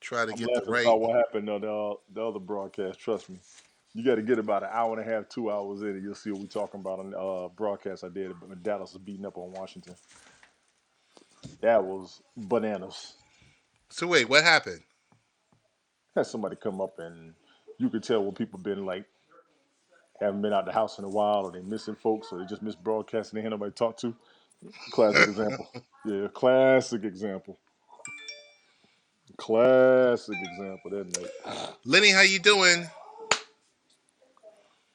try to I'm get the laughing right. about what happened on the other broadcast. Trust me. You got to get about an hour and a half, 2 hours in, and you'll see what we're talking about on the broadcast I did when Dallas was beating up on Washington. That was bananas. So wait, what happened? Had somebody come up and you could tell what people been like, haven't been out the house in a while, or they missing folks, or they just miss broadcasting. They ain't nobody to talk to. Classic example. Yeah, classic example. Classic example that night Lenny, how you doing?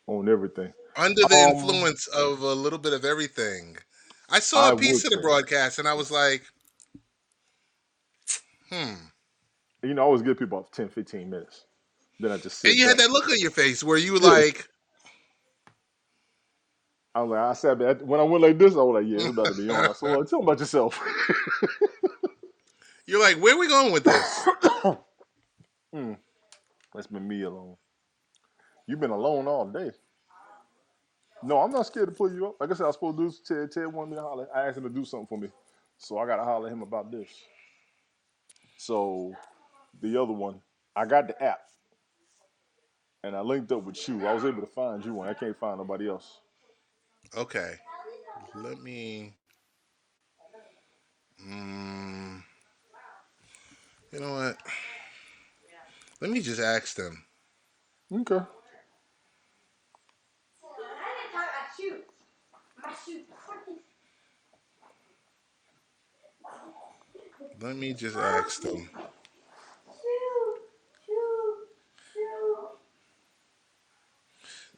on everything. Under the Um, influence of a little bit of everything. I saw a I piece would of the say, broadcast and I was like, hmm. I always give people off 10, 15 minutes. Then I just And sit you had back. that look on your face where you were Yeah. like, I was like, I sat back. When I went like this, I was like, yeah, it's about to be on. I said, well, tell me about yourself. you're like, where are we going with this? mm, that's been me alone. You've been alone all day. No, I'm not scared to pull you up. Like I said, I was supposed to do this. Ted wanted me to holler. I asked him to do something for me. So I got to holler at him about this. So the other one, I got the app and I linked up with you. I was able to find you one. I can't find nobody else. Okay. Let me. Mm, you know what? Let me just ask them. Okay. Let me just ask them.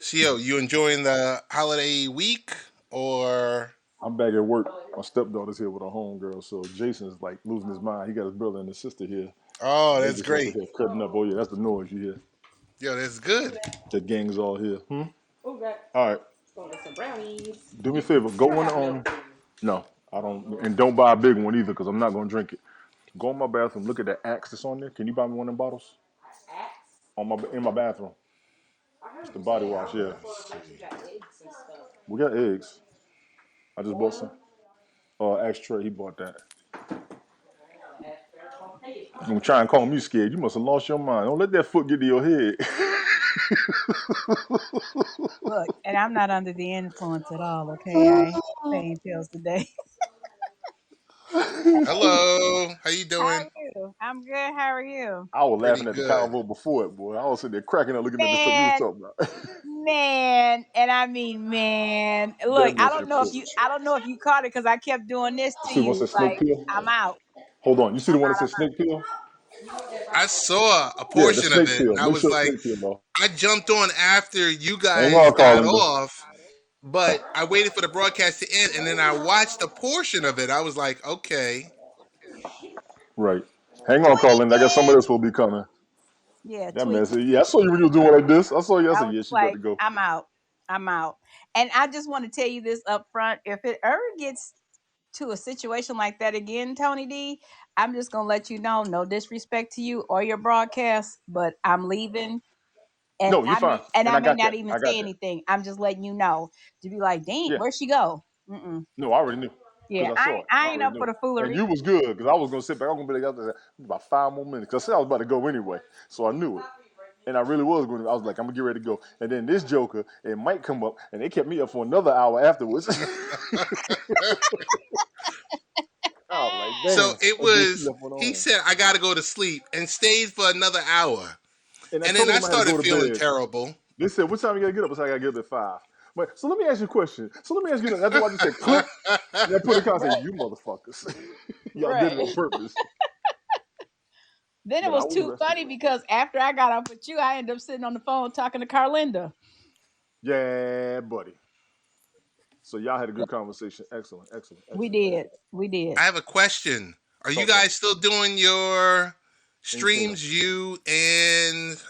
CO, you enjoying the holiday week or? I'm back at work. My stepdaughter's here with her homegirl. So Jason's like losing his mind. He got his brother and his sister here. Oh, And they that's just up great. here cutting up. Oh, yeah, that's the noise you hear. Yo, that's good. The gang's all here. Okay. All right. Gonna get some brownies. Do me a favor. Go I on. have milk. No, I don't. And don't buy a big one either because I'm not going to drink it. Go in my bathroom. Look at that Axe that's on there. Can you buy me one of them bottles? Axe. In my bathroom. I heard It's the you body say. I wash. don't Yeah. know for like you got eggs and stuff. We got eggs. I just bought some. Oil. Axe Trey, he bought that. I ain't gotta ask for it. Hey, it's You gonna coming. try and call me scared? You must have lost your mind. Don't let that foot get to your head. Look, and I'm not under the influence at all, okay? I ain't paying pills today. Hello, how you How doing? are you? I'm good. How are you? I was Pretty laughing at the good. convo before it, boy. I was sitting there cracking up looking at the stuff you was Man, talking about. man, and I mean man. That Look, I mission don't know if foot. you caught it because I kept doing this to See one you. said snake Like, peel? I'm out. Hold on. You see the I'm one that out, says I'm out. snake peel? I saw a Yeah, the portion of snake it peel. and I Make was sure it's like, snake peel, though. I jumped on after you Hang guys on, got Carlinda. off, but I waited for the broadcast to end and then I watched a portion of it. I was like, okay. Right. Hang on, Carlinda. I guess some of Tweaking. this will be coming. Yeah, That man said, tweaking. yeah, I saw you when you were doing like this. I saw you. I I said, was yeah, just she got like, to go. I'm out. I'm out. And I just want to tell you this up front. If it ever gets to a situation like that again, Tony D, I'm just gonna let you know, no disrespect to you or your broadcast, but I'm leaving. And No, you're fine. And I I may got not that. even I say got that. anything. I'm just letting you know to be like, dang, Yeah. where'd she go? Mm-mm. No, I already knew Yeah, because I saw it. I I ain't already up knew. for the And foolery. you was good because I was gonna sit back. I'm gonna be like after about 5 more minutes because I said I was about to go anyway, so I knew it. And I really was going to. I was like, I'm gonna get ready to go. And then this Joker, it might come up, and they kept me up for another hour afterwards. I was like, So damn. it And then she was, left one he on. said, I got to go to sleep and stayed for another hour. And I And then told I them I had to started go to feeling bed. terrible. They said, "What time you gotta get up?" I said, "I gotta get up at 5." But so let me ask you a question. So let me ask you. That's why I just said click. And I put a comment. I said, "You motherfuckers, y'all did it Right. on purpose." Then it But I was was too rested. funny because after I got off with you, I ended up sitting on the phone talking to Carlinda. Yeah, buddy. So y'all had a good conversation. Excellent, excellent, We excellent, did. excellent. We did. I have a question. Are you Talk to me. guys still doing your Ain't seen him. streams? You and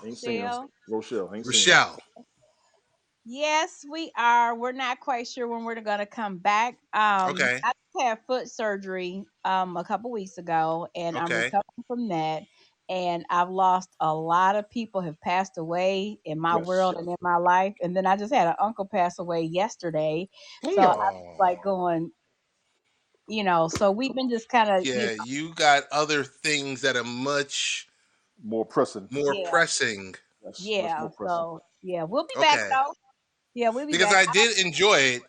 Ain't seen him. Michelle. Rochelle. Ain't seen him. Rochelle. Yes, we are. We're not quite sure when we're gonna come back. Okay. I had foot surgery a couple weeks ago, and I'm Okay. recovering from that. And I've lost a lot of people have passed away in my Yes. world and in my life. And then I just had an uncle pass away yesterday, so I Damn. was like going, so we've been just kind of, Yeah, you got other things that are much. More pressing. more Yeah, pressing. Yes, much yeah. more pressing. So yeah, we'll be back Okay, though. Yeah, we'll be because back. I did enjoy it.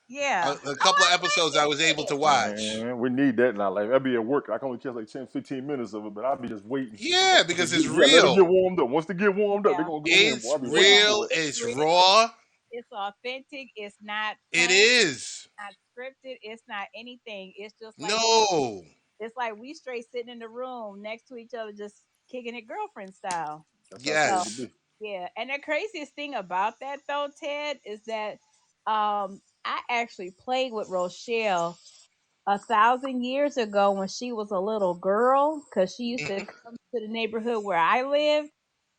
Yeah. A Oh, couple of I'm glad episodes I was able you to watch. Man, we need that now. Like, I'll be at work. I can only catch like 10, 15 minutes of it, but I'll be just waiting. Yeah, Once they because get, it's yeah, let them get real. warmed up. Once they get warmed did. up, they're Yeah. going to go in. Boy, It's I'll be Yeah. waiting real. for it. It's It's real. raw. It's authentic. It's not It planned. is. Not scripted. It's not anything. It's just like No. it's like we straight sitting in the room next to each other, just kicking it girlfriend style. That's how it's So supposed to Yes. be. yeah, and the craziest thing about that though, Ted, is that I actually played with Rochelle 1,000 years ago when she was a little girl, because she used to Mhm. come to the neighborhood where I lived.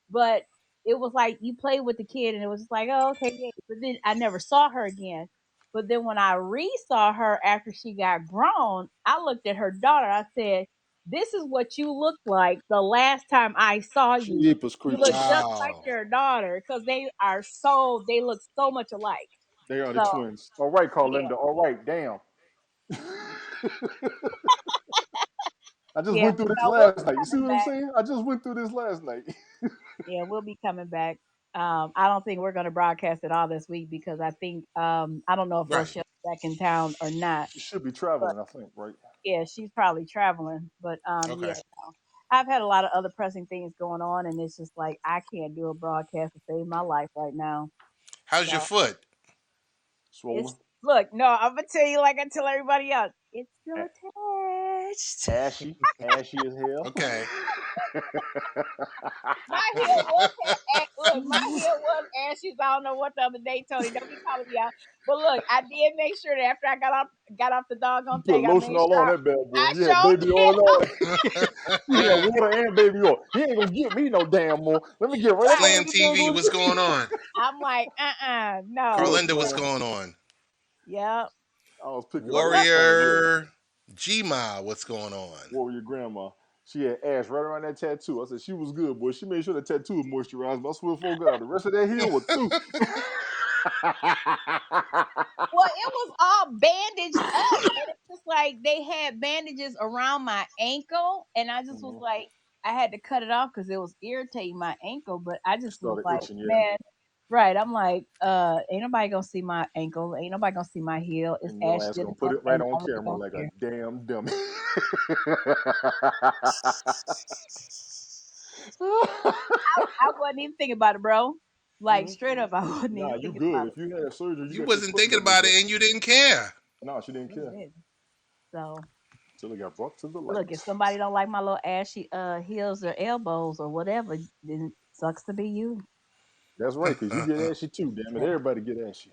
But it was like you played with the kid, and it was just like, oh, okay, yeah. But then I never saw her again. But then when I re-saw her after she got grown, I looked at her daughter. I said, "This is what you looked like the last time I saw you. Jeepers You look creatures. just like Wow. your daughter, because they look so much alike." They are the So twins. All right, yeah, Carlinda. All right, damn. I just yeah. went through But this no, we'll last be night. You see coming what I'm back. saying? I just went through this last night. Yeah, we'll be coming back. I don't think we're going to broadcast it all this week because I think I don't know if Right. Rochelle's back in town or not. She should be But traveling, I think, right? yeah, she's probably traveling. But Okay. yeah, no. I've had a lot of other pressing things going on, and it's just like I can't do a broadcast to save my life right now. How's your So foot? it's Swollen. look, no, I'm gonna tell you like I tell everybody else, it's still A- attached. ashy. Ashy as hell. Okay. My heel was look, my heel was ashes. I don't know what the other day, Tony. Don't be calling me out. But look, I did make sure that after I got off the You doggone put thing, I lotion made all on sure that bad boy. I You had showed baby oil did. on. You had water and baby oil. He ain't gonna get me no damn more. Let me get right up Right. under Slam the TV, dang what's going on? I'm like, no. Look, Carlinda, what's man, going on? Yep. I was picking up What's what up? Tony Lily, Warrior Gma, what's going on? Warrior Grandma. She had ash right around that tattoo. I said she was good, boy. She made sure the tattoo was moisturized. But I swear for God, the rest of that heel was too. Well, it was all bandaged up, and it's just like they had bandages around my ankle, and I just was Mhm. like, I had to cut it off because it was irritating my ankle. But I It just was started like, itching, yeah. man, right? I'm like, ain't nobody gonna see my ankle, ain't nobody gonna see my heel. It's And your ashy ass as gonna put fuck, it right and on nobody camera gonna like a care. damn dummy. I wasn't even thinking about it, bro. Like Mhm. straight up, I wasn't Nah, even you thinking good. about If you had surgery, you You got your wasn't foot thinking back back about up. it and you didn't care. Nah, she didn't it. It care did. So till it got brought to the look, if light. somebody don't like my little ashy heels or elbows or whatever, then sucks to be you. That's right, cause you get ashy too. Damn it, Yeah. everybody get ashy.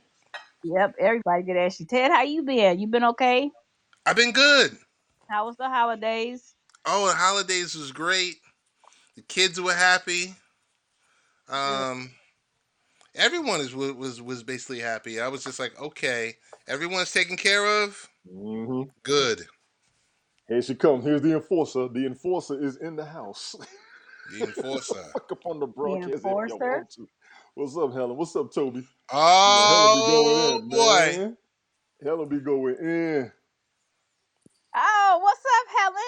Yep, everybody get ashy. Ted, how you been? You been okay? I've been good. How was the holidays? Oh, the holidays was great. The kids were happy. Good. Um, everyone was basically happy. I was just like, okay, everyone's taken care of. Hmm. Good. Here she comes. Here's the enforcer. The enforcer is in the house. The enforcer. Fuck up on the The broadcast if y'all enforcer. want to. What's up, Helen? What's up, Toby? You know, Helen be going Oh in, boy, man. Helen be going in. Oh, what's up, Helen?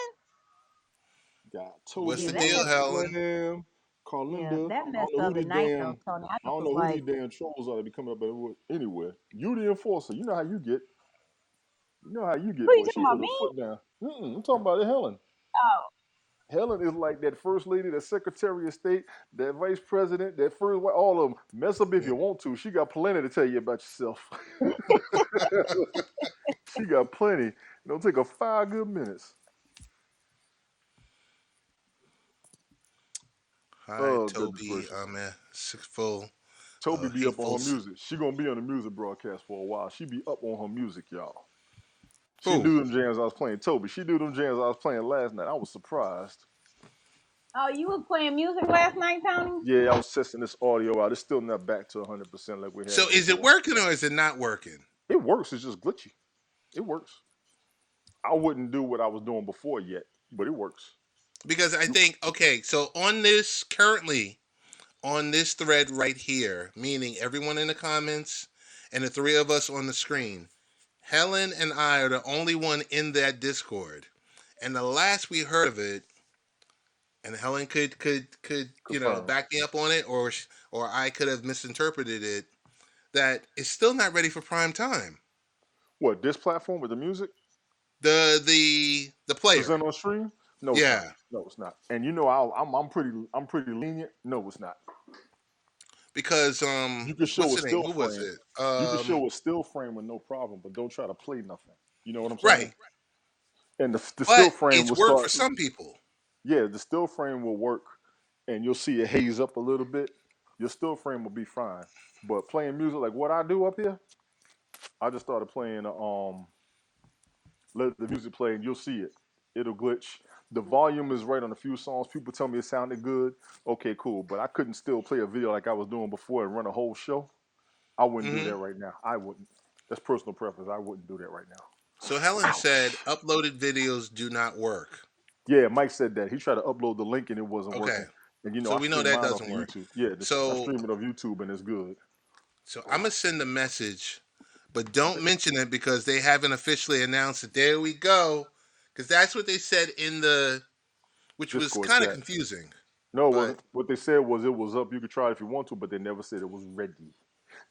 Got what's Yeah, the Toby that on deal, the messed. Helen? gram. Yeah, Carlinda. that I don't messed know the who other these night damn. though, Tony. I I just don't was know who like, these damn trolls are that be coming up anywhere. You the enforcer. You know how you get. You know how you who get, you boy. talking She about, put her me? foot down. I'm talking about Helen. Oh, Helen is like that first lady, that secretary of state, that vice president, that first, all of them. Mess up if you want to. She got plenty to tell you about yourself. She got plenty. It'll take her 5 good minutes. Hi, Oh, goodness Toby. gracious. Six full Toby be up on hateful. her music. She gonna be on the music broadcast for a while. She be up on her music, y'all. She Who? knew them jams I was playing. Toby, she knew them jams I was playing last night. I was surprised. oh, you was playing music last night, Tony? Yeah, I was testing this audio out. It's still not back to 100% like we had So it is it before. working or is it not working? It works. It's just glitchy. It works. I wouldn't do what I was doing before yet, but it works. Because I think okay, so on this currently on this thread right here, meaning everyone in the comments and the three of us on the screen, Helen and I are the only one in that Discord. And the last we heard of it, and Helen could Confirm. back me up on it, or I could have misinterpreted it. That it's still not ready for prime time. What, this platform with the music? The player. Present on stream? No, it's not. Yeah, No, it's not. And I'm pretty lenient. No, it's not. because You can show what's a the name? still Who was frame. it? You can show a still frame with no problem, but don't try to play nothing. You know what I'm saying? Right, And the still but frame it's will worked for start. some people. Yeah, the still frame will work, and you'll see it haze up a little bit. Your still frame will be fine. But playing music like what I do up here, I just started playing. Let the music play, and you'll see it. It'll glitch. The volume is right on a few songs. People tell me it sounded good. Okay, cool. But I couldn't still play a video like I was doing before and run a whole show. I wouldn't do Hmm. that right now. I wouldn't. That's personal preference. I wouldn't do that right now. So Helen said uploaded videos do not work. Yeah, Mike said that. He tried to upload the link and it wasn't Okay, working. And you know, so I we know stream that mine off doesn't of work. YouTube. Yeah, I So stream it off YouTube and it's good. I'm gonna send a message, but don't mention it because they haven't officially announced it. There we go, because that's what they said in which was Discord kind of chat. confusing. No, it But wasn't. What they said was it was up. You could try it if you want to, but they never said it was ready.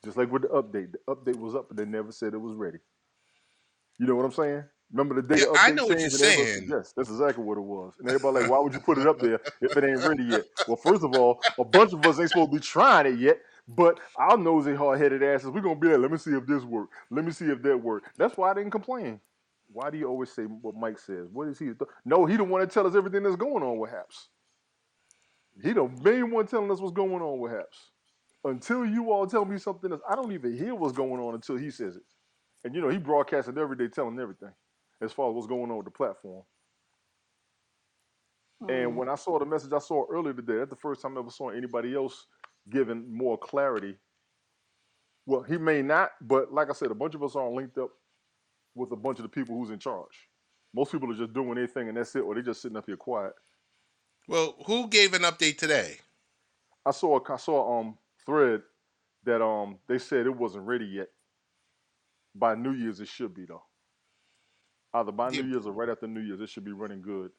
Just like with the update. The update was up, but they never said it was ready. You know what I'm saying? Remember the day yeah, the I update know what you're changed and everybody said, saying. yes, that's exactly what it was. And everybody like, why would you put it up there if it ain't ready yet? Well, first of all, a bunch of us ain't supposed to be trying it yet, but our nosy hard-headed asses, we're going to be like, let me see if this work. Let me see if that work. That's why I didn't complain. Why do you always say what Mike says? What is he? No, he don't want to tell us everything that's going on with Haps. He the main one telling us what's going on with Haps. Until you all tell me something else, I don't even hear what's going on until he says it. And you know, he broadcasted every day telling everything as far as what's going on with the platform. And when I saw the message I saw earlier today, that's the first time I ever saw anybody else giving more clarity. Well, he may not, but like I said, a bunch of us aren't linked up with a bunch of the people who's in charge. Most people are just doing their thing and that's it, or they're just sitting up here quiet. Well, who gave an update today? I saw a thread that they said it wasn't ready yet. By New Year's it should be though. Either by Yeah, New Year's or right after New Year's, it should be running good.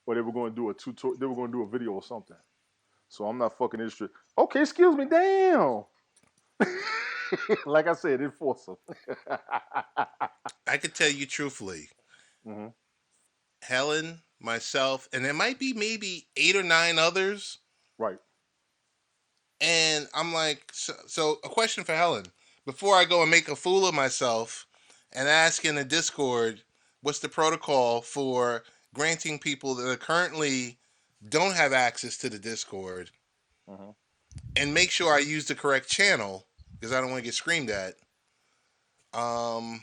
Or they were going to do a tutorial. They were going to do a video or something. So I'm not fucking interested. Okay, excuse me, damn. Like I said, enforce them. I could tell you truthfully, Hmm. Helen, myself, and there might be maybe 8 or 9 others. Right. And I'm like, so a question for Helen. Before I go and make a fool of myself and ask in the Discord, what's the protocol for granting people that are currently don't have access to the Discord Hmm. and make sure I use the correct channel because I don't want to get screamed at. Um,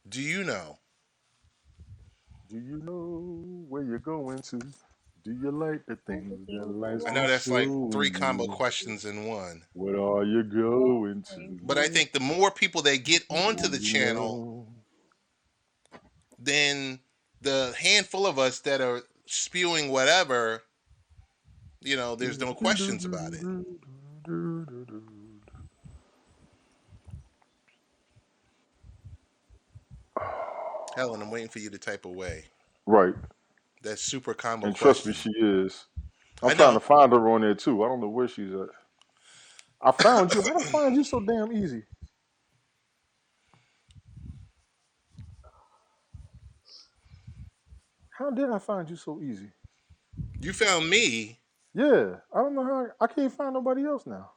do you know? Do you know where you're going to? Do you like the things that life's I know been that's like 3 showing combo you? questions in one. What are you going But I to? think the more people that get onto Do the you channel, know? then the handful of us that are spewing whatever, there's no questions about it. Helen, I'm waiting for you to type away. Right. That's super combo And trust me, question. she is. I'm I trying to know. find her on there too. I don't know where she's at. I found you. How did I find you so damn easy? How did I find you so easy? You found me, Yeah, I don't know how. I can't find nobody else now.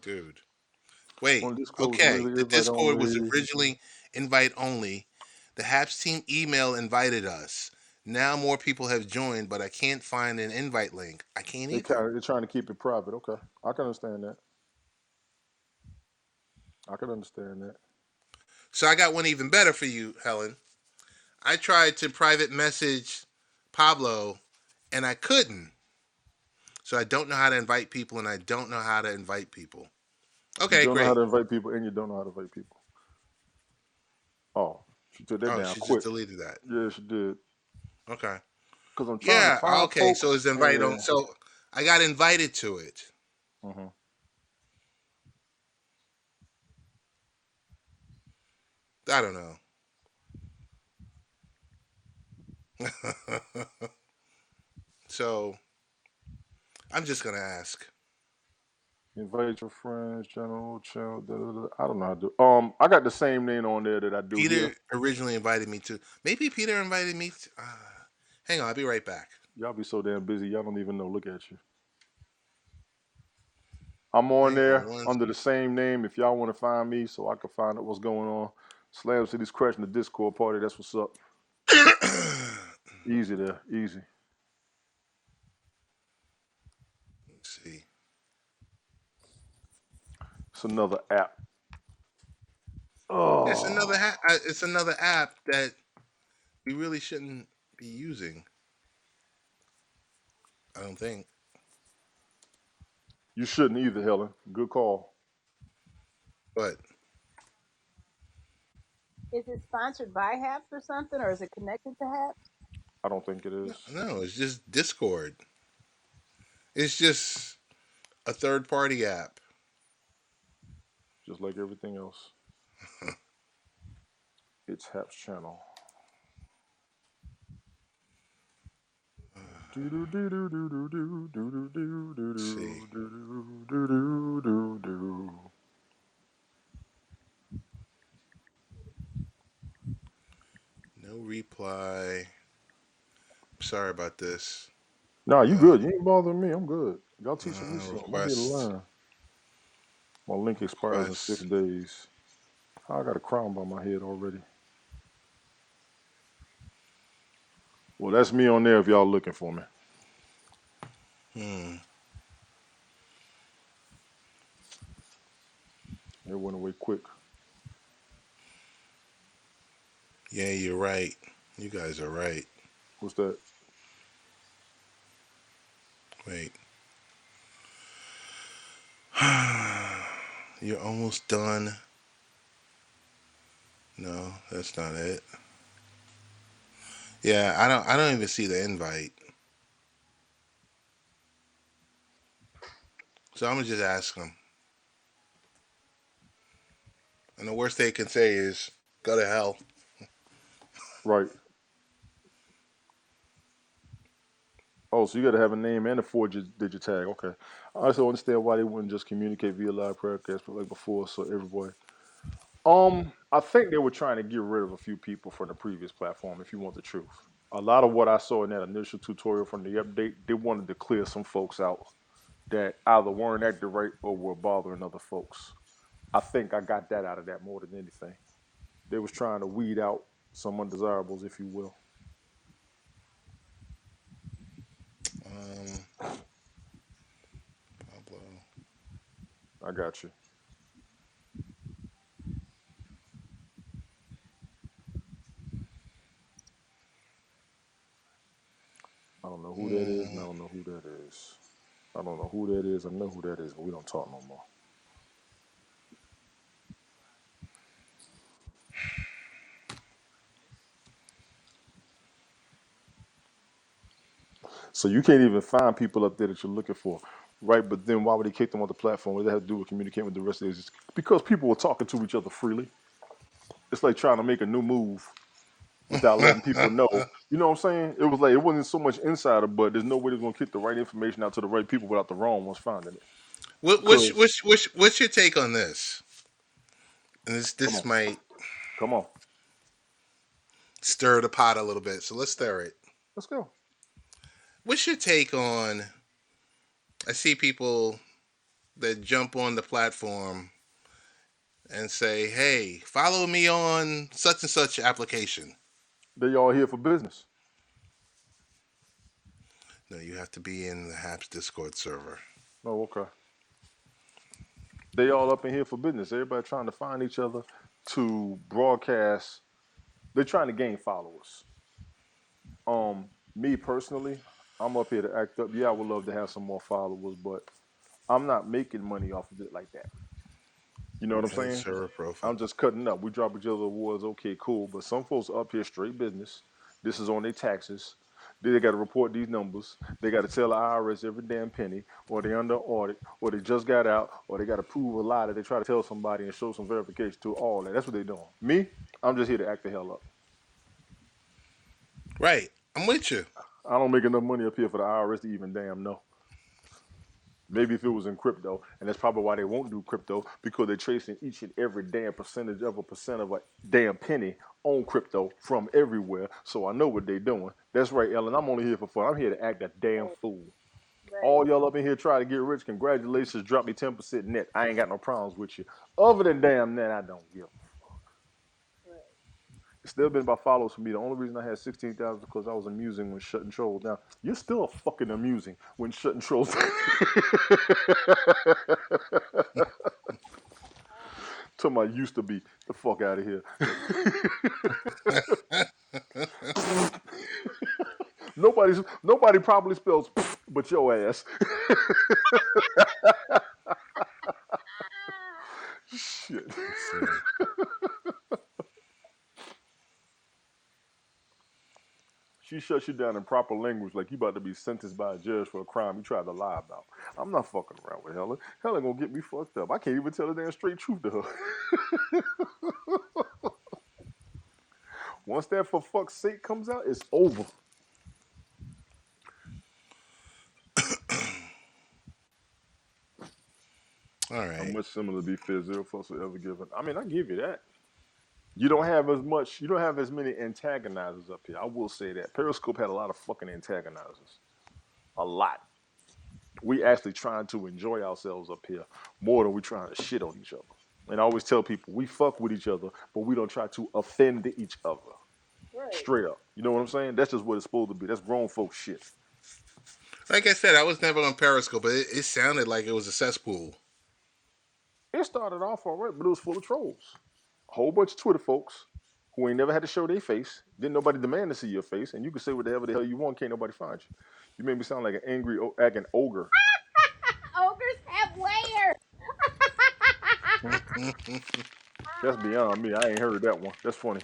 dude. Wait. On Discord was Okay. originally The invite Discord was only. originally invite only. The Haps team email invited us. Now more people have joined, but I can't find an invite link. I can't either. They're trying to keep it private. Okay, I can understand that. I can understand that. So I got one even better for you, Helen. I tried to private message Pablo and I couldn't. So I don't know how to invite people and I don't know how to invite people. You Okay, don't know how great. to invite people, and you don't know how to invite people. Oh, she took that Oh, down she just quick. deleted that. Yeah, she did. Okay. Because I'm trying to Yeah, find okay. So folks. it's invite on. And So I got invited to it. hmm I don't know. So I'm just gonna ask. Invite your friends, general channel. Da, da, da. I don't know how to do. I got the same name on there that I do here. Peter originally invited me to. Maybe Peter invited me. Hang on, I'll be right back. Y'all be so damn busy, y'all don't even know. Look at you. I'm on Hang on there one under the same name if y'all want to find me so I can find out what's going on. Slam City's crashing the Discord party. That's what's up. second. Easy there. Easy. Let's see. It's another app. It's another Oh, it's another app that we really shouldn't be using. I don't think. you shouldn't either, Helen. Good call. But Is it sponsored by Haps or something, or is it connected to Haps? I don't think it no, is. no, it's just Discord. It's just a third party app. Just like everything else. It's Hap's channel. Do do do do do do do do do do Let's see. do do do do do do. No reply. Sorry about this. Nah, you Uh, good. You ain't bothering me. I'm good. Y'all teaching me something. I'm here to request. learn. My link expires in Request. 6 days. I got a crown by my head already. Well, that's me on there if y'all looking for me. Hmm. It went away quick. Yeah, you're right. You guys are right. What's that? Wait. You're almost done. No, that's not it. Yeah, I don't even see the invite. So I'm gonna just ask them. And the worst they can say is go to hell. Right. Oh, so you got to have a name and a four-digit tag. Okay. I also understand why they wouldn't just communicate via live broadcast, but like before, so everybody. I think they were trying to get rid of a few people from the previous platform. If you want the truth, a lot of what I saw in that initial tutorial from the update, they wanted to clear some folks out that either weren't acting right or were bothering other folks. I think I got that out of that more than anything. They was trying to weed out some undesirables, if you will. Um, Pablo. I got you. I don't know who that is, and I Mm, don't know who that is. I don't know who that is. I know who that is, but we don't talk no more. So you can't even find people up there that you're looking for, right? But then why would they kick them off the platform? What does that have to do with communicating with the rest of the agents? Because people were talking to each other freely. It's like trying to make a new move without letting people know. You know what I'm saying? It was like it wasn't so much insider, but there's no way they're gonna kick the right information out to the right people without the wrong ones finding it. Because what's your take on this? And come this on, might come on, stir the pot a little bit. So let's stir it. let's go. What's your take on? I see people that jump on the platform and say, "Hey, follow me on such and such application." They all here for business. No, you have to be in the Haps Discord server. Oh, okay. They all up in here for business. Everybody trying to find each other to broadcast. They're trying to gain followers. Me personally, I'm up here to act up. Yeah, I would love to have some more followers, but I'm not making money off of it like that. You know what I'm Edit saying? server profile. I'm just cutting up. We drop each other awards, okay, cool. But some folks up here straight business. This is on their taxes. They got to report these numbers. They got to tell the IRS every damn penny, or they under audit, or they just got out, or they got to prove a lie that they try to tell somebody and show some verification to all that. That's what they're doing. Me, I'm just here to act the hell up. Right. I'm with you. I don't make enough money up here for the IRS to even damn know. Maybe if it was in crypto, and that's probably why they won't do crypto, because they're tracing each and every damn percentage of a percent of a damn penny on crypto from everywhere. So I know what they're doing. That's right, Ellen. I'm only here for fun. I'm here to act a damn Right, fool. right. All y'all up in here trying to get rich, congratulations. Drop me 10% net. I ain't got no problems with you. Other than damn that, I don't give. It's still been about follows for me. The only reason I had 16,000 is because I was amusing when shutting trolls down. You're still fucking amusing when shutting trolls down. To my used to be. The fuck out of here. Nobody probably spells but your ass. Shit. Let's see. She shuts you down in proper language like you about to be sentenced by a judge for a crime you tried to lie about. I'm not fucking around with Helen. Helen gonna get me fucked up. I can't even tell the damn straight truth to her. Once that for fuck's sake comes out, it's over. All How right. much similar to be fair zero fucks will ever given. I mean, I give you that. You don't have as much. You don't have as many antagonizers up here. I will say that Periscope had a lot of fucking antagonizers. A lot. We actually trying to enjoy ourselves up here more than we trying to shit on each other. And I always tell people we fuck with each other, but we don't try to offend each other. Right. Straight up. You know what I'm saying? That's just what it's supposed to be. That's grown folk shit. Like I said, I was never on Periscope, but it sounded like it was a cesspool. It started off all right, but it was full of trolls. A whole bunch of Twitter folks who ain't never had to show their face. Didn't nobody demand to see your face, and you can say whatever the hell you want. Can't nobody find you. You made me sound like an angry, acting ogre. Ogres have layers. That's beyond me. I ain't heard that one. That's funny.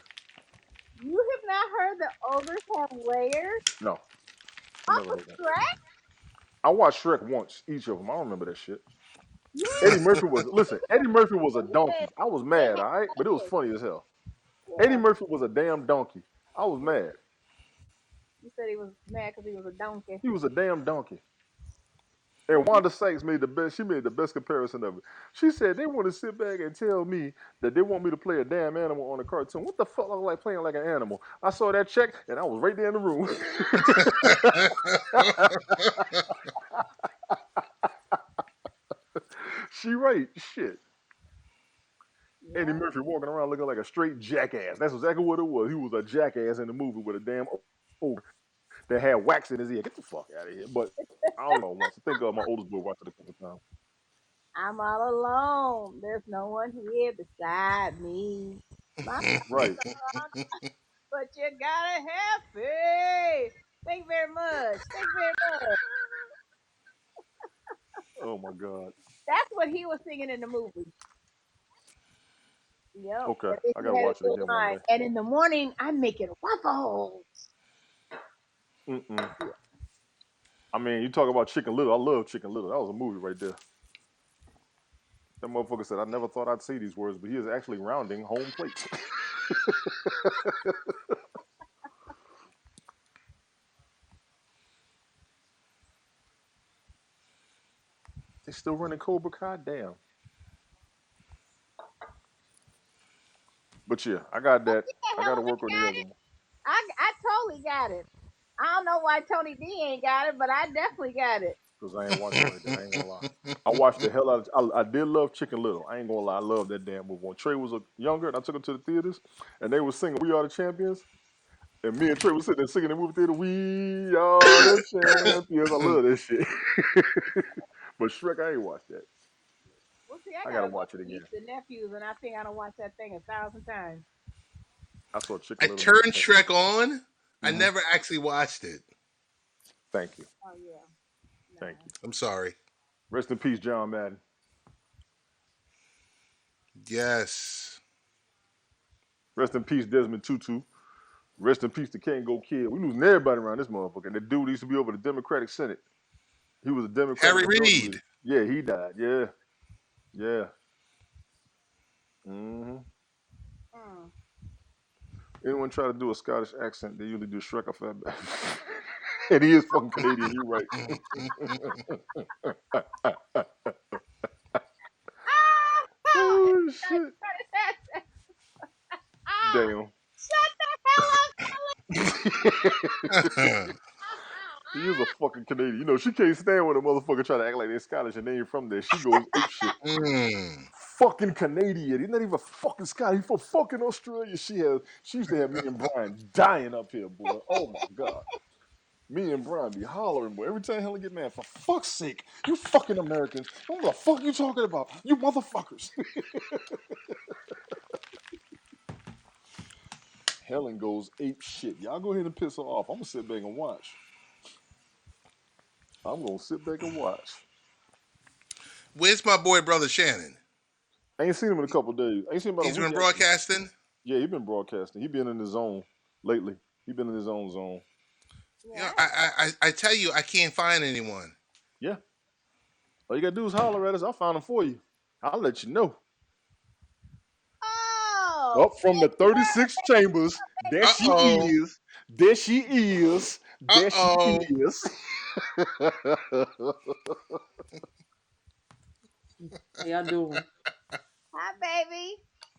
You have not heard that ogres have layers? No, I never Uncle heard that. Shrek? I watched Shrek once, each of them. I don't remember that shit. You Eddie Murphy was listen. Eddie Murphy was a said donkey. I was they mad, have all right, but it was layers. funny as hell. Eddie Yeah. Murphy was a damn donkey. I was mad. You said he was mad because he was a donkey. He was a damn donkey. And Wanda Sykes made the best. She made the best comparison of it. She said they want to sit back and tell me that they want me to play a damn animal on a cartoon. What the fuck look like playing like an animal? I saw that check and I was right there in the room. She right. Shit. Eddie Yeah. Murphy walking around looking like a straight jackass. That's exactly what it was. He was a jackass in the movie with a damn ogre that had wax in his ear. Get the fuck out of here. But I don't know. Once I think my oldest boy watched it a couple times. I'm all alone. There's no one here beside me. My Right. but you gotta have faith. Thank you very much. Thank you very much. Oh my God. That's what he was singing in the movie. Yep. Okay. And then I he gotta had a watch it good again one line. day. And in the morning, I'm making waffles. Mm-mm. I mean, you talk about Chicken Little. I love Chicken Little. That was a movie right there. That motherfucker said, I never thought I'd say these words, but he is actually rounding home plates. They still running Cobra Kai? Damn. But yeah, I got that. Yeah, I got to hell, work on I the got other it. one. I totally got it. I don't know why Tony D ain't got it, but I definitely got it. Because I ain't watch it like that. I ain't gonna lie. I watched the hell out of I did love Chicken Little. I ain't gonna lie. I love that damn movie. When Trey was younger and I took him to the theaters and they were singing We Are the Champions. And me and Trey was sitting there singing in the movie theater, We Are the Champions. I love that shit. But Shrek, I ain't watched that. Well, see, I I got gotta a bunch watch it of again. nieces and nephews, and I think I don't watch that thing 1,000 times. I saw I Chicken Little maybe turned 10 times. Shrek on. I Hmm. never actually watched it. Thank you. Oh yeah, Thank nah. you. I'm sorry. Rest in peace, John Madden. Yes. Rest in peace, Desmond Tutu. Rest in peace, the Kango Kid. We losing everybody around this motherfucker. And the dude used to be over the Democratic Senate. He was a Democratic Harry majority Reid. leader. Yeah, he died. Yeah, yeah. Hmm. Mm. anyone try to do a Scottish accent, they usually do Shrek or Fatback. And he is fucking Canadian. You're right. Oh shit! Damn. Shut the hell up. He is a fucking Canadian. You know, she can't stand when a motherfucker try to act like they're Scottish and they ain't from there. She goes ape shit. Mm. Fucking Canadian. He's not even fucking Scottish. He's from fucking Australia. She used to have me and Brian dying up here, boy. Oh my god. Me and Brian be hollering, boy. Every time Helen get mad, for fuck's sake, you fucking Americans. What the fuck you talking about? You motherfuckers. Helen goes ape shit. Y'all go ahead and piss her off. I'm gonna sit back and watch. I'm gonna sit back and watch. Where's my boy brother Shannon? I ain't seen him in a couple days. I ain't seen him about a He's week been actually. broadcasting. Yeah, he been broadcasting. He been in his zone lately. He been in his own zone. You know, I tell you, I can't find anyone. Yeah. All you gotta do is holler at us. I'll find him for you. I'll let you know. Oh, Up from the 36 chambers. There Uh she oh. is. There she is. Uh There she oh. is. How y'all doing? hi, baby.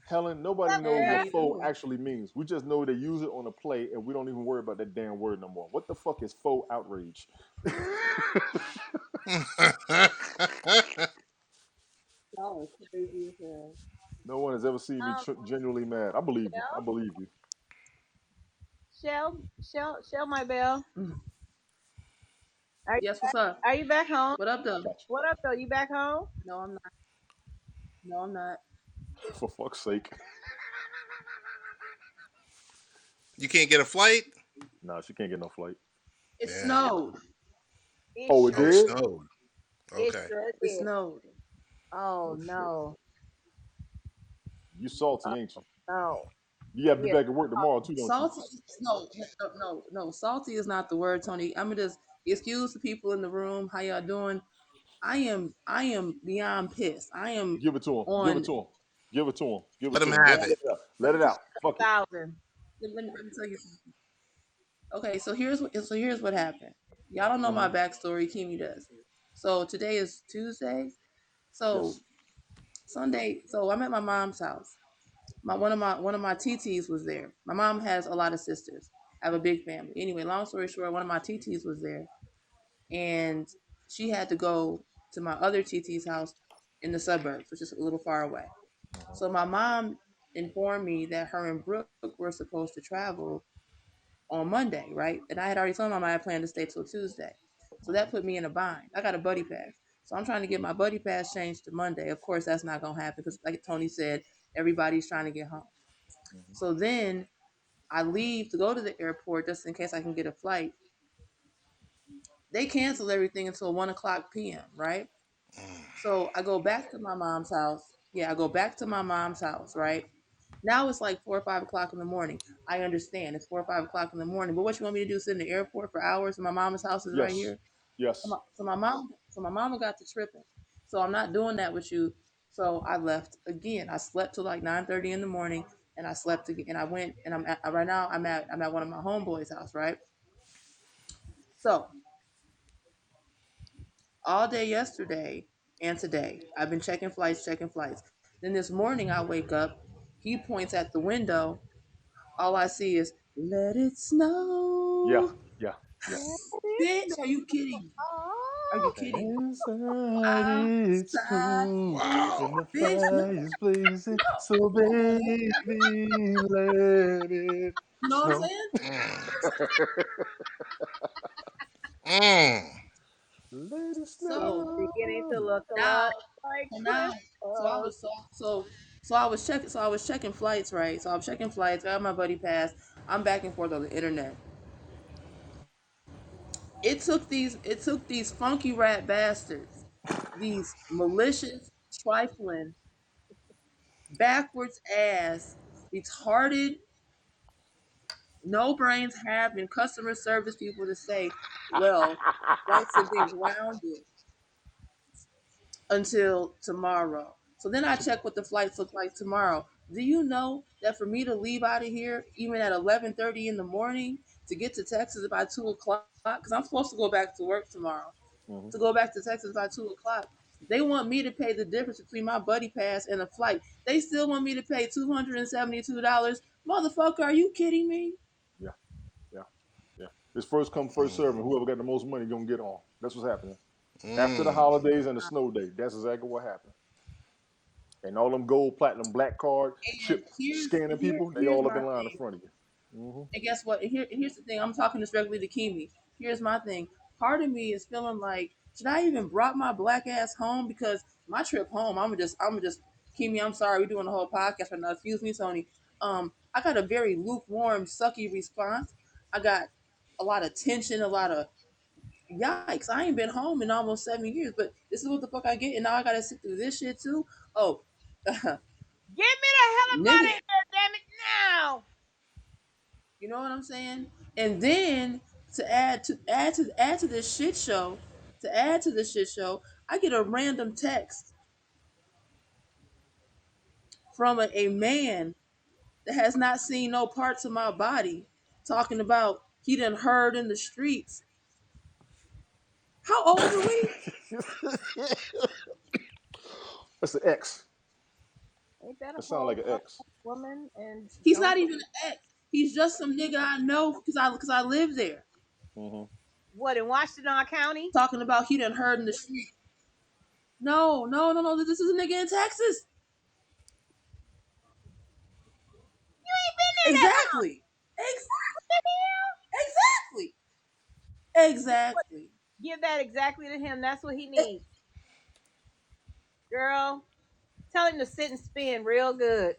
Helen, nobody What's up, knows Hey, how girl? what you faux doing? actually means. We just know they use it on a play and we don't even worry about that damn word no more. What the fuck is faux outrage? Y'all are crazy as hell. No one has ever seen me Um, genuinely mad. I believe you. I Shell, believe you. Shell, my bell. Mm. Are Yes, what's up? are you back home? What up, though? Gotcha. What up, though? You back home? No, I'm not. No, I'm not. For fuck's sake. You can't get a flight? Nah, she can't get no flight. It Yeah. snowed. It Oh, it Oh, sure, it did? snowed. it Okay. sure It did. snowed. Oh Oh shit. no, You salty, ain't you? no. You gotta be Yeah. back at work tomorrow too, don't you? Salty? No. Salty is not the word, Tony. I'm gonna just excuse the people in the room. How y'all doing? I am beyond pissed. I am Give it to him. Give it on. to him. Give it to him. Give it Let to him him. Go have on, it. let it out. Let Let me it out. Fuck it. Thousand. let me tell you something. Okay, so here's what happened. Y'all don't know my Hmm. backstory. Kimi does. So today is Tuesday. So Yes. Sunday, so I'm at my mom's house. One of my TTs was there. My mom has a lot of sisters. I have a big family. Anyway, long story short, one of my TTs was there, and she had to go to my other TT's house in the suburbs, which is a little far away. Hmm. So my mom informed me that her and Brooke were supposed to travel on Monday, right? And I had already told my mom I planned to stay till Tuesday. So that put me in a bind. I got a buddy pass. So I'm trying to get my buddy pass changed to Monday. Of course, that's not going to happen because, like Tony said, everybody's trying to get home. Hmm. So then I leave to go to the airport just in case I can get a flight. They cancel everything until 1 o'clock p.m., right? So I go back to my mom's house. Yeah, I go back to my mom's house, right? Now it's like 4 or 5 o'clock in the morning. I understand it's 4 or 5 o'clock in the morning, but what you want me to do? Sit in the airport for hours? And my mama's house is right Yes. here. So Yes. my mama got to tripping. So I'm not doing that with you. So I left again. I slept till like 9:30 in the morning, and I slept again. And I went, and right now I'm at one of my homeboys' house, right? So all day yesterday and today, I've been checking flights, checking flights. Then this morning I wake up. He points at the window. All I see is "Let it Yeah. snow." Yeah. Yeah. Bitch, are you kidding? Are you Oh, kidding? Inside it's Outside, cold Wow. and the bitch, no, fire's blazing. no. So Come on, man. baby, let it You know what I'm snow. saying? Mm. Mm. Let it So beginning to snow. look a now, lot like so now, so I Christmas. was so I was checking flights, right? So I was checking flights. I got my buddy pass. I'm back and forth on the internet. It took these funky rat bastards, these malicious, trifling, backwards ass, retarded, no brains having customer service people to say, well, flights are being grounded until tomorrow. So then I check what the flights look like tomorrow. Do you know that for me to leave out of here, even at 11:30 in the morning, to get to Texas by 2 o'clock, because I'm supposed to go back to work tomorrow, Mm-hmm. to go back to Texas by 2 o'clock, they want me to pay the difference between my buddy pass and a flight. They still want me to pay $272. Motherfucker, are you kidding me? Yeah, yeah, yeah. It's first come, first serve, and whoever got the most money gonna get on. That's what's happening. After the Mm. holidays and the snow day, that's exactly what happened. And all them gold, platinum, black card, And chip scanning people, they here's all up my in line in thing. front of you. Mm-hmm. And guess what? Here's the thing. I'm talking this directly to Kimi. Here's my thing. Part of me is feeling like, should I even brought my black ass home? Because my trip home, I'm just Kimi. I'm sorry, we're doing the whole podcast right now. Excuse me, Tony. I got a very lukewarm, sucky response. I got a lot of tension, a lot of yikes. I ain't been home in almost 7 years, but this is what the fuck I get, and now I gotta sit through this shit too. Oh, Get me the hell up out of niggas, here, damn it now. you know what I'm saying? And then to add to this shit show, I get a random text from a man that has not seen no parts of my body, talking about he done heard in the streets. How old are we? That's the X. Ain't that a That sounds like whole an X. woman and He's don't not even an ex. He's just some nigga I know because I live there. Mm-hmm. what in Washington County? Talking about he done heard in the streets. No, no, no, no. This is a nigga in Texas. You ain't been there that long. Exactly. What the Exactly. hell? Exactly. Give that exactly to him. That's what he needs. Girl, tell him to sit and spin real good.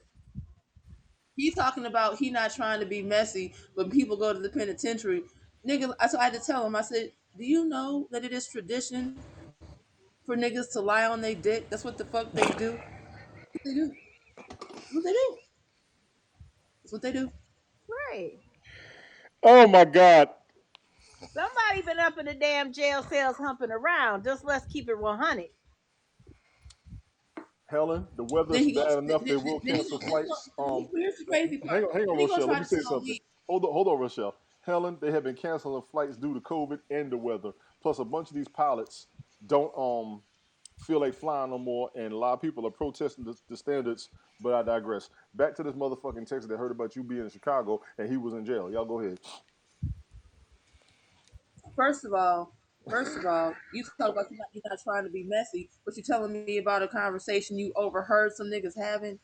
He's talking about he not trying to be messy when people go to the penitentiary. Nigga, so I had to tell him, I said, do you know that it is tradition for niggas to lie on their dick? That's what the fuck they do. What they do. What they do. That's what they do. Right. Oh my God, Somebody been up in the damn jail cells humping around. Just let's keep it 100. Helen, the weather's Then he bad goes. enough they will Then he cancel flights. here's the crazy part. Hang on, Then he gonna Rochelle. Let try me to say tell something. me, Hold on, Rochelle. Helen, they have been canceling flights due to COVID and the weather. Plus, a bunch of these pilots don't feel like flying no more, and a lot of people are protesting the standards. But I digress. Back to this motherfucking Texas that heard about you being in Chicago and he was in jail. Y'all go ahead. first of all, you talk about you're not trying to be messy, but you're telling me about a conversation you overheard some niggas having.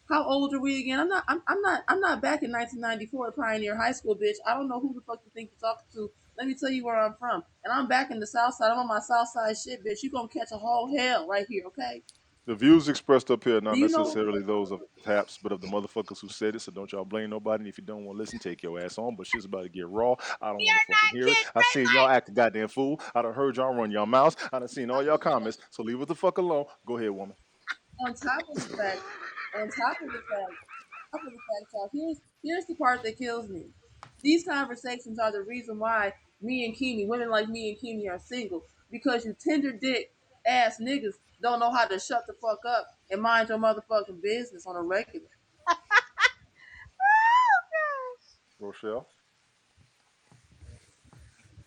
How old are we again? I'm not back in 1994 at Pioneer High School, bitch. I don't know who the fuck you think you're talking to. Let me tell you where I'm from. And I'm back in the South Side. I'm on my South Side shit, bitch. You gonna catch a whole hell right here, okay? The views expressed up here are Do not you know? necessarily those of Taps, but of the motherfuckers who said it. So don't y'all blame nobody. And if you don't want to listen, take your ass on. But shit's about to get raw. I don't want to You're fucking not hear it. getting I seen y'all red act a goddamn fool. I done heard y'all run your mouths. I done seen all y'all comments. So leave it the fuck alone. Go ahead, woman. On top of the fact, on top of the fact, y'all, here's the part that kills me. These conversations are the reason why me and Kimi, women like me and Kimi, are single, because you tender dick ass niggas don't know how to shut the fuck up and mind your motherfucking business on a regular. light. Rochelle,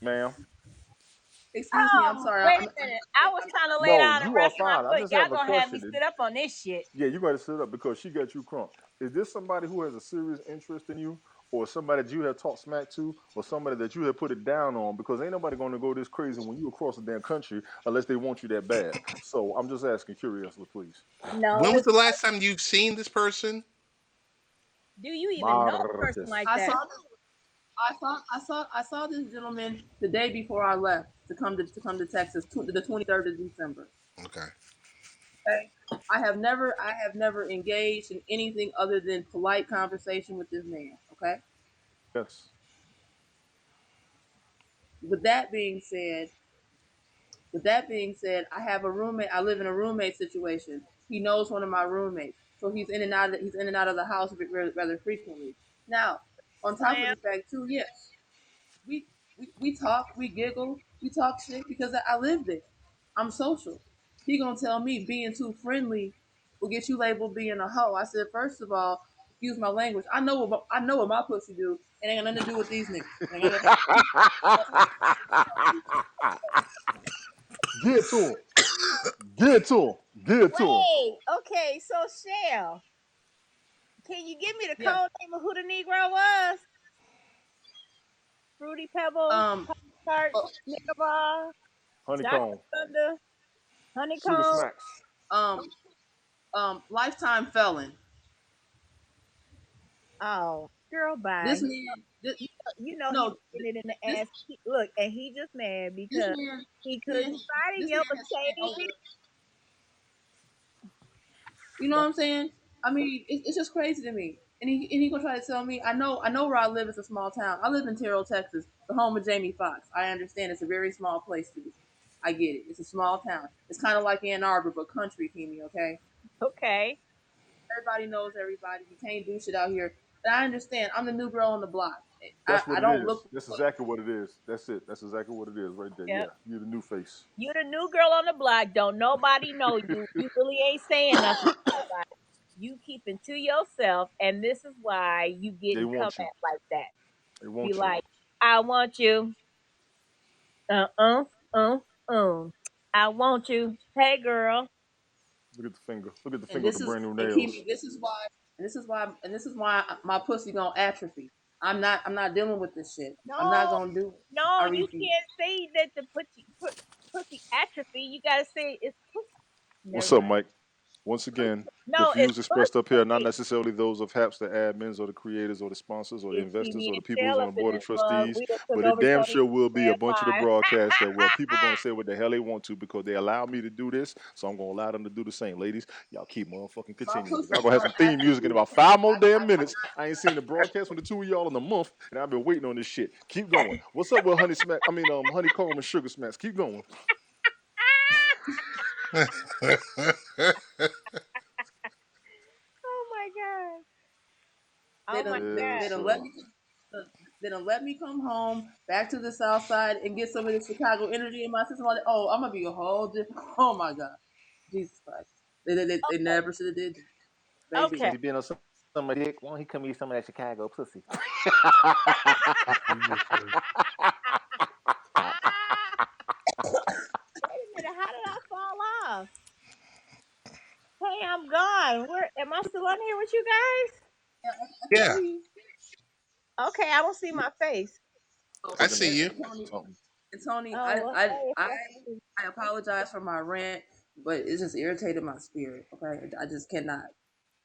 ma'am. Excuse me, I'm Oh, sorry. wait a minute. I was trying to lay No, down and you are rest my fine. I foot. just Y'all have a gonna have me question. sit up on this shit. Yeah, you got to sit up because she got you crunk. Is this somebody who has a serious interest in you, or somebody that you have talked smack to, or somebody that you have put it down on? Because ain't nobody going to go this crazy when you across the damn country unless they want you that bad. So I'm just asking curiously, please. No, When was it's the last time you've seen this person? do you even know a person Martes. like I that? saw this. I saw this gentleman the day before I left to come to Texas, the 23rd of December. Okay. Okay. I have never engaged in anything other than polite conversation with this man. Okay. Yes. With that being said, I have a roommate. I live in a roommate situation. He knows one of my roommates, so he's in and out. He's in and out of the house rather frequently. Now, on top of Slam. the fact too, yes, we talk, we giggle, we talk shit because I live there. I'm social. He gonna tell me being too friendly. will get you labeled being a hoe. I said, first of all, excuse my language. I know what my pussy do. It ain't got nothing to do with these niggas. It ain't got nothing Get to him. Get to him. Get to him. Wait, okay, so Shell, can you give me the Yeah. code name of who the Negro was? Fruity Pebbles, Um. Tart, uh, Snicker Bar, Dr. Honeycomb. Thunder, Sugar Honeycomb. smacks. Lifetime felon. Oh, girl, bye. This man. You know he No. was getting it in the This ass. Look, and he just mad this because man. he Man. couldn't find This your man has spent over. baby. You know what I'm saying? I mean, it's just crazy to me. And he gonna try to tell me. I know where I live. It's a small town. I live in Terrell, Texas, the home of Jamie Foxx. I understand it's a very small place to be. I get it. It's a small town. It's kind of like Ann Arbor, but country, Kimi. Okay. Okay. Everybody knows everybody. You can't do shit out here. And I understand. I'm the new girl on the block. I, That's what I it don't is. look. That's exactly what it is. That's it. That's exactly what it is right there. Yep. Yeah. You're the new face. You the new girl on the block. Don't nobody know you. You really ain't saying nothing to nobody. You keeping to yourself, and this is why you They getting come want you. at like that. They Be want you. like, I want you. Uh uh uh uh. I want you. Hey girl. Look at the finger. Look at the And finger with this the is brand new and nails. Kimi. This is why my pussy gonna atrophy. I'm not dealing with this shit. I'm not No, gonna do it. no, I you refuse. can't say that the pussy atrophy. You gotta say it's pussy. What's Never up, mind. Mike? Once again, the No, it's views expressed up here are not pussy. necessarily those of HAPS, the admins, or the creators, or the sponsors, or the It's investors, Kimi or the and people who's Shell on up the in board of this mug. trustees. We just took But it over damn Tony sure will be a Red bunch of the Live. broadcasts that, well, people are going to say what the hell they want to because they allow me to do this. So I'm going to allow them to do the same. Ladies, y'all keep motherfucking My continuing. pussy Y'all going to have gonna some theme music in atrophy. about 5 more damn minutes. I ain't seen the broadcast from the two of y'all in a month, and I've been waiting on this shit. Keep going. What's up with Honeycomb and Sugar Smacks? Keep going. Oh my god. They Oh my done, Yes, they god. done sir. let me. They done let me come home back to the South Side and get some of the Chicago energy in my system. Oh, I'm gonna be a whole different. Oh my God, Jesus Christ! They never should have did that, baby. Okay. Since he been on some of dick, why don't he come eat some of that Chicago pussy? Wait a minute. How did I fall off? Hey, I'm gone. Where am I still on here with you guys? Yeah, I can Yeah, see you. Okay, I don't see my face. Oh, I Fucking see at you. Tony, something. and Tony, Oh, I apologize for my rant, but it just irritated my spirit. Okay, I just cannot.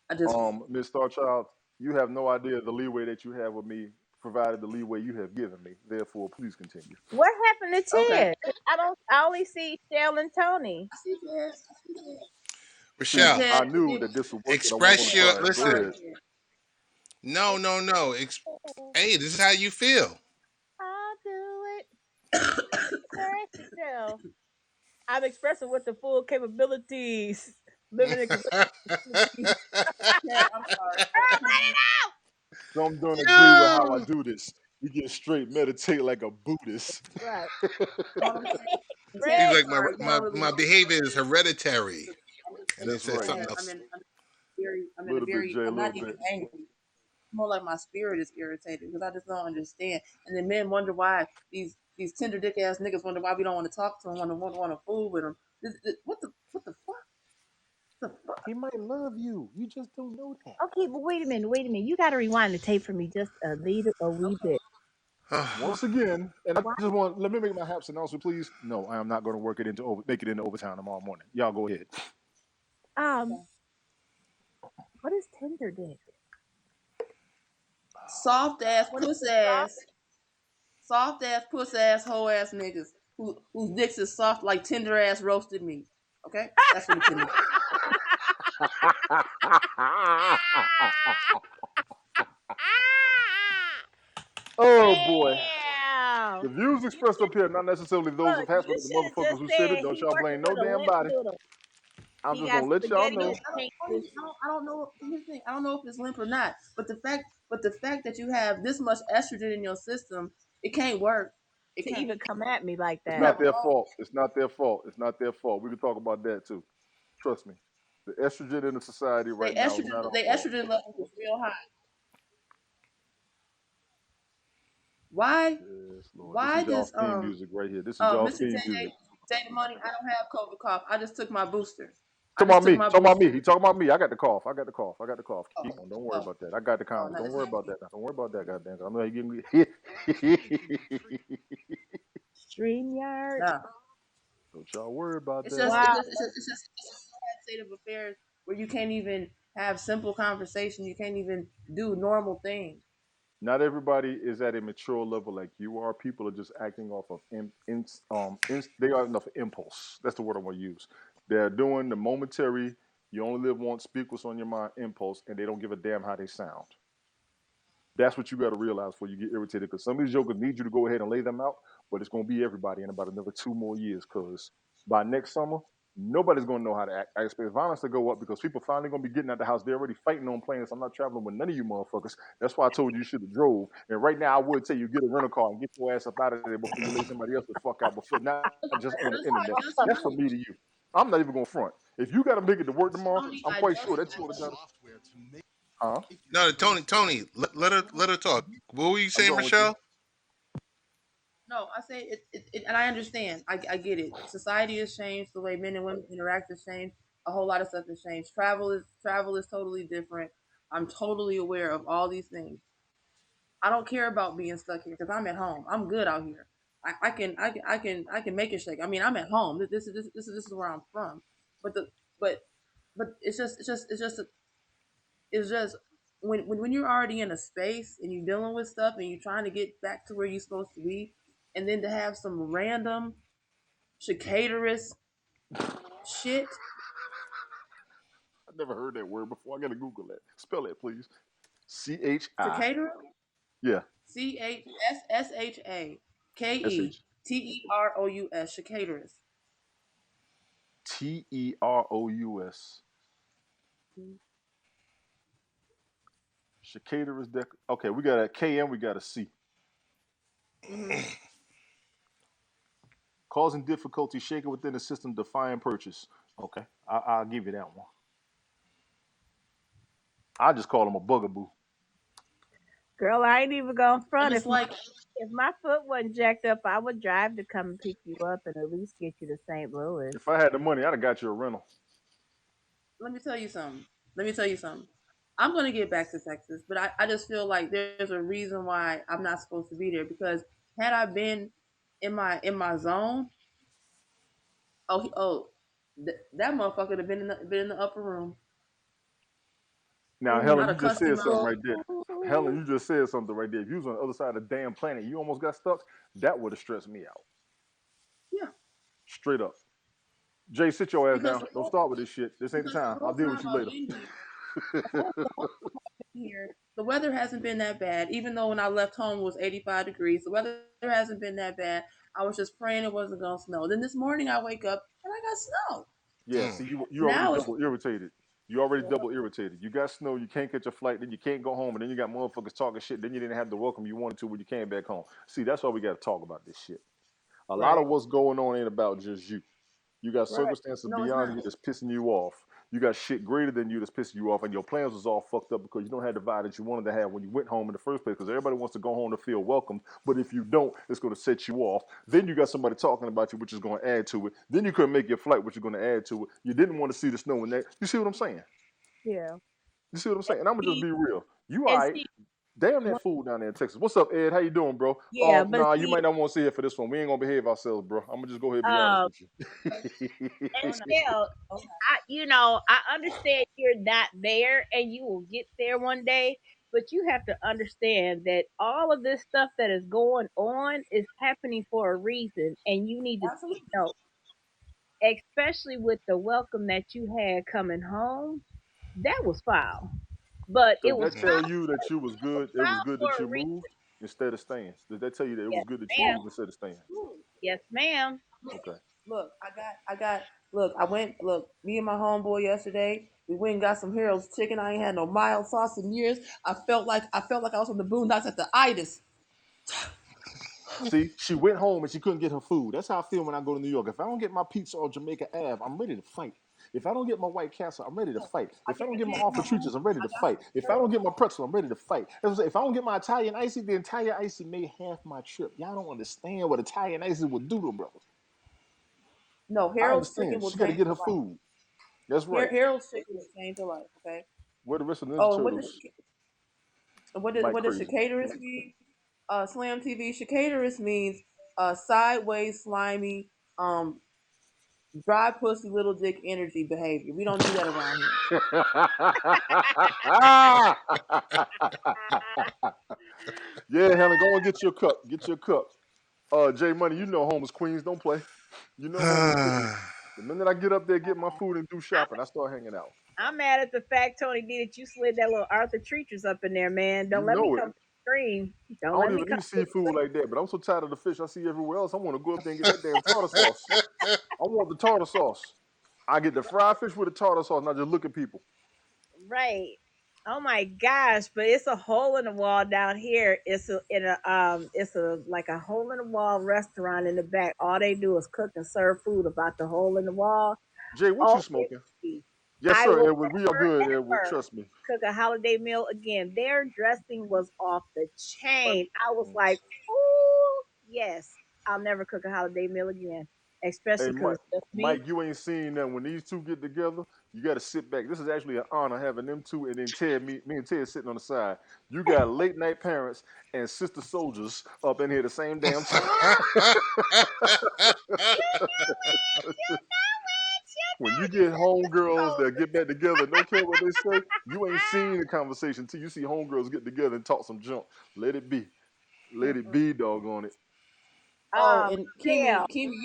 I just Miss Starchild, you have no idea the leeway that you have with me, provided the leeway you have given me. Therefore, please continue. what happened to okay. Ted? I don't. I only see Shell and Tony. I see Ted. I see Ted. See, Rochelle, I Ted, knew that this would work, but I wasn't express going to your try it. Go listen. ahead. No, no, no. Hey, this is how you feel. I'll do it. Express yourself. I'm expressing with the full capabilities. Living in capabilities. Ted, I'm sorry. Let it out. Some don't agree with how I Yo! do this. You get straight meditate like a Buddhist. Right. What I'm saying, Ted, He's I'm Express like sorry. You my don't really my know. behavior is hereditary, and then That's said right. something Ted, else. A little bit, Jay, a I'm little not even bit. angry. More like my spirit is irritated because I just don't understand. And then men wonder why these tender dick ass niggas wonder why we don't want to talk to them, want to fool with them. What the fuck? The fuck? He might love you. You just don't know that. Okay, but wait a minute, wait a minute. You got to rewind the tape for me just a wee Okay. bit. Why? Once again, and I Why? just want let me make my haps announcement, please. No, I am not going to make it into overtime tomorrow morning. Y'all go ahead. Um, what is Tinder dick? Soft ass, What is puss the ass, soft ass, puss ass, hoe ass niggas whose dicks is soft like tender ass roasted meat. Okay, that's what it's in. Oh boy. Damn! The views You expressed up should here are not necessarily those look. of Haps, You but the should have just motherfuckers who said it. said Don't he y'all blame working no with a damn limp body. noodle. I'm He just got gonna let y'all spaghetti know. and pink. I don't know. Here's the thing. I don't know if it's limp or not. But the fact that you have this much estrogen in your system, it can't work. It To can't. even come at me like It's You that. have not a their long. fault. It's not their fault. It's not their fault. We can talk about that too. Trust me. The estrogen in the society They right now is not on they point. estrogen levels is real high. Why Yes, Lord. This why is y'all does theme music right here. This is y'all Mr. theme JJ music. say the money? I don't have COVID cough. I just took my booster. I Talking just about took me. my Talking about booster. me. He talking about me. I got the cough. I got the cough. I got the cough. Oh, Keep on. Don't worry oh, about that. I got the oh, count. no, Don't it's worry not about me. that. Don't worry about that, goddamn. I know how you getting me. StreamYard. No. Don't y'all worry about It's that. just Wow. it's a sad state of affairs where you can't even have simple conversation. You can't even do normal things. Not everybody is at a mature level like you are. People are just acting off of they are enough impulse. That's the word I want to use. They're doing the momentary. You only live once. Speak what's on your mind. Impulse, and they don't give a damn how they sound. That's what you got to realize before you get irritated. Because some of these jokers need you to go ahead and lay them out, but it's going to be everybody in about another 2 more years. Because by next summer, nobody's going to know how to act. I expect violence to go up because people finally going to be getting out the house. They're already fighting on planes. I'm not traveling with none of you motherfuckers. That's why I told you should have drove. And right now, I would tell you get a rental car and get your ass up out of there before you lay somebody else the fuck out. Before not just on the internet. That's from me to you. I'm not even going to front. If you got to make it to work tomorrow, I'm quite sure that you would have done it. Huh? No, Tony, let her talk. What were you I'm saying, going with you. Michelle? No, I say and I understand. I get it. Society has changed. The way men and women interact has changed. A whole lot of stuff has changed. Travel is totally different. I'm totally aware of all these things. I don't care about being stuck here because I'm at home. I'm good out here. I can make it shake. I mean, I'm at home. This is where I'm from. But the but but it's just when you're already in a space and you're dealing with stuff and you're trying to get back to where you're supposed to be, and then to have some random cicadarous shit. I never heard that word before. I gotta Google that. Spell it, please. CHI. Cicada. Yeah. CHSSHA KETEROUS. Cicadarous. TEROUS. Cicadarous. Okay, we got a K and we got a C. Mm-hmm. Causing difficulty, shaking within the system, defying purchase. Okay, I'll give you that one. I just call him a bugaboo. Girl, I ain't even going And front. it's like, If my foot wasn't jacked up, I would drive to come and pick you up and at least get you to St. Louis. If I had the money, I'd have got you a rental. let me tell you something. Let me tell you something. I'm going to get back to Texas, but I just feel like there's a reason why I'm not supposed to be there because had I been in my zone, that motherfucker would have been in the upper room. Now, I'd Helen, you have just cussed him said something out. right there. Helen, you just said something right there. If you was on the other side of the damn planet, you almost got stuck. That would have stressed me out. Yeah, Straight up. Jay, sit your ass because down. Don't start with this shit. This ain't the the time. I'll whole deal time with you I've later. been here, the whole time I've been here, the weather hasn't been that bad. Even though when I left home it was 85 degrees, the weather hasn't been that bad. I was just praying it wasn't gonna snow. Then this morning I wake up and I got snow. Yeah, Mm. see, you already Now it's double irritated. You already double irritated. You got snow, you can't catch a flight, then you can't go home, and then you got motherfuckers talking shit. Then you didn't have the welcome you wanted to when you came back home. See, that's why we got to talk about this shit. A lot right, of what's going on ain't about just you. You got right. circumstances No, it's beyond not. you that's pissing you off. You got shit greater than you that's pissing you off, and your plans was all fucked up because you don't have the vibe that you wanted to have when you went home in the first place. Because everybody wants to go home to feel welcome, but if you don't, it's going to set you off. Then you got somebody talking about you, which is going to add to it. Then you couldn't make your flight, which is going to add to it. You didn't want to see the snow in that. You see what I'm saying? Yeah. You see what I'm saying? And I'm gonna just See, be real. You all and right? see, Damn what- that fool down there in Texas. What's up, Ed? How you doing, bro? yeah, but Nah, you see, might not want to sit here for this one. We ain't gonna behave ourselves, bro. I'm gonna just go ahead and be honest with you. and Oh no, still, oh I understand you're not there and you will get there one day, but you have to understand that all of this stuff that is going on is happening for a reason, and you need to absolutely. know, especially with the welcome that you had coming home, that was foul. But it Does was that Yeah. tell foul. you that you was It was good? It was foul good that for you a reason. moved instead of staying. Does that tell you that it was Yes, good that you ma'am. moved instead of staying? Yes, ma'am. Okay. Look, look, me and my homeboy yesterday, we went and got some Harold's chicken. I ain't had no mild sauce in years. I felt like I was on the boondocks at the itis. See, she went home and she couldn't get her food. That's how I feel when I go to New York. If I don't get my pizza on Jamaica Ave, I'm ready to fight. If I don't get my White Castle, I'm ready to fight. I If I get don't the get my cake Alpha home. Truchas, I'm ready I to got fight. some If I don't get my pretzel, I'm ready to fight. That's what I'm saying. If I don't get my Italian icy, the entire icy made half my trip. Y'all don't understand what Italian icy would do to them, brothers. No, I Harold's chicken understand. will She got to change get her your life. food. That's right. Harold's chicken will change your life. Okay. Where the rest of the Ninja Oh, and Turtles? what Mike does crazy. chicaterous mean? Slam TV. Chicaterous means sideways, slimy, um, dry pussy, little dick energy behavior. We don't do that around here. Yeah, Helen, go and get your cup. Get your cup. Jay Money, you know home is Queens. Don't play. You know home is Queens. The minute I get up there, get my food and do shopping, I start hanging out. I'm mad at the fact, Tony D, that you slid that little Arthur Treacher's up in there, man. You Don't let me know it. come to the screen. I Don't don't let me even come eat to seafood like that, but I'm so tired of the fish I see everywhere else. I want to go up there and get that damn tartar sauce. I want the tartar sauce. I get the fried fish with the tartar sauce, and I just look at people. right. Oh my gosh, but it's a hole in the wall down here. It's a like a hole in the wall restaurant in the back. All they do is cook and serve food about the hole in the wall. Jay, what you smoking? OMG. Yes, I sir, will Edward. We are good, Edward. never Trust me. cook a holiday meal again. Their dressing was off the chain. I was Mm. like, ooh, yes, I'll never cook a holiday meal again, Hey, especially because Mike, it's just me. Mike, you ain't seen that when these two get together, you got to sit back. This is actually an honor having them two, and then Ted, me and Ted sitting on the side. You got late night parents and sister soldiers up in here the same damn time. When you get homegirls that get back together, don't care what they say, you ain't seen the conversation till you see homegirls get together and talk some junk. Let it be. Let it Mm-mm. be, doggone it. Oh, and Shell. Kimi,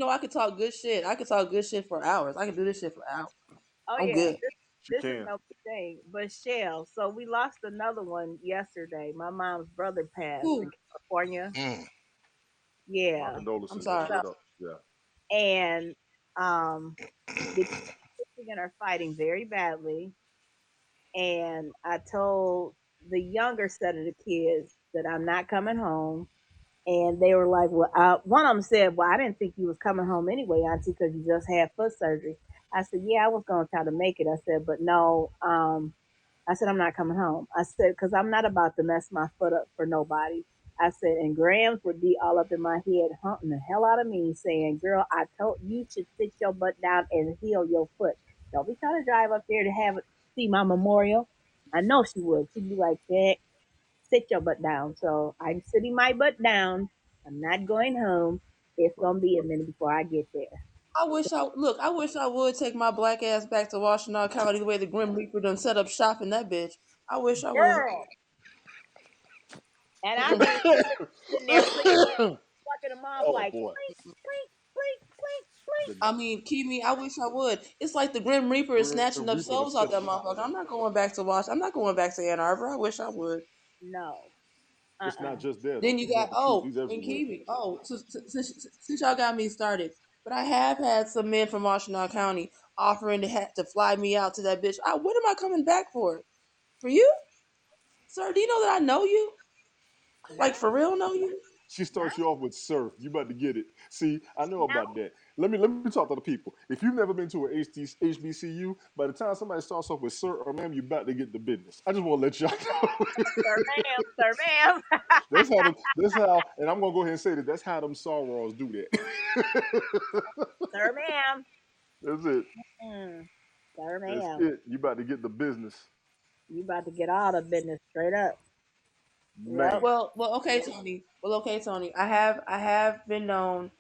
I could talk good shit. I could talk good shit for hours. I can do this shit for hours. Oh I'm yeah, good. She this is can. no big thing. But Shell, so we lost another one yesterday. My mom's brother passed in Who? California. Mm. My Yeah. I'm condolences, though, sorry. So straight up. Yeah. and the Michigan are fighting very badly. And I told the younger set of the kids that I'm not coming home. And they were like, well, one of them said, well, I didn't think you was coming home anyway, Auntie, because you just had foot surgery. I said, yeah, I was going to try to make it. I said, but no, I said, I'm not coming home. I said, because I'm not about to mess my foot up for nobody. I said, and Grams would be all up in my head, hunting the hell out of me, saying, girl, I told you should sit your butt down and heal your foot. Don't be trying to drive up there to see my memorial. I know she would. She'd be like, Jack, sit your butt down. So I'm sitting my butt down. I'm not going home. It's But, gonna be a but minute before I get there. I wish I would take my black ass back to Washington County the way the Grim Reaper done set up shop in that bitch. I wish I would. Girl. And I be sitting there fucking them off oh like boy. blink, blink, blink, blink, blink. The I mean, Kimi, I wish I would. It's like the Grim Reaper is Grim snatching up Reaper to souls out set that you. motherfucker. I'm not going back to Ann Arbor. I wish I would. No. It's not Uh-uh. just there, though. Then you You want got the truth. He's and everywhere. Kiwi. Since y'all got me started, but I have had some men from Washington County offering to fly me out to that bitch. What am I coming back for? For you, sir? Do you know that I know you? No, Like for real, know you? She no, starts you off with "sir." You about to get it. See, I know no. about that. Let me talk to the people. If you've never been to an HBCU, by the time somebody starts off with "sir" or "ma'am," you about to get the business. I just want to let y'all know. Sir ma'am, sir ma'am. That's how. That's how. And I'm gonna go ahead and say that. That's how them sorors do that. Sir ma'am. That's it. Mm, sir That's ma'am. it. You about to get the business, You about to get all the business straight up. Yep. man. Okay, Tony. Okay, Tony. I have been known,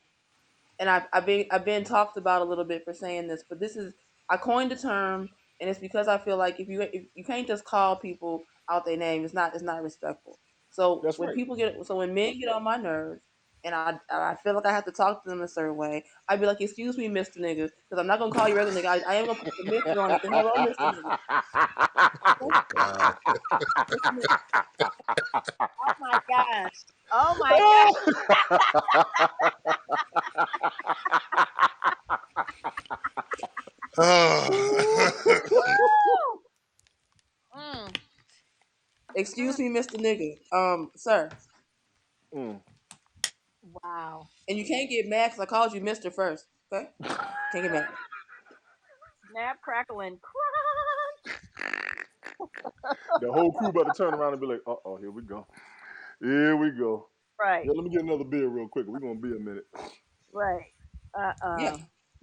and I've been talked about a little bit for saying this, but this is I coined the term, and it's because I feel like if you can't just call people out their name, it's not respectful. That's right. When men get on my nerves, and I feel like I have to talk to them a certain way, I'd be like, excuse me, Mister Nigga, because I'm not gonna call you regular nigga. I am gonna put the Mister on it. The hello, Mister Nigga. God. Mister Nigga. Oh my gosh. Oh my gosh. Oh. Woo! Mm, mm, Excuse me, Mister Nigga. Sir, Mm. wow. and you can't get mad because I called you Mister first. Okay, can't get mad. Snap, crackle, and The whole crew about to turn around and be like, "Uh-oh, here we go. Here we go." right, Yeah, let me get another beer real quick. We're gonna be a minute. right. Yeah.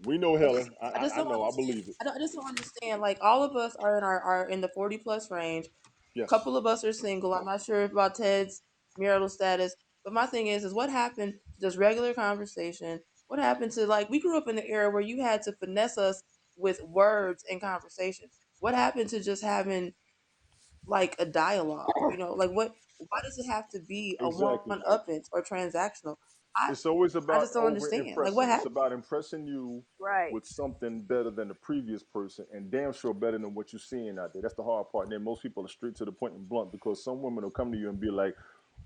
We know I just Helen. I just I don't know. I understand. believe it. I just don't understand. Like all of us are in the 40 plus range. A Yes. couple of us are single. I'm not sure about Ted's marital status, but my thing is what happened to just regular conversation? What happened to like we grew up in the era where you had to finesse us with words and conversation. What happened to just having like a dialogue? You know, like what? Why does it have to be a Exactly. one uppance or transactional? I It's always I about just don't over understand. Like what impressing. It's happened? about impressing you Right. with something better than the previous person, and damn sure better than what you're seeing out there. That's the hard part. And then most people are straight to the point and blunt because some women will come to you and be like,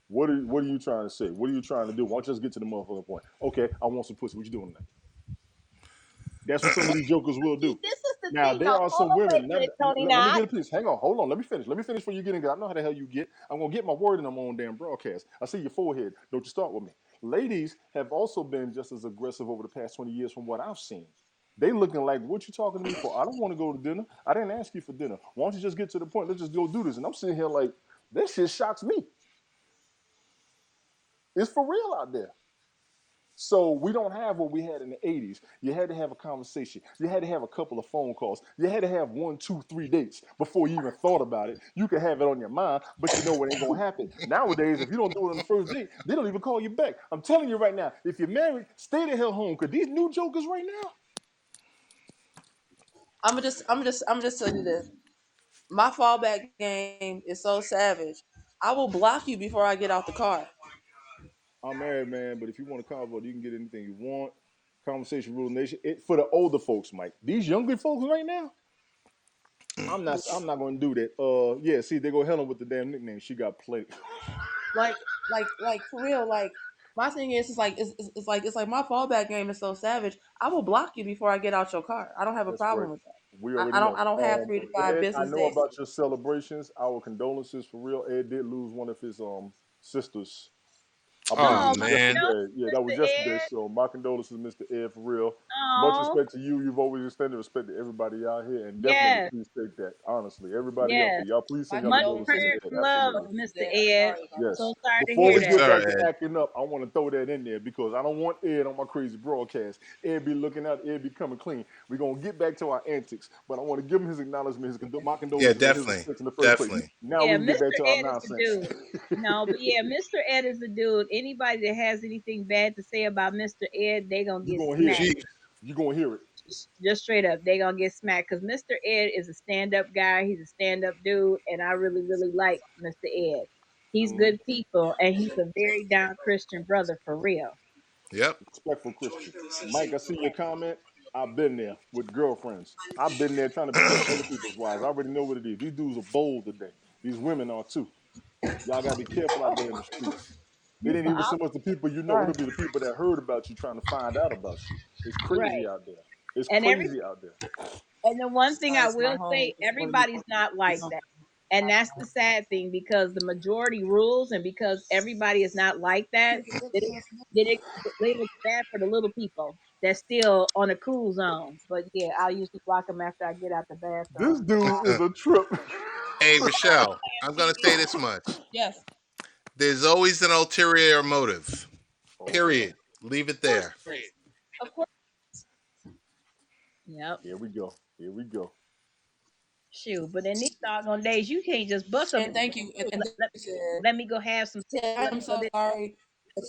what are you trying to say? What are you trying to do? Why don't you just get to the motherfucking point? Okay, I want some pussy. What you doing tonight? That's what some of these jokers will See, do. this is the Now thing. No, there are hold some on, wait women. a Now, minute, Tony. let me Not get a piece. Hang on, hold on. Let me finish. Let me finish before you get in. I know how the hell you get. I'm gonna get my word in. I'm on damn broadcast. I see your forehead. Don't you start with me. Ladies have also been just as aggressive over the past 20 years from what I've seen. They looking like, what you talking to me for? I don't want to go to dinner. I didn't ask you for dinner. Why don't you just get to the point? Let's just go do this. And I'm sitting here like, this shit shocks me. It's for real out there. So we don't have what we had in the 80s. You had to have a conversation. You had to have a couple of phone calls. You had to have 1, 2, 3 dates before you even thought about it. You could have it on your mind, but you know it ain't gonna happen. Nowadays, if you don't do it on the first date, they don't even call you back. I'm telling you right now, if you're married, stay the hell home. Cause these new jokers right now, I'm just telling you this. My fallback game is so savage. I will block you before I get out the car. I'm married, man, but if you want to convo, you can get anything you want. Conversation rule nation. It for the older folks, Mike. These younger folks right now, I'm not gonna do that. Yeah, see, they go Helen with the damn nickname. She got played. Like for real. Like my thing is, it's like my fallback game is so savage. I will block you before I get out your car. I don't have a That's right. problem with that. We already know. I don't have 3 to 5 Ed, I business know days. about your celebrations. Our condolences for real. Ed did lose one of his sisters. I believe Oh it oh, was my man. yesterday. Yeah, that Mr. was yesterday. Ed. So my condolences, Mr. Ed, for real. Much Oh, respect to you. You've always extended respect to everybody out here, and definitely yes, appreciate that. Honestly, everybody out yes. there, y'all please My send your Much condolences condolences, to prayer Ed. and my love, Absolutely. condolences, Mr. Ed. I'm Ed. sorry about that. Yes. So sorry to Before hear we Yes, that. get sir, back to Ed. acting up, I want to throw that in there because I don't want Ed on my crazy broadcast. Ed be looking out, Ed be coming clean. We're going to get back to our antics, but I want to give him his acknowledgement, my Yeah, condolences, and his definitely. respect in the first place. Definitely. Now Yeah, we can get Mr. back to our Ed is the nonsense. dude. No, but yeah, Mr. Ed is the dude. Anybody that has anything bad to say about Mr. Ed, they gonna You're get going to hear it. smacked. Gee, You're going to hear it. Just straight up, they gonna get smacked. Cause Mr. Ed is a stand-up guy. He's a stand-up dude, and I really, really like Mr. Ed. He's Mhm. good people, and he's a very down Christian brother for real. yep. Respectful Christian. Mike, I see your comment. I've been there with girlfriends. I've been there trying to protect other people's wives. I already know what it is. These dudes are bold today. These women are too. Y'all gotta be careful out there in the streets. It ain't even so much the people you know, Sorry. it'll be the people that heard about you trying to find out about you. It's crazy Right. out there. It's And every crazy out there. and the one thing Sorry, I it's my will home. say, everybody's not like that. And that's the sad thing because the majority rules, and because everybody is not like that, then it's bad for the little people that's still on a cool zone. But yeah, I'll usually block them after I get out the This bathroom. dude is a trip. Hey, Rochelle, I'm going to say this much. Yes, There's always an ulterior motive. Oh boy. Period. Leave it of course, there. of course. Yep. Here we go. Here we go. Shoot. But in these doggone days, you can't just bust up. And thank you, and thank Let, you, Ted. let me go have some. Ted, I'm So so that, sorry that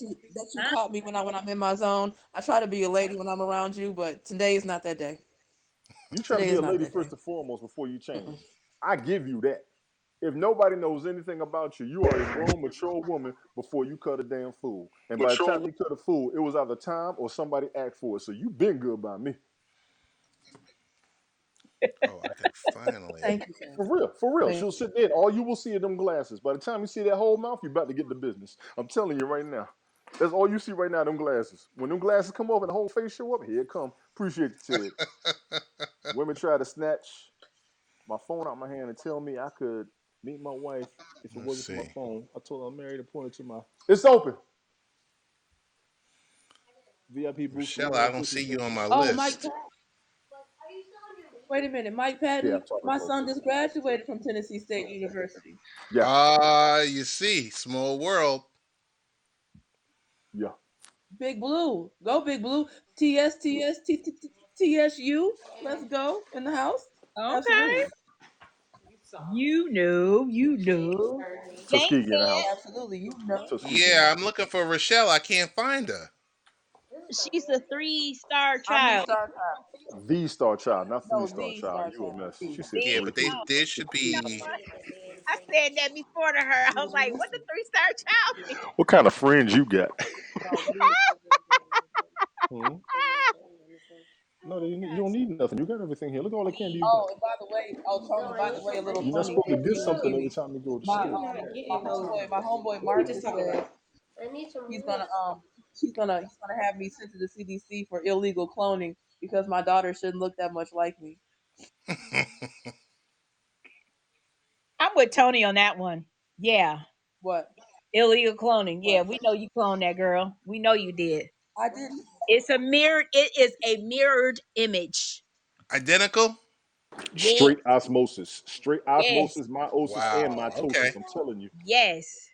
you huh? caught me when I'm in my zone. I try to be a lady when I'm around you, but today is not that day. You try to Today be is a not lady that first day. and foremost before you change. Mm-mm. I give you that. If nobody knows anything about you, you are a grown, mature woman before you cut a damn fool. And by the time you cut a fool, it was either time or somebody asked for it. So you been good by me. Oh, I can finally. Thank you, Ted. For real, for real. Thank She'll sit there. All you will see are them glasses. By the time you see that whole mouth, you're about to get the business. I'm telling you right now. That's all you see right now, them glasses. When them glasses come off and the whole face show up, here it come. Appreciate you, Ted. Women try to snatch my phone out my hand and tell me I could meet my wife if it Let's wasn't for my see. phone. I told her I'm married and pointed to my. It's open. VIP booth Rochelle, tomorrow I at don't see 50 you cents. on my Oh, Mike, list. Wait a minute, Mike Yeah, Patton. I'm talking My close. son just graduated from Tennessee State University. Yeah, You see, small world. yeah. Big Blue, go Big Blue. TSU. Let's go in the house. Okay. Absolutely, You know. Thanks, Tuskegee in the house. absolutely. You know, Tuskegee in the Yeah, house. I'm looking for Rochelle. I can't find her. she's a 3-star I'm the child. star child. The star child, not No, 3-star the child. star You a child. mess. She said Yeah, See, three. but they no, there should you know be. what? I said that before to her. I was like, what the 3-star child mean? What kind of friends you got? Hmm? No, you don't need nothing. You got everything here. Look at all the candy you got. Oh, and by the way, Tony, by the way, a little You're not funny. supposed to get something every Kiwi. time you go to My school. homeboy Marcus said he's gonna he's gonna have me sent to the CDC for illegal cloning because my daughter shouldn't look that much like me. I'm with Tony on that one. Yeah. What? Illegal cloning. Yeah, What? we know you cloned that girl. We know you did. I didn't. It is a mirrored image. Identical? Yes. Straight osmosis. Straight Yes. osmosis, meiosis, and Wow. Okay. mitosis. I'm telling you. Yes.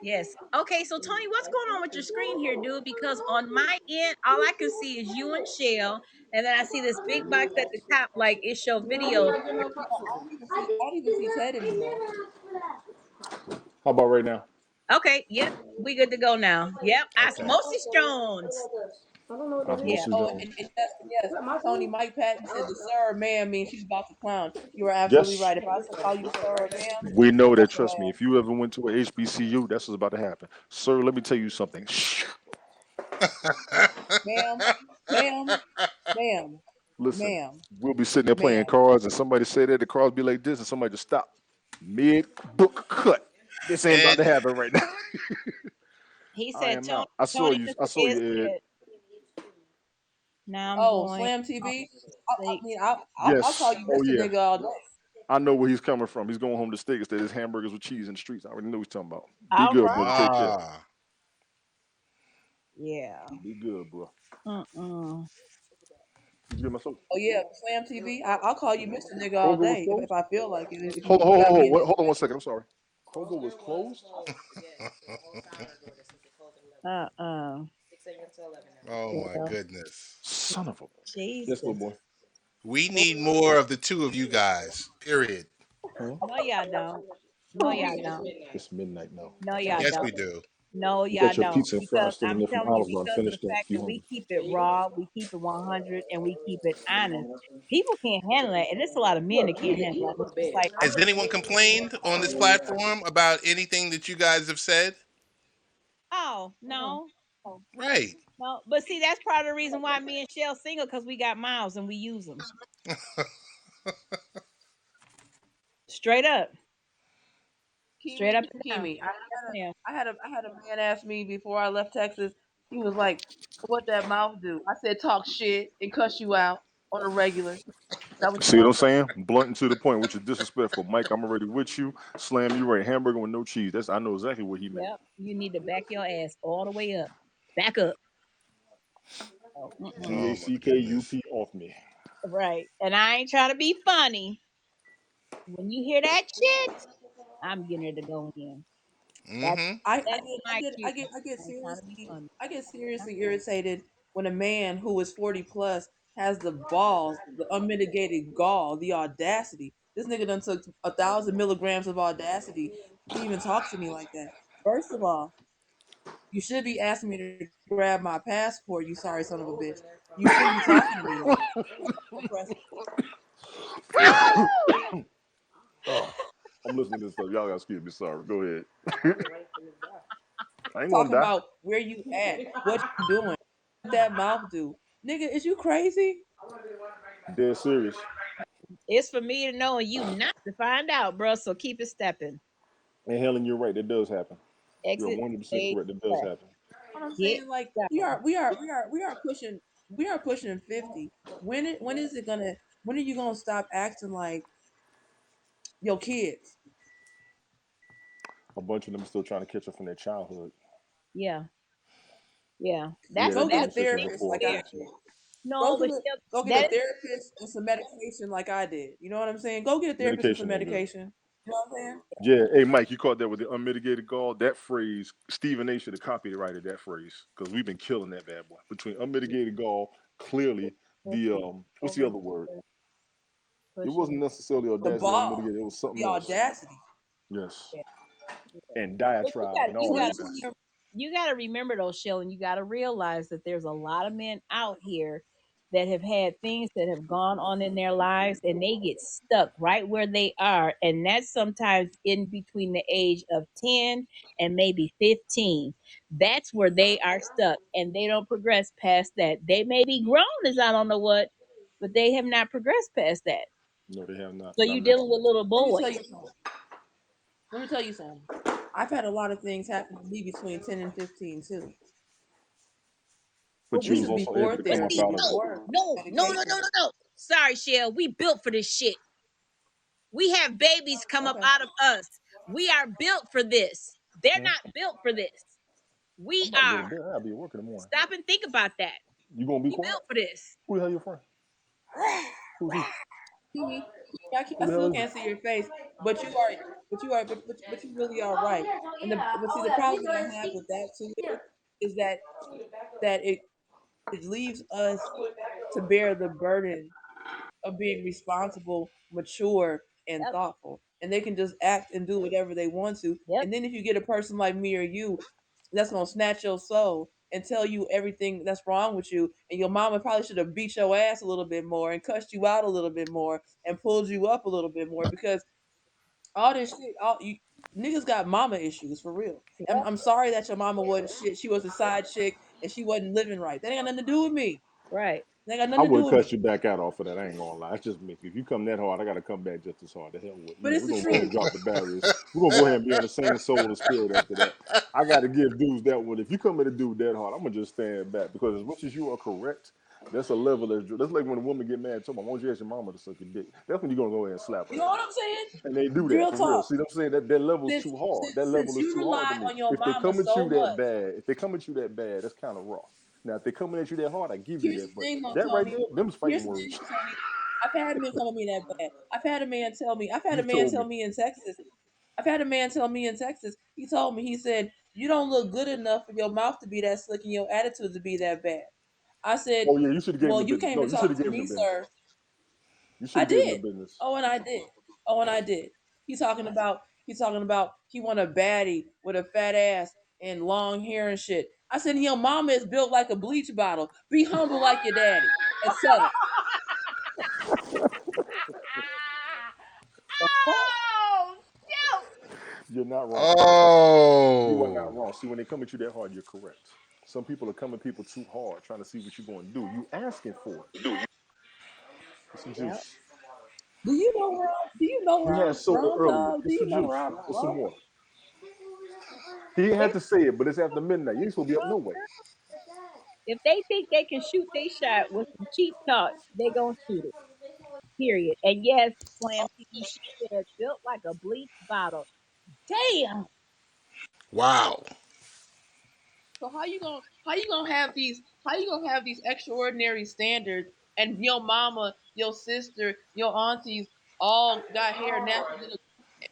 Yes. Okay, so Tony, what's going on with your screen here, dude? Because on my end, all I can see is you and Shell, and then I see this big box at the top, like it show videos. I don't even see Ted anymore. How about right now? Okay, yep, we good to go now. Yep, Okay. Osmosis Jones. Yeah. Osmosis Oh, Jones. and yes, Tony. Mike Patton said the sir or ma'am means she's about to clown. You are absolutely Yes. right. If I call you sir or ma'am, We know that, that's your trust me. ass. If you ever went to a HBCU, that's what's about to happen. Sir, let me tell you something. Ma'am, ma'am, ma'am, Listen, ma'am, we'll be sitting there playing ma'am. cards, and somebody say that the cards be like this, and somebody just stop. Mid book cut. This ain't about And to happen right now. He I said am Tony not. I saw Tony you. just I saw is you, Ed. it. Now I'm Oh, going Slam on TV. state. I'll call Yes. you Oh Mr. yeah. Nigga all day. I know where he's coming from. He's going home to steak instead of his hamburgers with cheese in the streets. I already know what he's talking about. Be All good, right. brother. Take care. ah, Yeah. Be good, bro. Mm-mm. Did you get my soda? Oh yeah, Slam TV. I'll call you Mr. Nigga all Kroger was day if closed. I feel like it. If Hold on, you hold on, got hold me on. in this. Hold on 1 second. I'm sorry. Kroger was closed. Uh-uh. oh my Yeah. goodness. Son of a. Yes, little Jesus. boy. We need more of the two of you guys. Period. Huh? No, y'all don't. No, y'all don't. It's midnight now. No, y'all Yes, don't. we do. No, You y'all got your don't. pizza and Because fries still in I'm there from telling you, Olive Garden. because of Finish the that. fact You that we hungry? keep it raw, we keep it 100, and we keep it honest. People can't handle that, and there's a lot of men that can't handle that. It's just like I'm Has just. anyone complained on this platform about anything that you guys have said? Oh no, Right. no. But see, that's part of the reason why me and Shell single, because we got mouths and we use them straight up, straight up and down. Kimi. Yeah. I had a man ask me before I left Texas. He was like, "What that mouth do?" I said, "Talk shit and cuss you out on a regular." That what your See what I'm mouth does? saying? Blunt and to the point, which is disrespectful. Mike, I'm already with you. Slam, you right. Hamburger with no cheese. That's I know exactly what he meant. Yep. You need to back your ass all the way up. Back up. Oh, mm-mm. Oh my TACKUP goodness. off me. Right. And I ain't trying to be funny. When you hear that shit, I'm getting ready to go in. That's Mm-hmm. that's my cue. I get I ain't trying to be funny. seriously irritated when a man who is 40 plus has the balls, the unmitigated gall, the audacity. This nigga done took 1,000 milligrams of audacity to even talk to me like that. First of all, you should be asking me to grab my passport, you sorry son of a bitch. You shouldn't be talking to me like that. Oh, I'm listening to this stuff. Y'all gotta excuse me. Sorry. Go ahead. I ain't gonna Talking die. about where you at, what you doing, what that mouth do. Nigga, is you crazy? Dead serious. It's for me to know and you not to find out, bro. So keep it stepping. And Helen, you're right. That does happen. You're Exit 100% stage correct. That does left. happen. What I'm Get saying, like stepping. we are pushing 50. When is it gonna when are you gonna stop acting like your kids? A bunch of them are still trying to catch up from their childhood. Yeah. Yeah. We That's had Go that get a that's the conversation thing therapist before. like I there. did. No, but go get a that therapist and some medication like I did. You know what I'm saying? Go get a therapist and some Medication ain't good. medication. You know what I'm saying? Yeah, hey Mike, you caught that with the unmitigated gall? That phrase, Stephen A. should have copyrighted that phrase because we've been killing that bad boy. Between unmitigated gall, clearly the what's the other word? It wasn't necessarily The audacity ball, unmitigated. It was something the else. audacity. Yes, yeah. and But diatribe and you all got that to mess. you got to remember though, Shell, you got to realize that there's a lot of men out here that have had things that have gone on in their lives and they get stuck right where they are, and that's sometimes in between the age of 10 and maybe 15. That's where they are stuck and they don't progress past that. They may be grown as I don't know what, but they have not progressed past that. No, they have not. So Not you're dealing with mentally. little Let me boys. tell you something. Let me tell you something. I've had a lot of things happen to me between 10 and 15 too. But But you This was is also before able to come up see, therapy, out of it. before no, medication. no. Sorry, Shell. We built for this shit. We have babies come up Okay. out of us. We are built for this. They're Hmm? not built for this. I'm We about to go to are. bed. I'll be working in the morning. Stop and think about that. You gonna be We quiet? built for this. Who the hell your friend? Who's he? Kiwi, Who I the hell still is he? can't see your face, but but you really are right. And but see, the problem that I have with that too is that it leaves us to bear the burden of being responsible, mature, and Yep. thoughtful. And they can just act and do whatever they want to. Yep. And then if you get a person like me or you that's gonna snatch your soul and tell you everything that's wrong with you, and your mama probably should have beat your ass a little bit more and cussed you out a little bit more and pulled you up a little bit more because all this shit, all you niggas got mama issues for real. Yep. I'm sorry that your mama wasn't shit. She was a side chick and she wasn't living right. That ain't got nothing to do with me. Right. That ain't got I nothing to would do have with cut me. you back out off of that. I ain't gonna lie. It's just me. If you come that hard, I gotta come back just as hard. The hell with But it's we're the gonna go ahead and truth. drop the barriers. We're gonna go ahead and be on the same soul and spirit after that. I gotta give dudes that one. If you come at a dude that hard, I'm gonna just stand back because as much as you are correct, that's a level that's like when a woman get mad. Tell me, why don't you ask your mama to suck your dick? That's when you're gonna go ahead and slap her You know down. what I'm saying? And they do that Real for real. talk. See what I'm saying? That level is too hard. That Since level is you too hard to rely me. on your If they mama come at so you that much, bad, that's kind of raw. Now, if they coming at you that hard, I give you here's the that. But thing though, that right Tony. there, them's fighting Here's the thing words. though, Tony. I've had men come at me that bad. I've had a You've man told me. tell me in Texas. I've had a man tell me in Texas. He told me, he said, "You don't look good enough for your mouth to be that slick and your attitude to be that bad." I said, Oh yeah, you should have gave him "Well, the you business. came No, to you should have talk to gave him the me, business. sir." You should I have gave him the did. business. Oh, and I did. Oh, and I did. He's talking about he want a baddie with a fat ass and long hair and shit. I said, your mama is built like a bleach bottle. Be humble like your daddy, etc. The fuck? Oh, shoot. You're not wrong. You are not Oh. wrong. See, when they come at you that hard, you're correct. Some people are coming people too hard, trying to see what you're going to do. You asking for it. Get some Yep. juice. Do you know He where had I'm soda from, earlier. dog? Do Get you some know juice. where I'm Get some from? water. He didn't have They're to say it, but it's after midnight. You ain't supposed to be up no from, way. if they think they can shoot they shot with some cheap talk, they gonna shoot it. Period. And yes, Slam TV, she said built like a bleach bottle. Damn. Wow. So how you gonna have these extraordinary standards and your mama, your sister, your aunties all got hair natural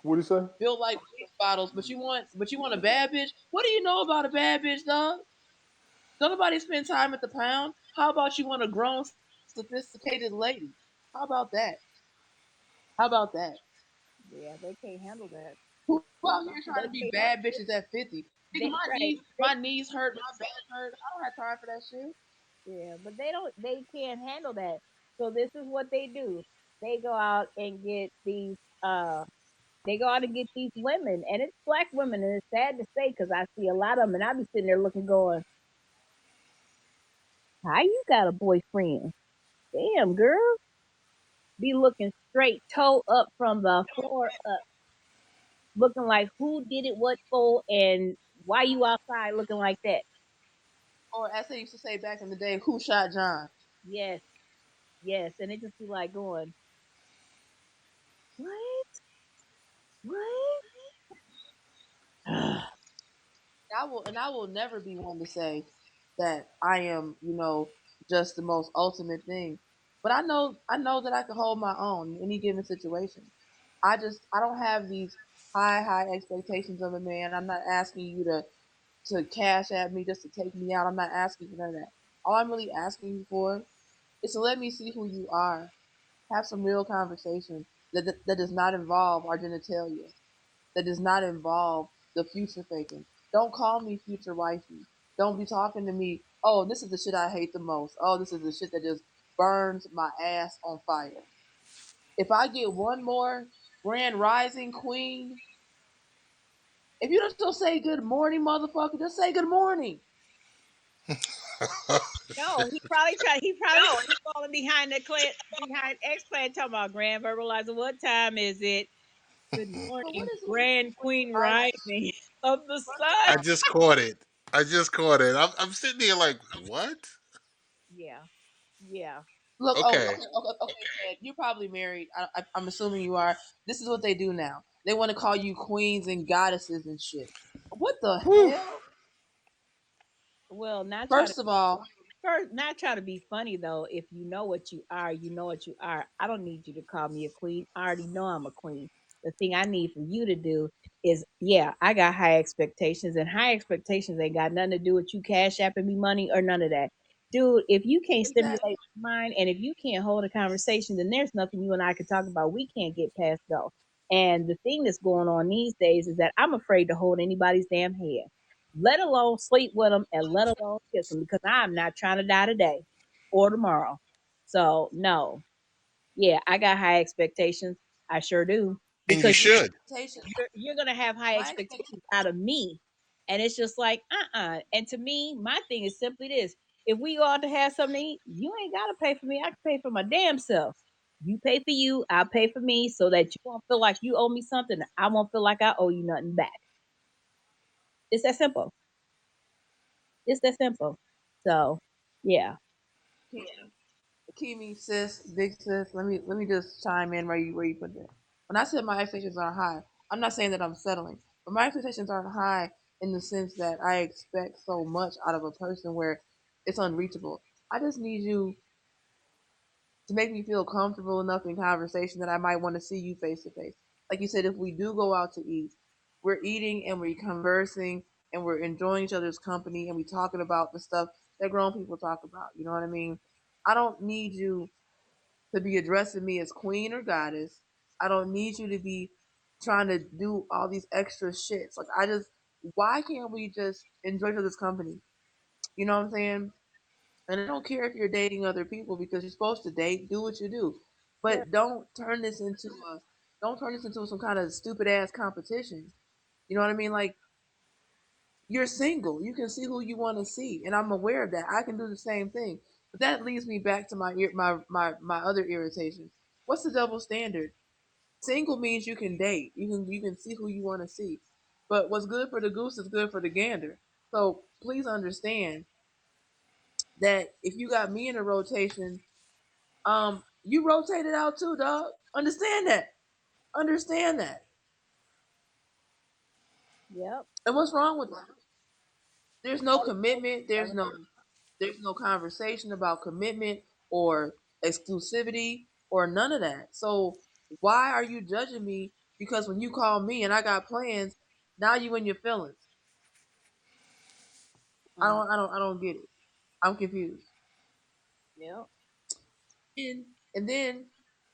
What did he say? built like bleach bottles, but you want a bad bitch? What do you know about a bad bitch, dog? Don't nobody spend time at the pound. How about you want a grown, sophisticated lady? How about that? How about that? Yeah, they can't handle that. Who out here trying They to be can't. bad bitches at 50? Nigga, Right. my knees hurt, my back hurt. I don't have time for that shit. Yeah, but they don't. They can't handle that. So this is what they do. They go out and get these. They go out and get these women, and it's black women, and it's sad to say because I see a lot of them, and I be sitting there looking, going, "How you got a boyfriend? Damn, girl, be looking straight toe up from the floor up, looking like who did it, what for, and why you outside looking like that." Or as they used to say back in the day, who shot John? Yes, yes, and it just be like going, "What? What?" I will never be one to say that I am, just the most ultimate thing. But I know that I can hold my own in any given situation. I don't have these high expectations of a man. I'm not asking you to cash at me just to take me out. I'm not asking for none of that. All I'm really asking you for is to let me see who you are. Have some real conversation that does not involve our genitalia, that does not involve the future faking. Don't call me future wifey. Don't be talking to me, oh, this is the shit I hate the most. Oh, this is the shit that just burns my ass on fire. If I get one more grand rising queen, if you just don't say good morning, motherfucker, just say good morning. No, he probably tried. He probably falling behind the clan, behind X Clan, talking about grand verbalizer. What time is it? Good But what morning, is with Grand Queen rising? Rising of the First of I sun. all, just caught it. I just caught it. I'm sitting there like, what? Yeah, yeah. look, oh, Okay. okay, Ted, you're probably married. I'm assuming you are. This is what they do now. They want to call you queens and goddesses and shit. What the Whew. hell? Well, not try to First of all, first, not try to be funny though. If you know what you are, you know what you are. I don't need you to call me a queen. I already know I'm a queen. The thing I need for you to do is, yeah, I got high expectations, and high expectations ain't got nothing to do with you cash apping me money or none of that. Dude, if you can't exactly. stimulate my mind and if you can't hold a conversation, then there's nothing you and I can talk about. We can't get past go. And the thing that's going on these days is that I'm afraid to hold anybody's damn hand, let alone sleep with them and let alone kiss them, because I'm not trying to die today or tomorrow. So no, yeah, I got high expectations. I sure do, And you because should. Expectations. you're gonna have high My expectations. expectations out of me, and it's just like And to me, my thing is simply this: if we go out to have something to eat, you ain't gotta pay for me. I can pay for my damn self. You pay for you, I'll pay for me, so that you won't feel like you owe me something. I won't feel like I owe you nothing back. It's that simple. It's that simple. So, yeah. Kimi, sis, big sis, let me just chime in where you put that. When I said my expectations are high, I'm not saying that I'm settling, but my expectations aren't high in the sense that I expect so much out of a person where it's unreachable. I just need you to make me feel comfortable enough in conversation that I might want to see you face to face. Like you said, if we do go out to eat, we're eating and we're conversing and we're enjoying each other's company and we're talking about the stuff that grown people talk about. You know what I mean? I don't need you to be addressing me as queen or goddess. I don't need you to be trying to do all these extra shits. Like why can't we just enjoy each other's company? You know what I'm saying? And I don't care if you're dating other people because you're supposed to date, do what you do. Sure. But don't turn this into some kind of stupid ass competition. You know what I mean? Like you're single. You can see who you want to see. And I'm aware of that. I can do the same thing. But that leads me back to my other irritation. What's the double standard? Single means you can date. You can see who you want to see. But what's good for the goose is good for the gander. So please understand that if you got me in a rotation, you rotate it out too, dog. Understand that. Understand that. Yep. And what's wrong with that? There's no commitment. Never know. There's no conversation about commitment or exclusivity or none of that. So why are you judging me because when you call me and I got plans, now you in your feelings? Mm, I don't get it. I'm confused. yep. And then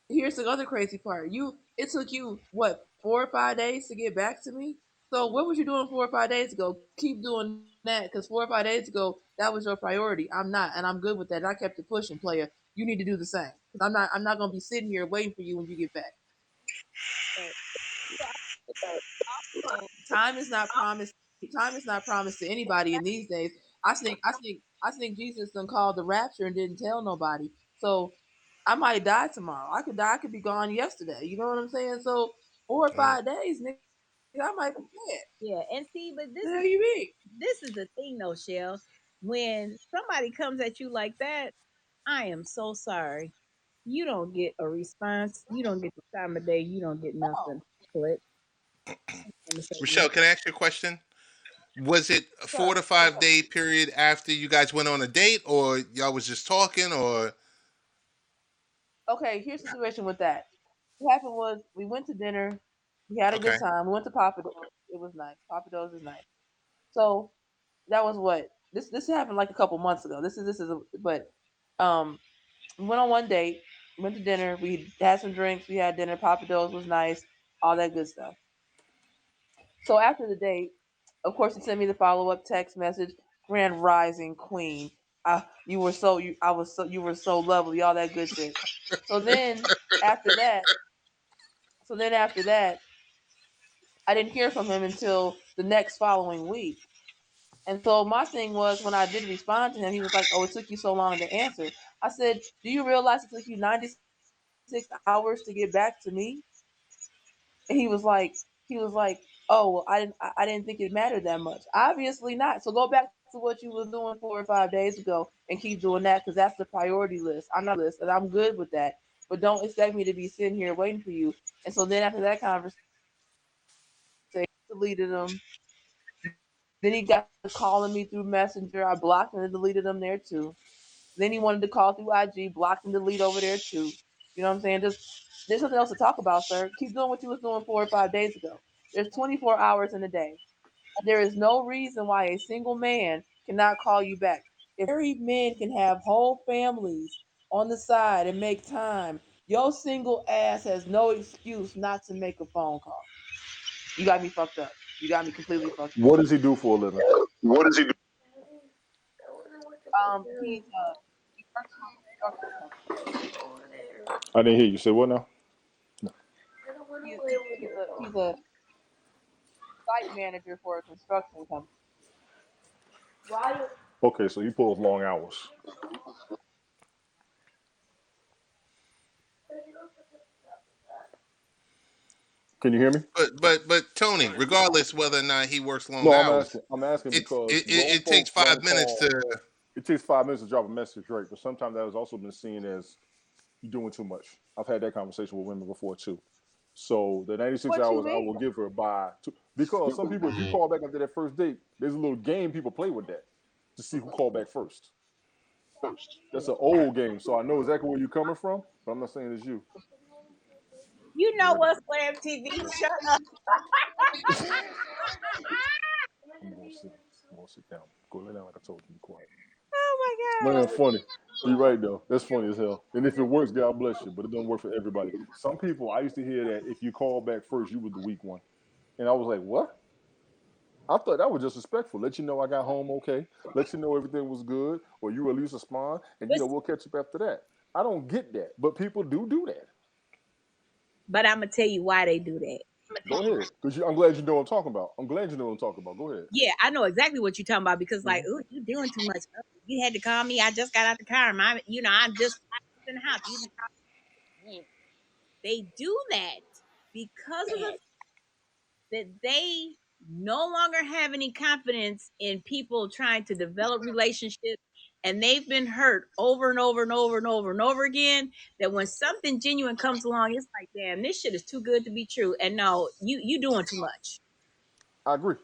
here's the other crazy part. It took you what 4 or 5 days to get back to me. So what was you doing 4 or 5 days ago? Keep doing that because 4 or 5 days ago that was your priority. I'm not, and I'm good with that. And I kept it pushing, player. You need to do the same because I'm not gonna be sitting here waiting for you when you get back. So, so, Time is not promised. Time is not promised to anybody in these days. I think Jesus done called the rapture and didn't tell nobody. So I might die tomorrow. I could die. I could be gone yesterday. You know what I'm saying? So four or Mm. five days, nigga, I might be dead. yeah, and see, but The hell you mean? this is the thing though, Shell. When somebody comes at you like that, I am so sorry. You don't get a response. You don't get the time of day. You don't get No. nothing. Click. I'm gonna say Rochelle, nothing. can I ask you a question? Was it a So 4 to 5 day period after you guys went on a date, or y'all was just talking, or okay, here's the situation with that. What happened was we went to dinner. We had a good okay? time. We went to Papa Do's. It was nice. Papa Do's is nice. So that was what this happened like a couple months ago. But um we went on one date. We went to dinner. We had some drinks. We had dinner. Papa Do's was nice. All that good stuff. So after the date, of course, he sent me the follow up text message. Grand Rising Queen. You were so you were so lovely. All that good shit. So then after that, after that, I didn't hear from him until the next following week. And so my thing was when I did respond to him, he was like, "Oh, it took you so long to answer." I said, "Do you realize it took you 96 hours to get back to me?" And he was like, "Oh, well, I didn't think it mattered that much." Obviously not. So go back to what you was doing 4 or 5 days ago and keep doing that because that's the priority list. I'm not list, and I'm good with that. But don't expect me to be sitting here waiting for you. And so then after that conversation, deleted him. Then he got to calling me through Messenger. I blocked and deleted him there too. Then he wanted to call through IG, blocked and delete over there too. You know what I'm saying? Just there's nothing else to talk about, sir. Keep doing what you was doing 4 or 5 days ago. There's 24 hours in a day. There is no reason why a single man cannot call you back. If married men can have whole families on the side and make time, your single ass has no excuse not to make a phone call. You got me fucked up. You got me completely fucked up. What does he do for a living? What does he do? He works for a construction company. I didn't hear you. Say what now? He's a site manager for a construction company. Okay, so he pulls long hours. Can you hear me? But Tony, regardless whether or not he works long No, hours, I'm asking it because it, grown it, it takes folks don't 5 minutes call. to. It takes 5 minutes to drop a message, right? But sometimes that has also been seen as you doing too much. I've had that conversation with women before too. So the 96 What you hours I mean? will give her because some people, if you call back after that first date, there's a little game people play with that to see who called back first. That's an old game, so I know exactly where you're coming from, but I'm not saying it's you. You Go know ahead. what, Slam TV? Shut up. I'm gonna sit down. Go lay down like I told you. Be quiet. Oh my Man, God. funny. You're right though. That's funny as hell. And if it works, God bless you. But it don't work for everybody. Some people, I used to hear that if you call back first, you was the weak one, and I was like, what? I thought that was just respectful. Let you know I got home okay. Let you know everything was good, or you at least respond, and we'll catch up after that. I don't get that, but people do that. But I'm gonna tell you why they do that. Go ahead, because I'm glad you know what I'm talking about. I'm glad you know what I'm talking about. Go ahead. Yeah, I know exactly what you're talking about because, like, Mhm. oh, you doing too much. Oh, you had to call me. I just got out the car. I'm just in the house. You didn't call me. They do that because of the fact that they no longer have any confidence in people trying to develop relationships, and they've been hurt over and over and over and over and over again. That when something genuine comes along, it's like, damn, this shit is too good to be true. And no, you doing too much. I agree.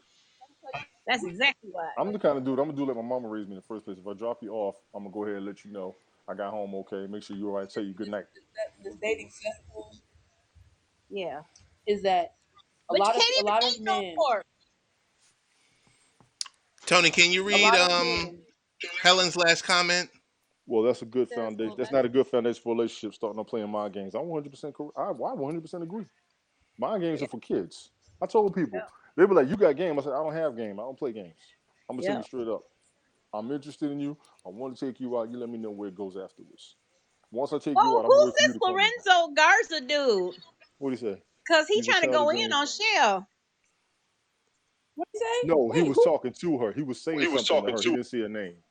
That's exactly why. I'm the kind of dude. I'm gonna do like my mama raised me in the first place. If I drop you off, I'm gonna go ahead and let you know I got home okay. Make sure you're all right. Tell you good night. This dating cesspool Yeah. is that But you can't a even lot of date no men, more. Tony, can you a read lot of men. Helen's last comment? Well, that's a It good says, foundation. well, That's not a good foundation for a relationship. Starting on playing mind games. I'm 100% correct. I 100% agree. Mind games Yeah. are for kids. I told people they be like, "You got game." I said, "I don't have game. I don't play games." I'm gonna tell Yeah. you straight up. I'm interested in you. I want to take you out. You let me know where it goes afterwards. Once I take you Well, out, I'm gonna who's wait for you this to call me back. Lorenzo Garza dude? What do you say? Cause he He's a trying to Charlie go in James. on Shell. what do you say? No, he Wait, was who? talking to her. He was saying something to her. He didn't say her name.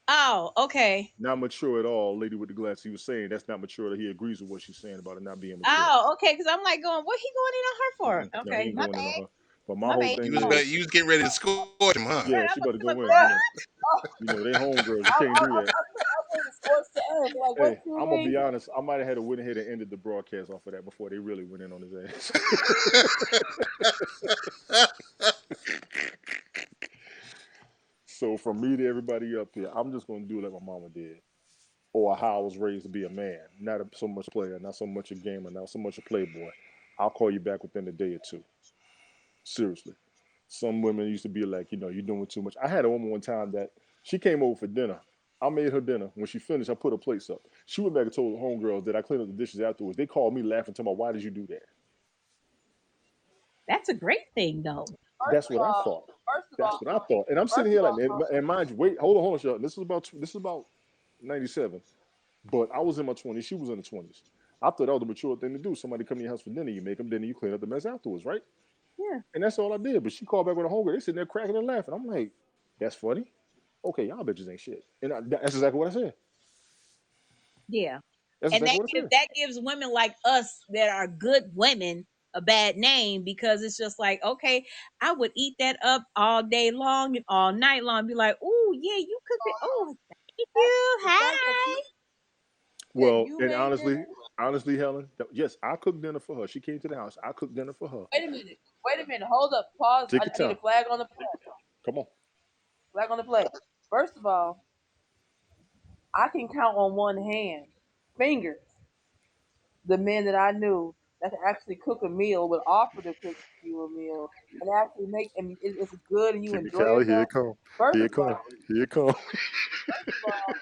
Oh, okay. Not mature at all, lady with the glasses. He was saying that's not mature. He agrees with what she's saying about it not being mature. Oh, okay. Cause I'm like going, what he going in on her for? No, he Okay, ain't my going in on bad. her. But my My whole bad. thing Oh, is, You was getting ready to scorch him, huh? yeah, right. I'm she gonna about to look go in. good. You know, they homegirls. You can't do that. motherfucker scorched the earth. Like, what Hey, you I'm gonna mean? be honest. I might have had to went ahead and ended the broadcast off of that before they really went in on his ass. So from me to everybody up here, I'm just gonna do like my mama did, or how I was raised to be a man, not so much player, not so much a gamer, not so much a playboy. I'll call you back within a day or two. Seriously. Some women used to be like, you're doing too much. I had a woman one time that she came over for dinner. I made her dinner. When she finished, I put her plates up. She went back and told the homegirls that I cleaned up the dishes afterwards. They called me laughing, talking about, why did you do that? That's a great thing, though. First That's of what I all, thought. first of That's all, what I thought. And I'm sitting first here of like, all, and mind you, wait, hold on, Sean. This is about 97. But I was in my 20s. She was in the 20s. I thought that was the mature thing to do. Somebody come to your house for dinner, you make them dinner, you clean up the mess afterwards, right? Yeah. And that's all I did. But she called back with a homegirl. They sitting there cracking and laughing. I'm like, that's funny. Okay, y'all bitches ain't shit. And that's exactly what I said. Yeah. That's And exactly what I said. that gives women like us that are good women a bad name, because it's just like, okay, I would eat that up all day long and all night long, be like, oh yeah, you cook it. Oh, thank you. the fact Hi. that Well, you and made dinner. honestly, Helen, yes, I cooked dinner for her. She came to the house. I cooked dinner for her. Wait a minute. Wait a minute. Hold up. Pause. Take I your need a time. flag on the Take play. your time. Come on. Flag on the play. First of all, I can count on one hand, fingers, the men that I knew that could actually cook a meal, would offer to cook you a meal, and actually make and it's good and you Kimmy enjoy Callie, here yourself. it come. First Here of it come. all, Here it come. first of all,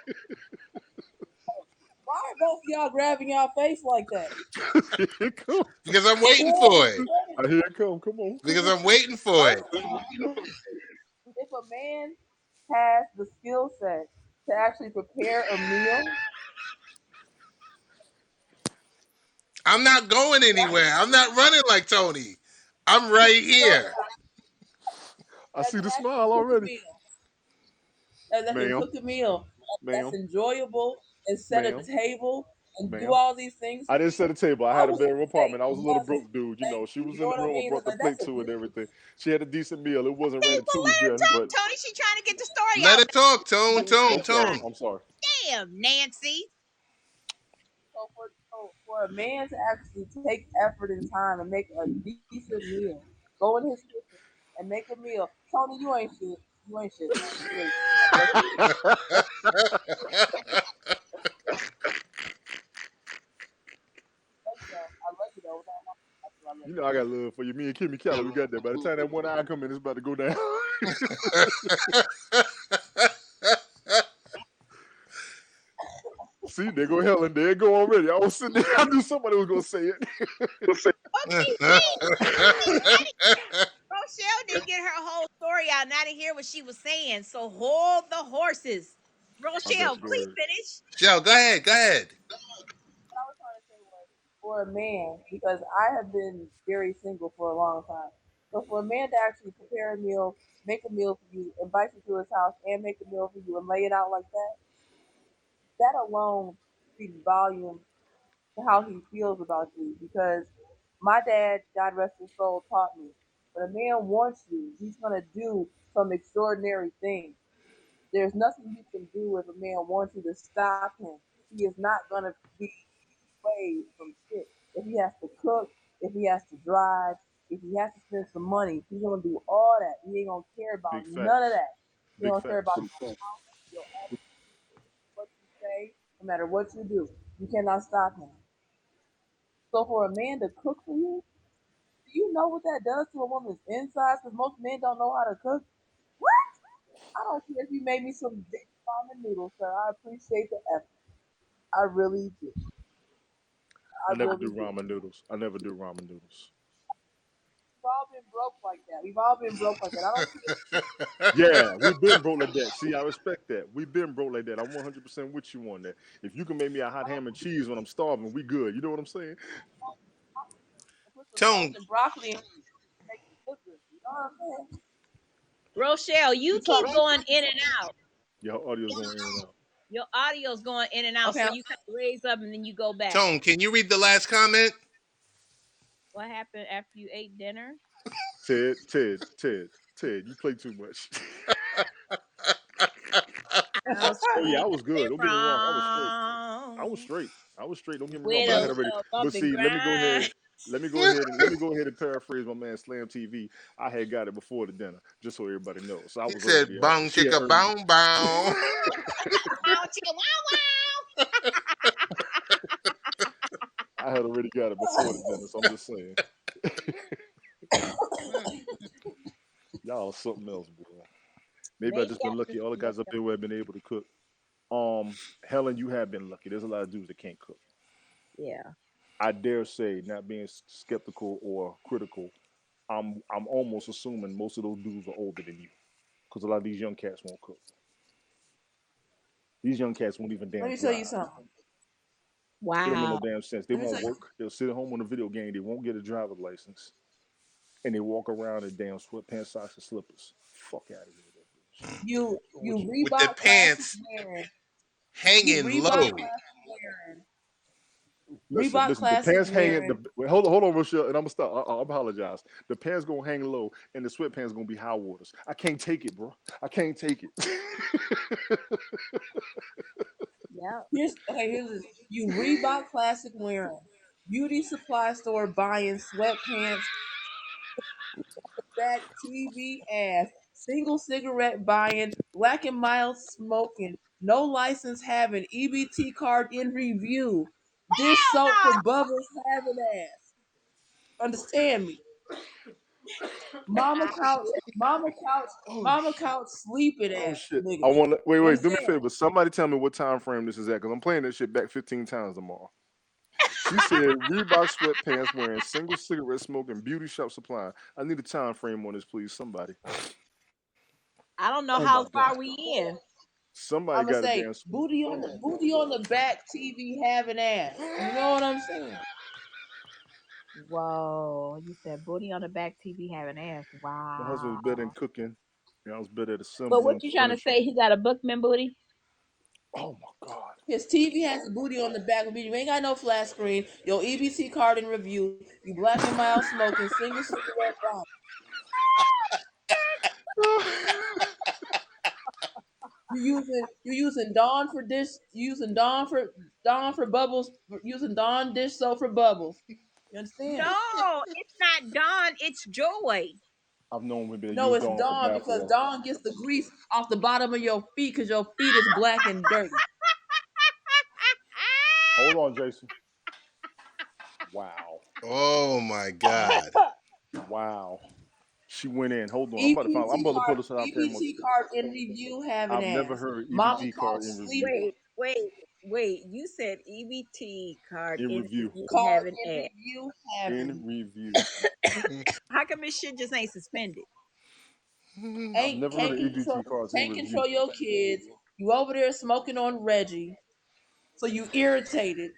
why are both of y'all grabbing y'all face like that? Here it come. Because I'm waiting for it. I hear it come. Come on. Because I'm waiting for it. First of all, if a man has the skill set to actually prepare a meal, I'm not going anywhere. I'm not running like Tony. I'm right here. I that see can the actually smile cook a already. meal, that can Ma'am, cook a meal that's ma'am, enjoyable and set a ma'am, table and do ma'am. all these things, I didn't set a table. I I had a would bedroom say apartment. I was a little yes. broke dude. Thank She you. was You know in the what I room. I mean? brought the plate That's a to her and good. everything. She had a decent meal. It wasn't Okay, well, let her ratatouille, talk, but Tony. She trying to get the story Let out. her talk, Tone, I'm Tone, sorry. Tone. I'm sorry. Damn, Nancy. So for a man to actually take effort and time and make a decent meal, go in his kitchen and make a meal. Tony, you ain't shit. You ain't shit, Tony. You ain't shit. I love you though. I love You you. know I got love for you. Me and Kimmy Keller, we got that. By the time that one eye come in, it's about to go down. See, there go Helen. There it go already. I was sitting there. I knew somebody was gonna say it. Okay, wait. Rochelle didn't get her whole story out, and I didn't hear what she was saying. So hold the horses. I got Rochelle, you. Go please ahead. finish. Joe, go ahead, go ahead. What I was trying to say was for a man, because I have been very single for a long time. So for a man to actually prepare a meal, make a meal for you, invite you to his house, and make a meal for you, and lay it out like that, that alone speaks volumes to how he feels about you. Because my dad, God rest his soul, taught me when a man wants you, he's gonna do some extraordinary things. There's nothing you can do if a man wants you to stop him. He is not gonna be away from shit. If he has to cook, if he has to drive, if he has to spend some money, he's gonna do all that. He ain't gonna care about Big none of facts. that. He Big don't care about facts. your what you say, no matter what you do. You cannot stop him. So for a man to cook for you, do you know what that does to a woman's insides? Because most men don't know how to cook. What? I don't care if you made me some big ramen noodles, sir. I appreciate the effort. I really do. I I never really do do. ramen noodles. I never do ramen noodles. We've all been broke like that. We've all been broke like that. I don't care. Yeah, we've been broke like that. See, I respect that. We've been broke like that. I'm 100% with you on that. If you can make me a hot ham and cheese when I'm starving, we good. You know what I'm saying? Put some sauce Tone, and broccoli and make it look good. You know what I'm saying? Rochelle, You you talk. keep going in and out. Your audio's going in and out. Your audio's going in and out, Okay. so you kind of raise up and then you go back. Tone, can you read the last comment? What happened after you ate dinner? Ted, you play too much. Oh, Oh yeah, I sweet was good. Don't get me wrong, I was straight. I was wrong. straight. I was straight. Don't get me wrong, With but I a had already. little But bumpy see, let me go ahead. grind. Let me go ahead and paraphrase my man Slam TV. I had got it before the dinner, just so everybody knows. So I He was already said, "Bong She had chicka earned me. bong bong." Wow, chicka, wow, I had already got it before the dinner, so I'm just saying, y'all are something else, boy. Maybe I Maybe just been I lucky. just All the look guys up up. there who have been able to cook. Helen, you have been lucky. There's a lot of dudes that can't cook. Yeah. I dare say, not being skeptical or critical, I'm almost assuming most of those dudes are older than you, because a lot of these young cats won't cook. These young cats won't even Let damn me tell you drive. something. It don't make no Wow. damn sense. They Let me won't tell you. work. They'll sit at home on a video game. They won't get a driver's license, and they walk around in damn sweatpants, socks, and slippers. Fuck out of here, with that bullshit. What's wrong You with you? With the Reebok classic pants wearing. You hanging Reebok low. classic wearing. Listen, Reebok listen. The classic pants hanging. wearing. Wait, hold on, Rochelle, and I'm gonna stop. I apologize. The pants gonna hang low, and the sweatpants gonna be high waters. I can't take it, bro. I can't take it. Yep. Here's this. You Reebok classic wearing. Beauty supply store buying sweatpants. Back TV ass. Single cigarette buying. Black and mild smoking. No license having. EBT card in review. Dish soap for bubbles having ass. Understand me. Mama couch, mama couch, Oh mama shit. couch sleeping Oh ass shit. I niggas. want to wait. You Wait. Do me a understand? favor. Somebody tell me what time frame this is at, because I'm playing this shit back 15 times tomorrow. She said Reebok sweatpants wearing single cigarette smoking beauty shop supply. I need a time frame on this, please. Somebody. I don't know Oh my how god. far we in. Somebody I'ma got a say damn. booty on the back TV having ass. You know what I'm saying? Whoa. You said booty on the back TV having ass. My husband was better in Wow. cooking. I was better at But what assembling you trying to furniture. say? He got a Bookman booty? Oh my god. His TV has the booty on the back. You ain't got no flat screen. Your EBT card in review. You black and mild smoking single cigarette bomb. You using Dawn for dish. You using Dawn for bubbles. Using Dawn dish soap for bubbles. You understand? No, it's not Dawn. It's Joy. I've known women that No, use it's Dawn for Dawn bath because water. Dawn gets the grease off the bottom of your feet because your feet is black and dirty. Hold on, Jason. Wow. Oh my God. Wow. She went in. Hold on. I'm EBT about to pull card, this out frame on. EBT card in review having I've never ass. heard Mama EBT couch card in review. sleeping. Wait. You said EBT card In in review. review Card having in ass. review In having. review. How come this shit just ain't suspended? I've never heard of EBT cards in Can't review. control your kids. You over there smoking on Reggie, so you irritated.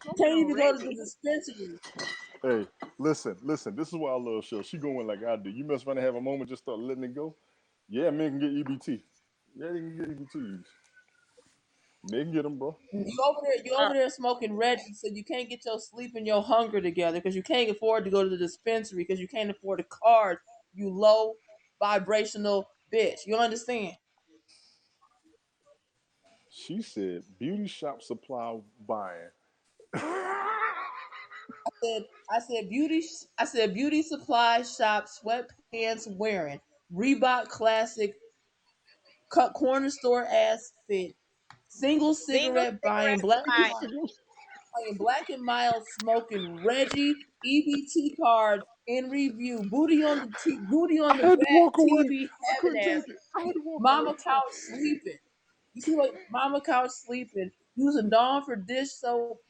Smoking Can't on even go to the Reggie. dispensary. Hey, listen. This is why I love Shell. She going like I do. You must want to have a moment, just start letting it go. Yeah, men can get EBT. Yeah, they can get EBTs. They can get them, bro. You over there smoking Reggie, so you can't get your sleep and your hunger together because you can't afford to go to the dispensary because you can't afford a card. You low vibrational bitch. You understand? She said beauty shop supply buying. I said beauty supply shop sweatpants wearing Reebok classic cut corner store ass fit single Single cigarette cigarette buying. buying black and mild smoking Reggie EBT card in review booty on I the had to back walk away. TV I having couldn't ass take it. I had to walk away. mama couch sleeping. You see what mama couch sleeping using Dawn for dish soap,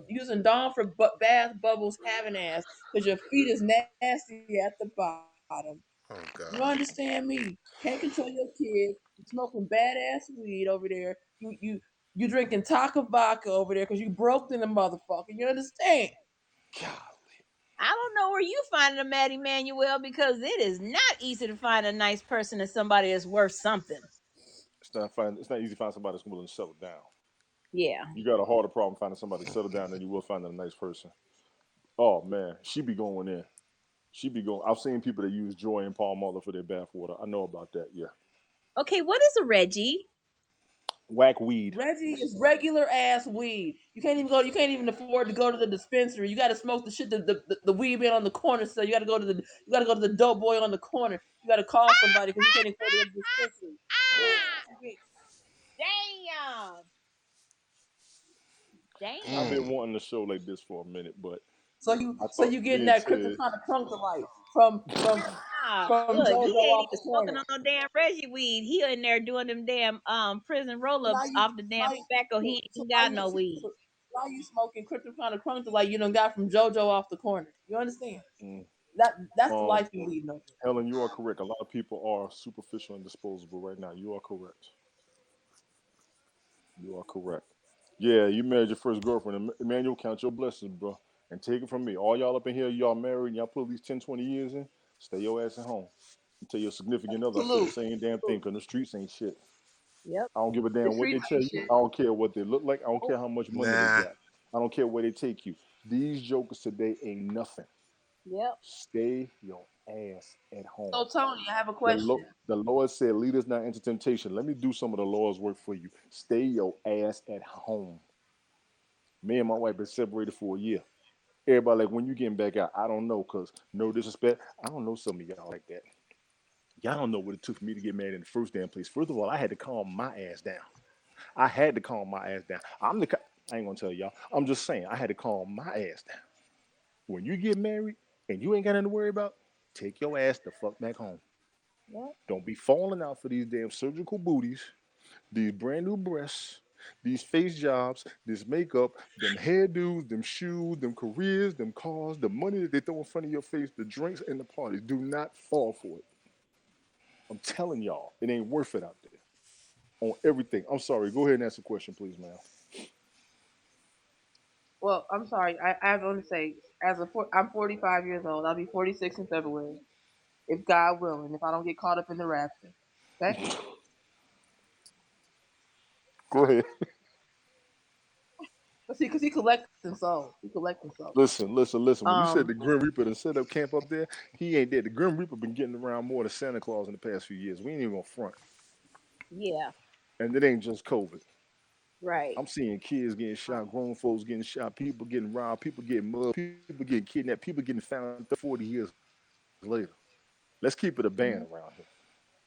using Dawn for bath bubbles having ass because your feet is nasty at the bottom. Oh You God. understand me? Can't control your kids. You smoking badass weed over there. You drinking Taka vodka over there because you broke in the motherfucker. You understand? God, I don't know where you finding a Maddie Manuel because it is not easy to find a nice person and somebody that's worth something. it's not easy to find somebody that's willing to settle down. Yeah. You got a harder problem finding somebody to settle down than you will finding a nice person. Oh man, she be going in. She be going. I've seen people that use Joy and Palm Olive for their bath water. I know about that. Yeah. Okay, what is a Reggie? Whack weed. Reggie is regular ass weed. You can't even go. You can't even afford to go to the dispensary. You got to smoke the shit. The weed man on the corner. So you got to go to the. You got to go to the dope boy on the corner. You got to call somebody because you can't afford to go to the dispensary. Damn. I've Damn. been wanting a show like this for a minute, but I So thought you getting me and that Ted. Kryptonite trunk light from Ah, look, JoJo he ain't off the even smoking corner. on no damn Reggie weed. He in there doing them damn prison roll So now ups you off the damn now you, tobacco. He ain't so even now got you no weed. so now you smoking Kryptonite trunk light you done got from JoJo off the corner. You understand? Mm, That's the um, life you leading over. Helen, you are correct. A lot of people are superficial and disposable right now. You are correct. You are correct. Yeah, you married your first girlfriend. Emmanuel, count your blessings, bro. And take it from me. All y'all up in here, y'all married, and y'all put at least 10, 20 years in, stay your ass at home. And tell your significant other I said the Salute. same damn thing, because the streets ain't shit. Yep. I don't give a The damn what they streets tell ain't you. shit. I don't care what they look like. I don't Oh, care how much money they Nah. got. I don't care where they take you. These jokers today ain't nothing. Yep. Stay your ass at home. so Tony, I have a The, question. the Lord said, lead us not into temptation. Let me do some of the Lord's work for you. Stay your ass at home. Me and my wife been separated for a year. Everybody like, when you getting back out? I don't know, because no disrespect. I don't know some of y'all like that. Y'all don't know what it took for me to get married in the first damn place. First of all, I had to calm my ass down. I had to calm my ass down. I ain't gonna tell y'all. I'm just saying, I had to calm my ass down. When you get married and you ain't got nothing to worry about, take your ass the fuck back home. Yep. Don't be falling out for these damn surgical booties, these brand new breasts, these face jobs, this makeup, them hairdos, them shoes, them careers, them cars, the money that they throw in front of your face, the drinks and the parties. Do not fall for it. I'm telling y'all, it ain't worth it out there. On everything. I'm sorry. Go ahead and ask a question, please, ma'am. Well, I'm sorry. I have to say, I'm 45 years old. I'll be 46 in February, if God willing, if I don't get caught up in the rapture. Okay. Go ahead. But see, because he collecting souls. He collecting souls. Listen. When you said Um. the Grim Reaper done set up camp up there, he ain't dead. The Grim Reaper been getting around more than Santa Claus in the past few years. We ain't even gonna front. Yeah. And it ain't just COVID. Right. I'm seeing kids getting shot, grown folks getting shot, people getting robbed, people getting mugged, people getting kidnapped, people getting found 40 years later. Let's keep it a band Mhm. around here.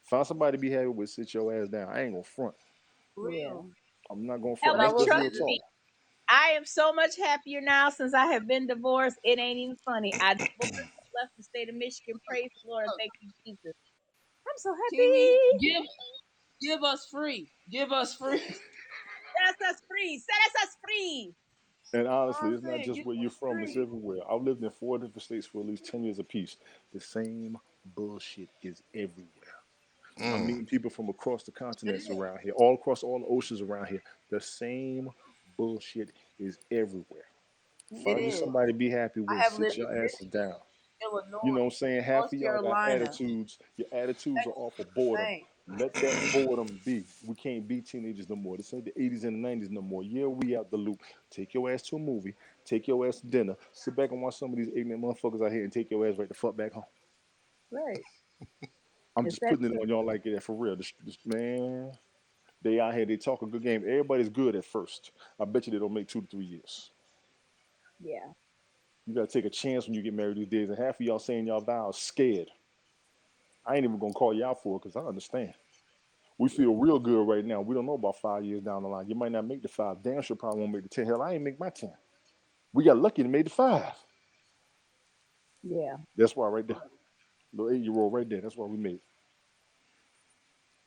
Find somebody to be happy with, sit your ass down. I ain't gonna front. Yeah. Real. I'm not gonna front. But I Helen, That's will that's say real trust this. talk. me. I am so much happier now since I have been divorced. It ain't even funny. I divorced, left the state of Michigan. Praise the Lord. Look, Thank you, Jesus. I'm so Kimmy, happy. give us free. Give us free. Set us free. Set us free. And All honestly, I'm it's not saying, just give where you're us from, it's free. everywhere. I've lived in 4 different states for at least 10 years apiece. The same bullshit is everywhere. I'm Mm. meeting people from across the It continents is. around here, all across all the oceans around here. The same bullshit is everywhere. It Find you is. somebody to be happy with, I have sit lived in your asses Michigan, down. You know Illinois, what I'm saying? Half North of y'all got Carolina, attitudes. Your attitudes are Texas, off of boredom. Spain. Let that boredom be. We can't be teenagers no more. This ain't the 80s and the 90s no more. Yeah, we out the loop. Take your ass to a movie. Take your ass to dinner. Sit back and watch some of these ignorant motherfuckers out here and take your ass right the fuck back home. Right. I'm It's just that putting it on y'all simple. like that for real. Man, they out here, they talk a good game. Everybody's good at first. I bet you they don't make 2 to 3 years. Yeah. You gotta take a chance when you get married these days. And half of y'all saying y'all vows scared. I ain't even gonna call you out for it because I understand. We feel real good right now. We don't know about 5 years down the line. You might not make the five. Damn sure probably won't make the 10. Hell, I ain't make my 10. We got lucky and made the five. Yeah. That's why right there. Little 8-year-old right there. That's why we made it.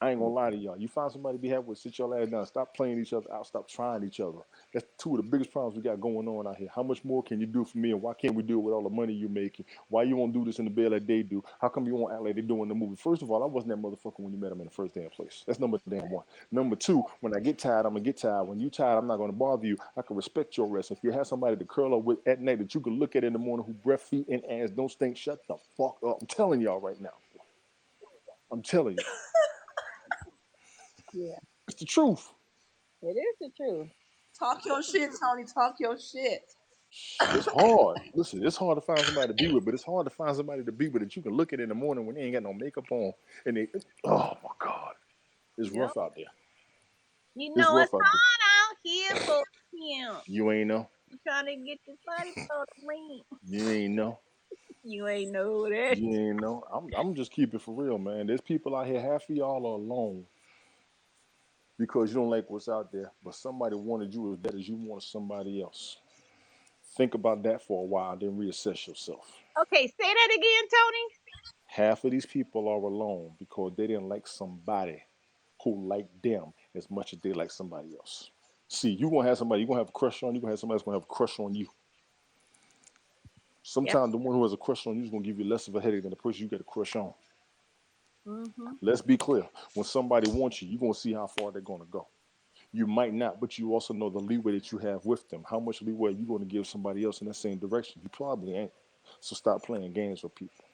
I ain't gonna lie to y'all. You find somebody to be happy with, sit your ass down. Stop playing each other out. Stop trying each other. That's two of the biggest problems we got going on out here. How much more can you do for me, and why can't we do it with all the money you're making? Why you won't do this in the bed like they do? How come you won't act like they do in the movie? First of all, I wasn't that motherfucker when you met him in the first damn place. That's number damn one. Number two, when I get tired, I'm gonna get tired. When you tired, I'm not gonna bother you. I can respect your rest. If you have somebody to curl up with at night that you can look at in the morning who breath, feet, and ass don't stink, shut the fuck up. I'm telling y'all right now. I'm telling y'all. Yeah. It's the truth. It is the truth. Talk your shit, Tony. Talk your shit. It's hard. Listen, it's hard to find somebody to be with, but it's hard to find somebody to be with that you can look at in the morning when they ain't got no makeup on and they, oh my God. It's Yep. rough out there. You It's know it's rough out there. hard out here for him. You ain't know. You trying to get this body for the man. You ain't know. You ain't know that. You ain't know. I'm just keeping for real, man. There's people out here. Half of y'all are alone because you don't like what's out there, but somebody wanted you as bad as you wanted somebody else. Think about that for a while, then reassess yourself. Okay, say that again, Tony. Half of these people are alone because they didn't like somebody who liked them as much as they like somebody else. See, you gonna have somebody, you gonna have a crush on you, gonna have somebody that's gonna have a crush on you. Yep. Sometimes the one who has a crush on you is gonna give you less of a headache than the person you get a crush on. Mm-hmm. Let's be clear. When somebody wants you, you're gonna see how far they're gonna go. You might not, but you also know the leeway that you have with them. How much leeway are you going to give somebody else in that same direction? You probably ain't. So stop playing games with people.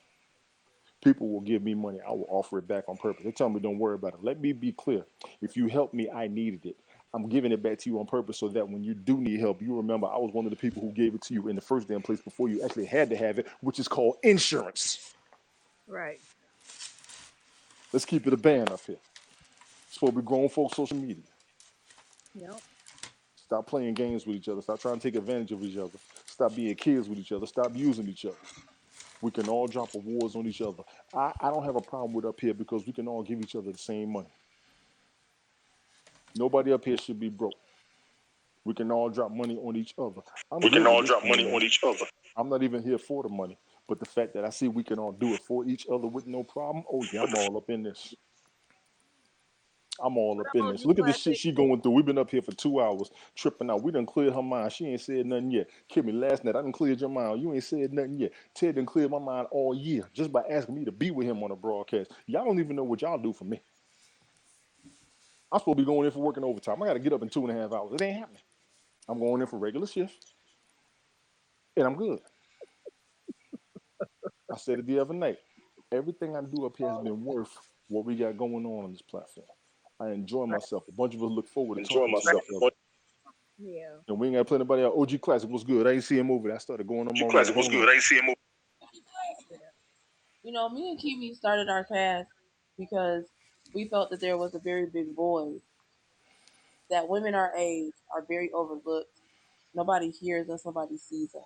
People will give me money. I will offer it back on purpose. They tell me don't worry about it. Let me be clear. If you help me, I needed it. I'm giving it back to you on purpose so that when you do need help, you remember I was one of the people who gave it to you in the first damn place before you actually had to have it, which is called insurance. Right. Let's keep it a band up here. It's supposed to be grown folks social media. Yep. Stop playing games with each other. Stop trying to take advantage of each other. Stop being kids with each other. Stop using each other. We can all drop awards on each other. I don't have a problem with up here because we can all give each other the same money. Nobody up here should be broke. We can all drop money on each other. I'm We can good with all this drop thing, money man. on each other. I'm not even here for the money. But the fact that I see we can all do it for each other with no problem, oh yeah, But I'm all up in this. I'm all But up I'm in gonna this. do Look at what the I shit say. she going through. We've been up here for 2 hours tripping out. We done cleared her mind. She ain't said nothing yet. Kimmy, last night I done cleared your mind. You ain't said nothing yet. Ted done cleared my mind all year just by asking me to be with him on a broadcast. Y'all don't even know what y'all do for me. I'm supposed to be going in for working overtime. I got to get up in 2.5 hours. It ain't happening. I'm going in for regular shift, and I'm good. I said it the other night. Everything I do up here has been worth what we got going on this platform. I enjoy Right. myself. A bunch of us look forward to enjoy talking to myself. each other. Yeah. And we ain't got to play nobody else. OG Classic was good. I ain't see him over. I started going on G my room. Classic Go was on. good. I ain't see him. You know, me and Kiwi started our cast because we felt that there was a very big void, that women our age are very overlooked. Nobody hears us, nobody sees us.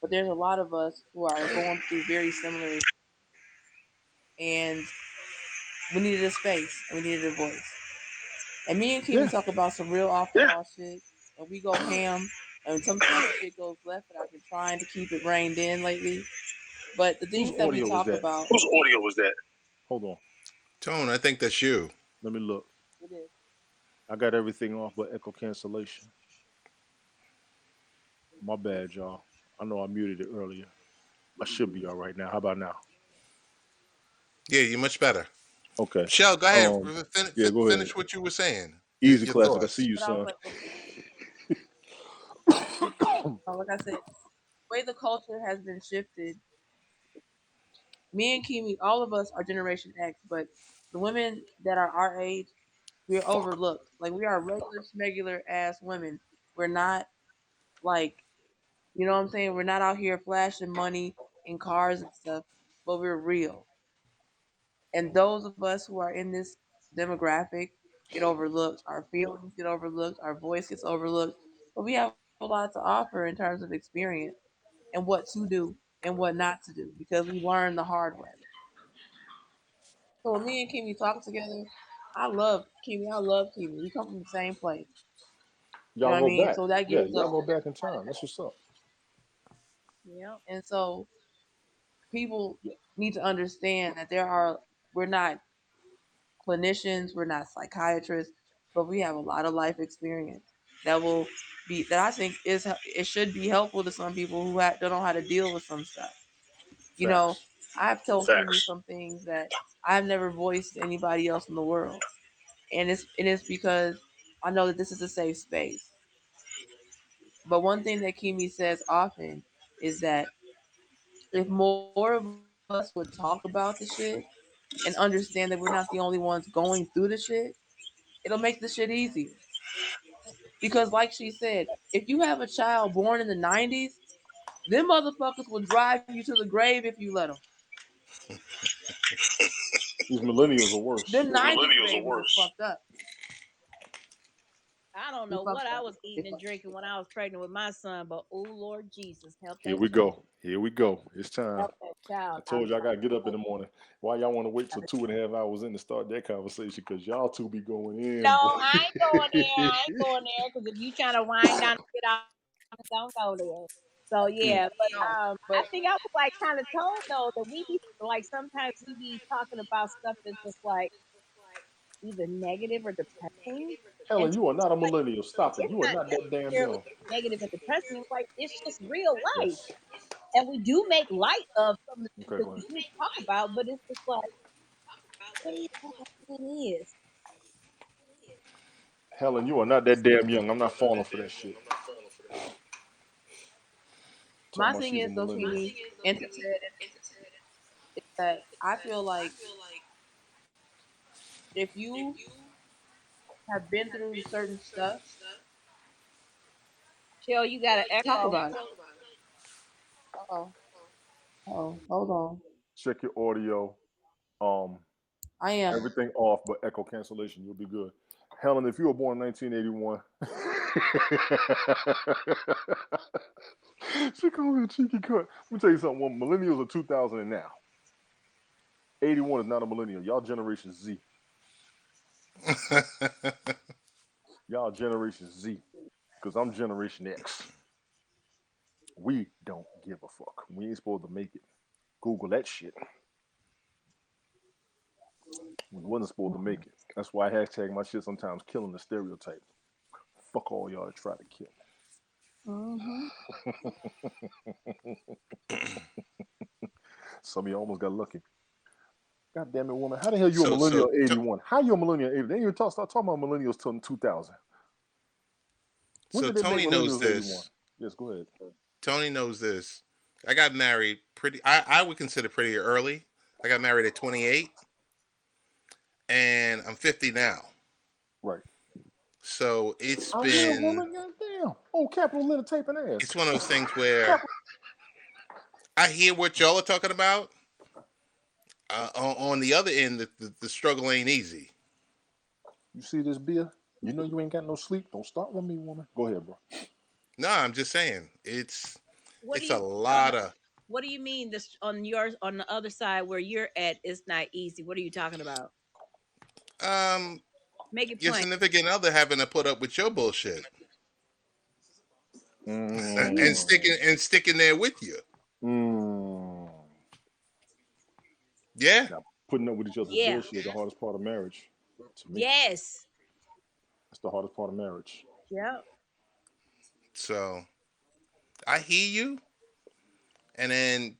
But there's a lot of us who are going through very similar, and we needed a space and we needed a voice. And me and Kiwi Yeah. talk about some real off the wall shit, and we go ham. And sometimes shit goes left, but I've been trying to keep it reined in lately. But the Whose things that we audio was talk that? about, Whose audio was that? Hold on. Tone, I think that's you. Let me look. it is. I got everything off but echo cancellation. My bad, y'all. I know I muted it earlier. I should be all right now. How about now? Yeah, you're much better. Okay. Shell, go ahead. Um. Yeah. Go ahead. Finish what you were saying. Easy Your Classic. I see thoughts. you, But I was son. like, like I said, the way the culture has been shifted, me and Kimi, all of us are Generation X, but the women that are our age, we're Fuck. overlooked. Like we are regular ass women. We're not like, you know what I'm saying? We're not out here flashing money in cars and stuff, but we're real. And those of us who are in this demographic get overlooked. Our feelings get overlooked. Our voice gets overlooked. But we have a lot to offer in terms of experience and what to do and what not to do because we learned the hard way. So when me and Kimi talk together, I love Kimi. I love Kimi. We come from the same place. You know Y'all what I go mean? back. So that Yeah. gives Y'all us, go back in time. That's what's up. Yep. and so people Yeah. need to understand that we're not clinicians, we're not psychiatrists, but we have a lot of life experience that will that I think it should be helpful to some people who don't know how to deal with some stuff. You know, Facts. I've told Kimi some things that I've never voiced to anybody else in the world, and it's because I know that this is a safe space. But one thing that Kimi says often is that if more of us would talk about the shit and understand that we're not the only ones going through the shit, it'll make the shit easier. Because, like she said, if you have a child born in the 90s, them motherfuckers will drive you to the grave if you let them. These millennials are worse. The 90s baby was fucked up. I don't They know fucked what I up. was eating and drinking when I was pregnant with my son, but oh Lord Jesus, help Here that we child. go. Here we go. It's time. Help that I child. told you I gotta get up in the morning. Why y'all want to wait till 2.5 hours in to start that conversation? Because y'all two be going in, No, boy. I ain't going there. I ain't going there because if you trying to wind down and get out, don't go there. So yeah, but No, I but think I was like kind of told though that we be like sometimes we be talking about stuff that's just like either negative or depressing, and Helen, to you are me, not a like, millennial. Stop it. it's You are not not that damn necessarily young. negative and depressing. It's like it's just real life, Yes. and we do make light of some of the things Okay, that go we ahead. do talk about, but it's just like it is what it is. Helen, you are not that damn young. I'm not falling for that shit. Talking my about thing she's a is though, millennial. TV, and to said is that I feel like if you have been through certain stuff, Chill, you got an talk echo. about it. Oh, oh, hold on. Check your audio. Um, I am. Everything off but echo cancellation. You'll be good. Helen, if you were born in 1981, she called me a cheeky cut. Let me tell you something. When millennials are 2000 and now, 81 is not a millennial. Y'all Generation Z. Y'all Generation Z. Because I'm Generation X. We don't give a fuck. We ain't supposed to make it. Google that shit. We wasn't supposed to make it. That's why I hashtag my shit sometimes killing the stereotype. Fuck all y'all that try to kill Mm-hmm. me. Some of y'all almost got lucky. God damn it, woman. How the hell you a So millennial 81? How you a millennial 80? They didn't even start talking about millennials till 2000. When so did they make Tony knows millennials 81? this. Yes, go ahead. Tony knows this. I got married pretty. I would consider pretty early. I got married at 28, and I'm 50 now. Right. So it's I will, been. woman. God damn. Oh, capital letter taping ass. It's one of those things where Capital. I hear what y'all are talking about. On the other end, the struggle ain't easy. You see this beer? You know you ain't got no sleep. Don't start with me, woman. Go ahead, bro. No, I'm just saying What do it's a you lot of. what do you mean this on yours on the other side where you're at is not easy? What are you talking about? Um, Make it your plain. significant other having to put up with your bullshit and Mm. sticking there with you. Mm. Yeah. Now, putting up with each other's Yeah. bullshit is the hardest part of marriage. To me, Yes. that's the hardest part of marriage. Yep. So I hear you, and then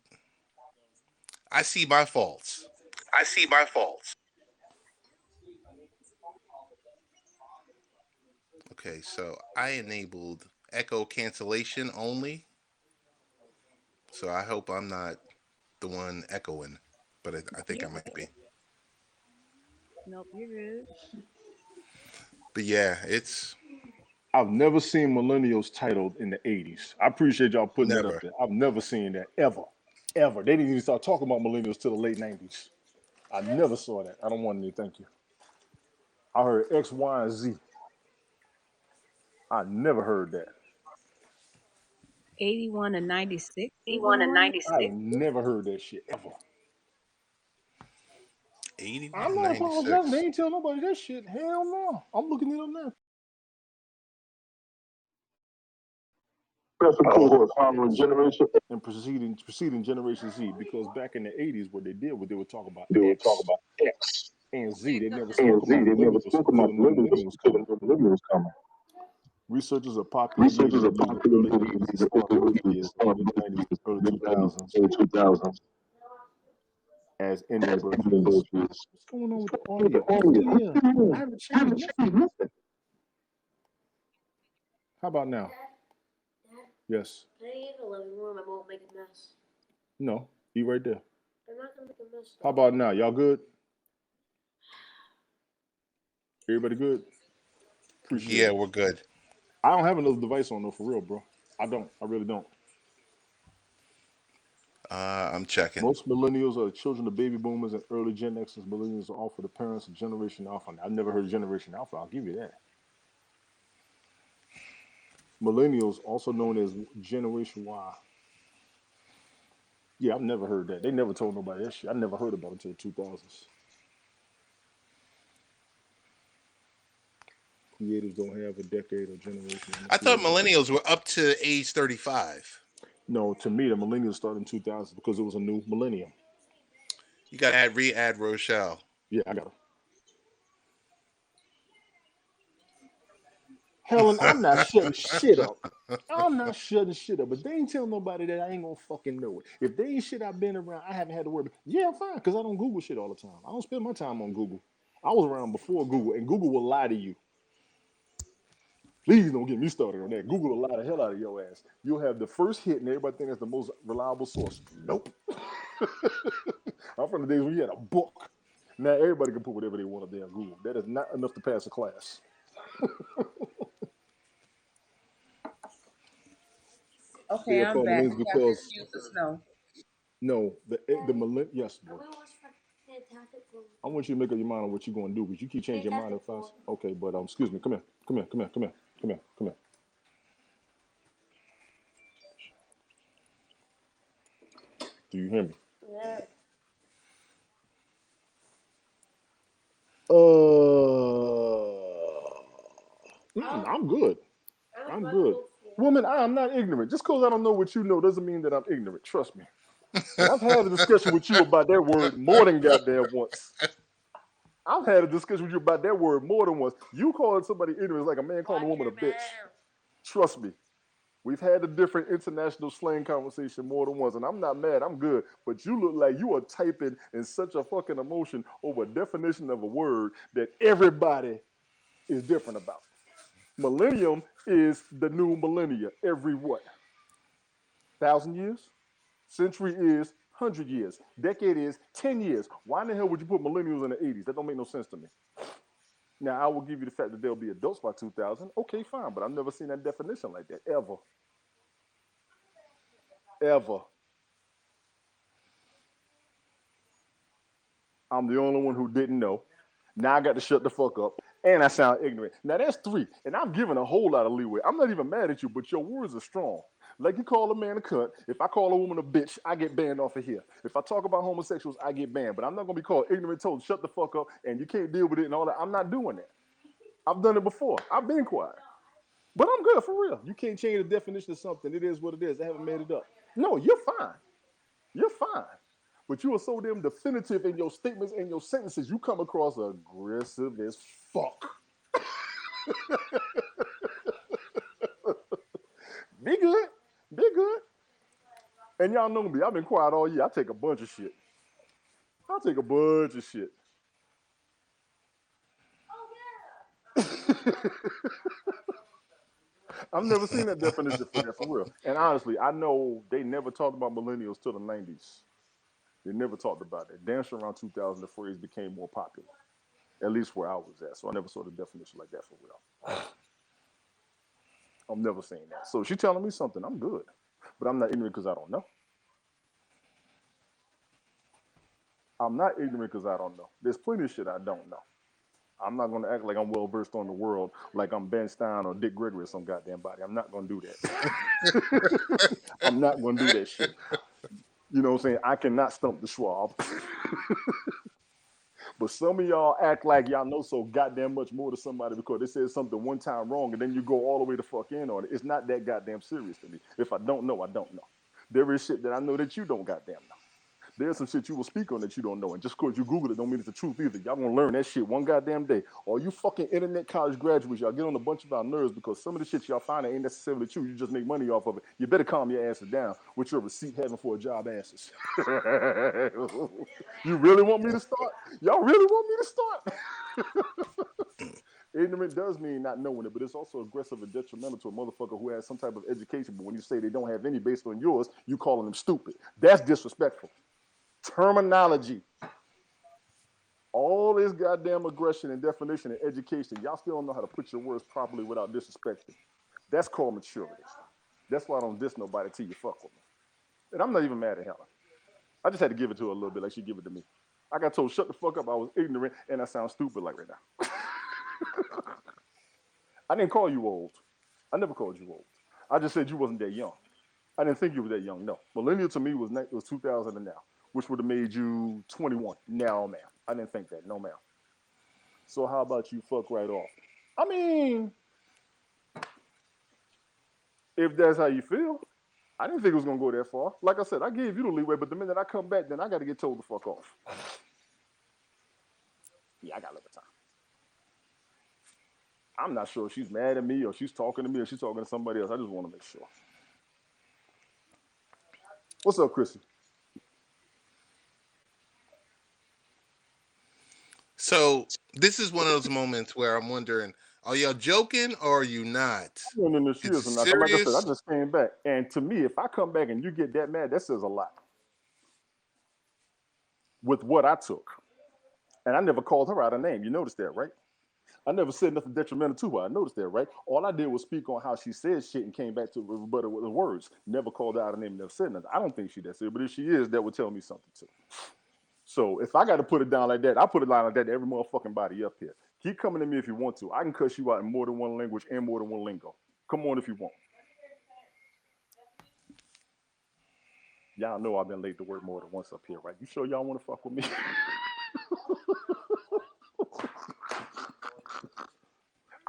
I see my faults. I see my faults. Okay, so I enabled echo cancellation only. So I hope I'm not the one echoing, but I think You're I might be. nope, you're good. But yeah, it's I've never seen millennials titled in the 80s. I appreciate y'all putting that up never. there. I've never seen that ever. Ever. They didn't even start talking about millennials till the late 90s. I never saw that. I don't want any, thank you. I heard X, Y, and Z. I never heard that. 81 and 96 is 81 and millennial. 96. I've never heard that shit ever. 81, I'm not apologizing. They 96. ain't tell nobody that shit. Hell no. I'm looking it up now. Special cohort following generation and preceding Generation Z, because back in the 80s, what they did was they would talk about They would talk X about X and Z. They never and spoke Z. about They never millennials spoke until about the new millennials millennium was until coming. the new millennium was coming. Researchers are popularly Researchers are believe the popularly early believe 80s to the start early 80s 90s, started mid 90s, early mid 90s, 2000s early 2000s as ending as birth ending years. those years. What's going on with the With the audio? I audio, still hear. I haven't I haven't changed changed nothing. nothing. How about now? Yes. Can I eat in the living room? I won't make a mess. No. Eat right there. I'm not gonna make a mess. How about now? Y'all good? Everybody good? Appreciate Yeah, it. we're good. I don't have another device on though, for real, bro. I don't. I really don't. I'm checking. Most millennials are the children of baby boomers and early Gen Xers. Millennials are often the parents of Generation Alpha. I've never heard of Generation Alpha. I'll give you that. Millennials, also known as Generation Y. Yeah, I've never heard that. They never told nobody that shit. I never heard about it until the 2000s. Creators don't have a decade or generation. Let me I see thought what this. millennials were up to age 35. No, to me, the millennials started in 2000 because it was a new millennium. You got to add Rochelle. Yeah, I got it. Helen, I'm not shutting shit up. I'm not shutting shit up. But they ain't telling nobody that I ain't gonna fucking know it. If they ain't shit I've been around, I haven't had to worry about. Yeah, I'm fine, because I don't Google shit all the time. I don't spend my time on Google. I was around before Google, and Google will lie to you. Please don't get me started on that. Google will lie the hell out of your ass. You'll have the first hit, and everybody think that's the most reliable source. Nope. I'm from the days when you had a book. Now everybody can put whatever they want up there on Google. That is not enough to pass a class. They Okay, are I'm called back. millennials We got to because excuse the snow. no, the millenn. Yes, boy. I will watch Fantastic Four. I want you to make up your mind on what you're going to do because you keep changing your mind Fantastic fast. Four. Okay, but excuse me. Come here. Come here. Come here. Come here. Come here. Come here. Do you hear me? Yeah. I'm good. I was I'm about to good. go for. Woman, I am not ignorant. Just because I don't know what you know doesn't mean that I'm ignorant. Trust me. And I've had a discussion with you about that word more than goddamn once. I've had a discussion with you about that word more than once. You calling somebody ignorant is like a man calling a Watch woman a your bitch. mouth. Trust me. We've had a different international slang conversation more than once, and I'm not mad. I'm good. But you look like you are typing in such a fucking emotion over a definition of a word that everybody is different about. Millennium is the new millennia. Every what? 1,000 years? Century is 100 years. Decade is 10 years. Why in the hell would you put millennials in the 80s? That don't make no sense to me. Now, I will give you the fact that they'll be adults by 2000. Okay, fine, but I've never seen that definition like that, ever. Ever. I'm the only one who didn't know. Now I got to shut the fuck up. And I sound ignorant. Now that's three. And I'm giving a whole lot of leeway. I'm not even mad at you, but your words are strong. Like you call a man a cunt. If I call a woman a bitch, I get banned off of here. If I talk about homosexuals, I get banned. But I'm not going to be called ignorant, told shut the fuck up, and you can't deal with it and all that. I'm not doing that. I've done it before. I've been quiet. But I'm good, for real. You can't change the definition of something. It is what it is. I haven't made it up. No, you're fine. You're fine. But you are so damn definitive in your statements and your sentences, you come across aggressive as fuck. Be good. Be good. And y'all know me. I've been quiet all year. I take a bunch of shit. I'll take a bunch of shit. I've never seen that definition for that, for real. And honestly, I know they never talked about millennials till the 90s. They never talked about it. Damn sure around 2000, the phrase became more popular, at least where I was at. So I never saw the definition like that for real. I'm never saying that. So she's telling me something. I'm good. But I'm not ignorant because I don't know. I'm not ignorant because I don't know. There's plenty of shit I don't know. I'm not going to act like I'm well versed on the world, like I'm Ben Stein or Dick Gregory or some goddamn body. I'm not going to do that. I'm not going to do that shit. You know what I'm saying? I cannot stump the Schwab. But some of y'all act like y'all know so goddamn much more to somebody because they said something one time wrong and then you go all the way the fuck in on it. It's not that goddamn serious to me. If I don't know, I don't know. There is shit that I know that you don't goddamn know. There's some shit you will speak on that you don't know. And just because you Google it don't mean it's the truth either. Y'all gonna learn that shit one goddamn day. All you fucking internet college graduates, y'all get on a bunch of our nerves because some of the shit y'all find ain't necessarily true. You just make money off of it. You better calm your asses down with your receipt having for a job asses. You really want me to start? Y'all really want me to start? Ignorant does mean not knowing it, but it's also aggressive and detrimental to a motherfucker who has some type of education. But when you say they don't have any based on yours, you calling them stupid. That's disrespectful. Terminology. All this goddamn aggression and definition and education, y'all still don't know how to put your words properly without disrespecting. That's called maturity. That's why I don't diss nobody till you fuck with me. And I'm not even mad at Helen. I just had to give it to her a little bit, like she give it to me. I got told shut the fuck up. I was ignorant, and I sound stupid like right now. I didn't call you old. I never called you old. I just said you wasn't that young. I didn't think you were that young. No, millennial to me was 2000 and now, which would have made you 21. No, ma'am. I didn't think that. No, ma'am. So how about you fuck right off? I mean, if that's how you feel, I didn't think it was gonna go that far. Like I said, I gave you the leeway, but the minute I come back, then I got to get told to fuck off. Yeah, I got a little time. I'm not sure if she's mad at me or she's talking to me or she's talking to somebody else. I just want to make sure. What's up, Chrissy? So this is one of those moments where I'm wondering, are y'all joking or are you not? No, no, no, she Is it is not. Like I said, I serious? just came back, and to me, if I come back and you get that mad, that says a lot. With what I took, and I never called her out a name. You noticed that, right? I never said nothing detrimental to her. I noticed that, right? All I did was speak on how she said shit and came back to rebut it with the words. Never called her out a name, never said nothing. I don't think she that serious, but if she is, that would tell me something too. So if I got to put it down like that, I put it down like that to every motherfucking body up here. Keep coming to me if you want to. I can cuss you out in more than one language and more than one lingo. Come on if you want. Y'all know I've been late to work more than once up here, right? You sure y'all want to fuck with me?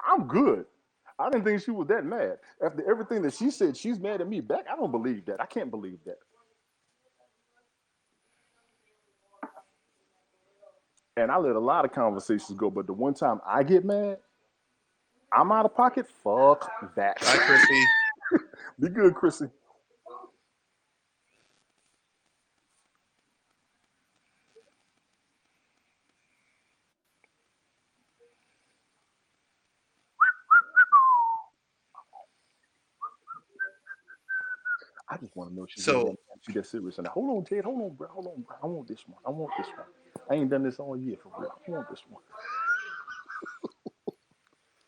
I'm good. I didn't think she was that mad. After everything that she said, she's mad at me back. I don't believe that. I can't believe that. And I let a lot of conversations go, but the one time I get mad, I'm out of pocket. Fuck that. Bye, Chrissy. Be good, Chrissy. I just want to know if she's really So that, she that serious. And hold on, Ted. Hold on, bro. Hold on, bro. I want this one. I want this one. I ain't done this all year for real. I want this one.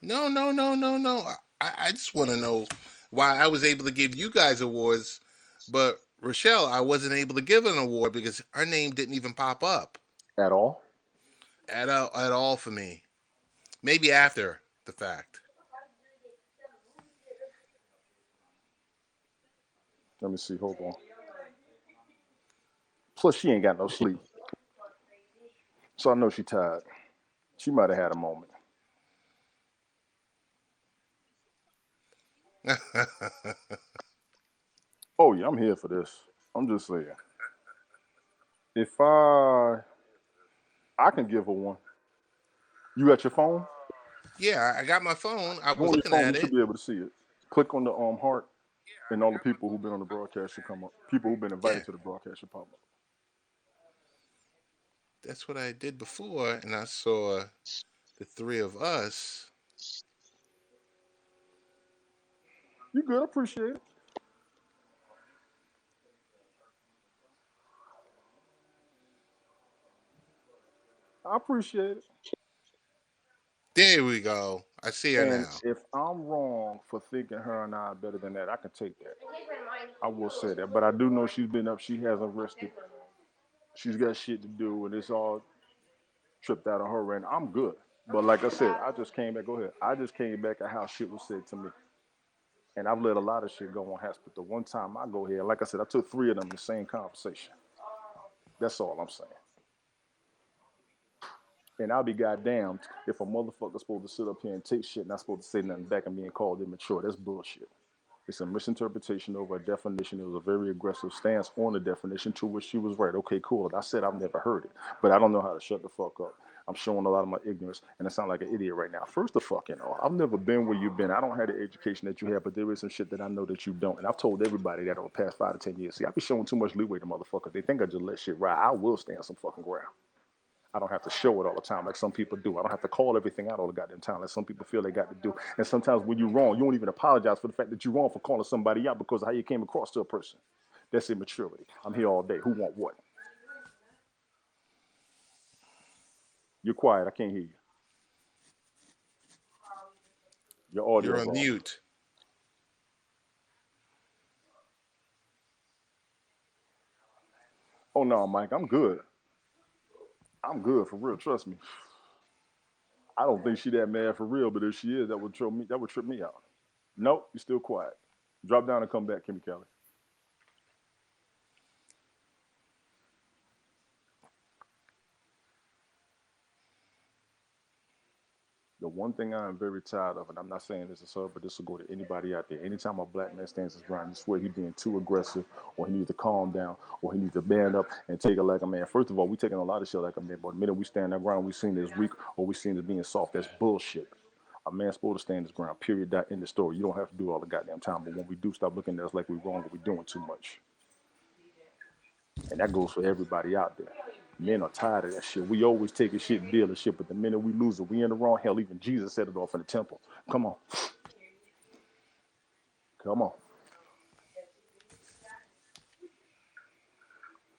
no, no, no, no, no. I just want to know why I was able to give you guys awards, but Rochelle, I wasn't able to give an award because her name didn't even pop up At all? at all for me. Maybe after the fact. Let me see. Hold on. Plus, she ain't got no sleep. So I know she tired. She might have had a moment. Oh, yeah, I'm here for this. I'm just saying. If I can give her one. You got your phone? Yeah, I got my phone. I Go was on your looking phone. You at should it. be able to see it. Click on the heart, and all the people who've been on the broadcast should come up. People who've been Yeah, invited to the broadcast should pop up. that's what I did before, and I saw the three of us. You good? I appreciate it. I appreciate it. There we go. I see her And now. if I'm wrong for thinking her and I are better than that, I can take that. I will say that. But I do know she's been up. She hasn't rested. She's got shit to do, and it's all tripped out of her. And I'm good. But like I said, I just came back. Go ahead. I just came back at how shit was said to me. And I've let a lot of shit go on Hasp. But the one time I go here, like I said, I took three of them in the same conversation. That's all I'm saying. And I'll be goddamned if a motherfucker's supposed to sit up here and take shit and not supposed to say nothing back and being called immature. That's bullshit. It's a misinterpretation over a definition. It was a very aggressive stance on the definition to which she was right. Okay, cool. I said I've never heard it, but I don't know how to shut the fuck up. I'm showing a lot of my ignorance, and I sound like an idiot right now. First of fucking all, I've never been where you've been. I don't have the education that you have, but there is some shit that I know that you don't. And I've told everybody that over the past 5 to 10 years. See, I be showing too much leeway to motherfuckers. They think I just let shit ride. I will stand some fucking ground. I don't have to show it all the time like some people do. I don't have to call everything out all the goddamn time like some people feel they got to do. And sometimes when you're wrong, you don't even apologize for the fact that you're wrong for calling somebody out because of how you came across to a person. That's immaturity. I'm here all day. Who want what? You're quiet. I can't hear you. Your You're audio's on off. mute. Oh no, Mike, I'm good. I'm good for real. Trust me. I don't think she that mad for real, but if she is, that would trip me. That would trip me out. Nope, you're still quiet. Drop down and come back, Kimmy Kelly. The one thing I am very tired of, and I'm not saying this is her, but this will go to anybody out there. Anytime a black man stands his ground, you swear he's being too aggressive, or he needs to calm down, or he needs to band up and take it like a man. First of all, we taking a lot of shit like a man, but the minute we stand our ground, we seen it as weak, or we seen it as being soft. That's bullshit. A man's supposed to stand his ground. Period. Dot. End the story. You don't have to do all the goddamn time, but when we do, stop looking at us like we're wrong or we're doing too much. And that goes for everybody out there. Men are tired of that shit. We always taking shit and dealing shit, but the minute we lose it, we in the wrong. Hell, even Jesus set it off in the temple. Come on. Come on.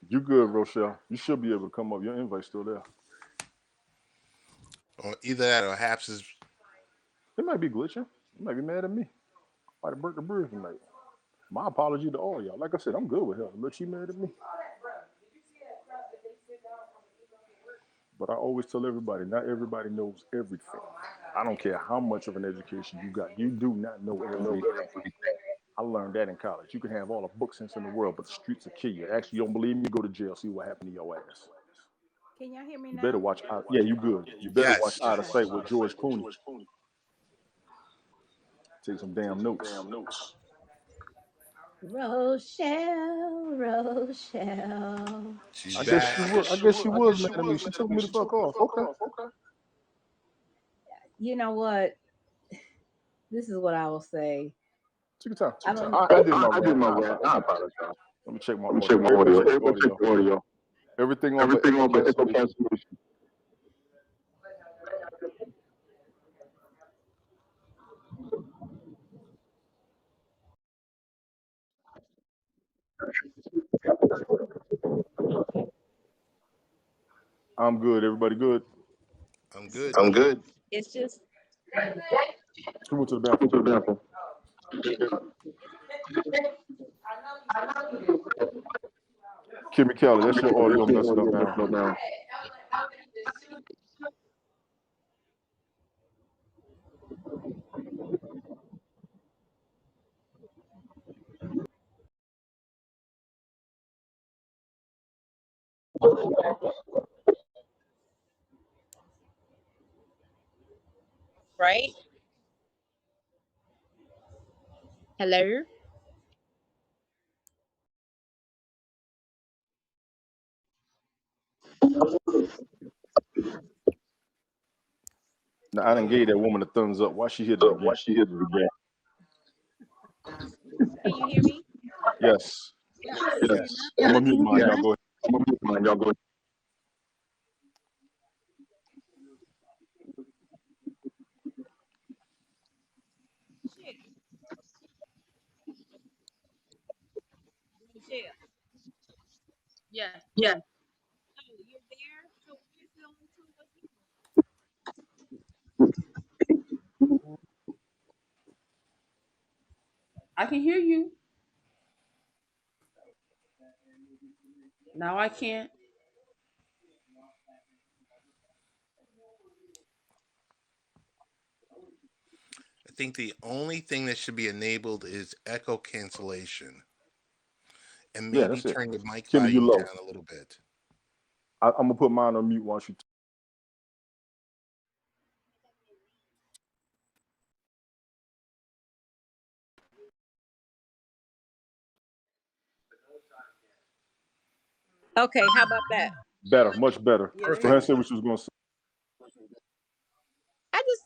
You good, Rochelle. You should be able to come up. Your invite's still there. Or either that or Haps is. It might be glitching. You might be mad at me. Might have burnt the bridge tonight. My apology to all y'all. Like I said, I'm good with her. Look, she mad at me. But I always tell everybody, not everybody knows everything. I don't care how much of an education you got. You do not know everything. I learned that in college. You can have all the book sense in the world, but the streets will kill you. Actually, you don't believe me? Go to jail. See what happened to your ass. Can y'all hear me You now? better watch out. Yeah, you good. You better watch Yes. out of sight with George Clooney. Take some damn notes. Rochelle, Rochelle. She's I guess back. she was. I guess she was mad at me. She told me to fuck off. Okay. You know what? This is what I will say. Take your time. I don't. I did my I did my rap. rap. I apologize. Let me check my Let me audio. check my audio. Everybody check your audio. Everything on but Everything echo on the echo cancellation. cancellation. I'm good. Everybody good? I'm good. I'm good. It's just. Who went to the Go to the bathroom? bathroom. Kimmy Kelly, that's your audio That's your messing up audio now. messing up now. Right? Hello? Now, I done gave that woman a thumbs up. Why she hit it So again? why she hit it again? Can you hear me? Yes. Yes. I'm gonna mute mine. Y'all go ahead. I'm gonna mute mine. Y'all go. Rochelle. Yeah. Yeah. Oh, you're there? So why is it only two of us here? I can hear you. Now I can't. I think the only thing that should be enabled is echo cancellation. And Yeah, maybe that's it. turn your mic Kimmy, you volume low. down a little bit. I'm gonna put mine on mute while she. Okay, how about that? Better, much better. Yeah, Go Perfect. ahead and say what you was gonna say. I just,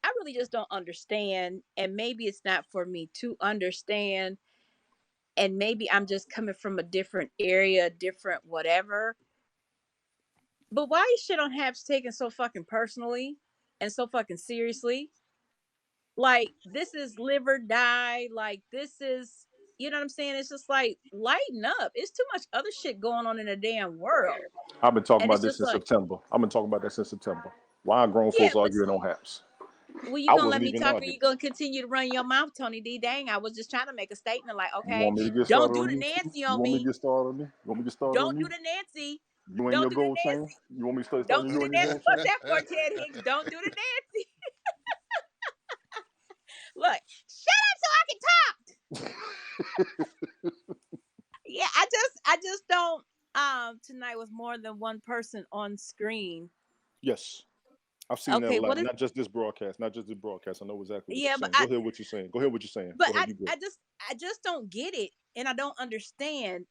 I really just don't understand. And maybe it's not for me to understand. And maybe I'm just coming from a different area, different whatever. But why is shit on Haps taken so fucking personally and so fucking seriously? Like, this is live or die. Like, this is, you know what I'm saying? It's just like, lighten up. It's too much other shit going on in the damn world. I've been talking And about it's this just since like, September. I've been talking about that since September. Why are grown yeah, folks arguing on Haps? Well, you I gonna let wasn't me even talk, or arguing. you gonna continue to run your mouth, Tony D? Dang, I was just trying to make a statement, like, You okay, want me to get don't started do on the you too? Nancy You on want me to me. get started on me? You want me to get started on Don't do you? the Nancy. You and Don't your do the gold chain? Nancy. You want me to start Don't starting do you the and your Nancy. gold What's chain? that for, Ted Hicks? Don't do the Nancy. Look, shut up so I can talk. Yeah, I just don't. Tonight was more than one person on screen. Yes. I've seen that a Okay, lot. what is? Not just this broadcast. Not just this broadcast. I know exactly what you're Yeah, but saying. Go ahead what you're saying. Go ahead what you're saying. Go ahead. You good. I just don't get it, and I don't understand.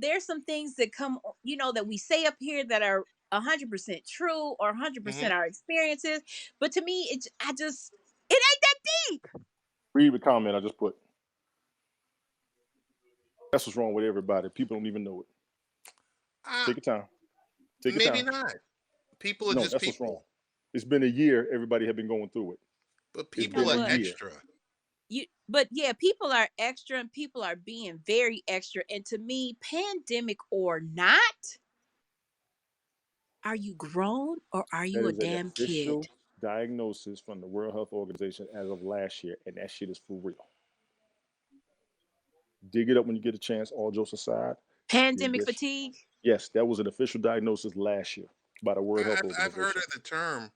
There's some things that come, that we say up here that are 100% true or hmm 100% our experiences. But to me, it ain't that deep. Read the comment I just put. That's what's wrong with everybody. People don't even know it. Take your time. Take your Maybe time. not. People are No, just that's what's wrong. people, It's been a year. Everybody have been going through it. but It's You know people been are a what? year. extra. But yeah, people are extra, and people are being very extra. And to me, pandemic or not, are you grown or are That you a is an damn official kid? diagnosis from the World Health Organization as of last year, and that shit is for real. Dig it up when you get a chance. All jokes aside, Pandemic fatigue. yes, that was an official diagnosis last year by the World Health I've heard Organization. of the term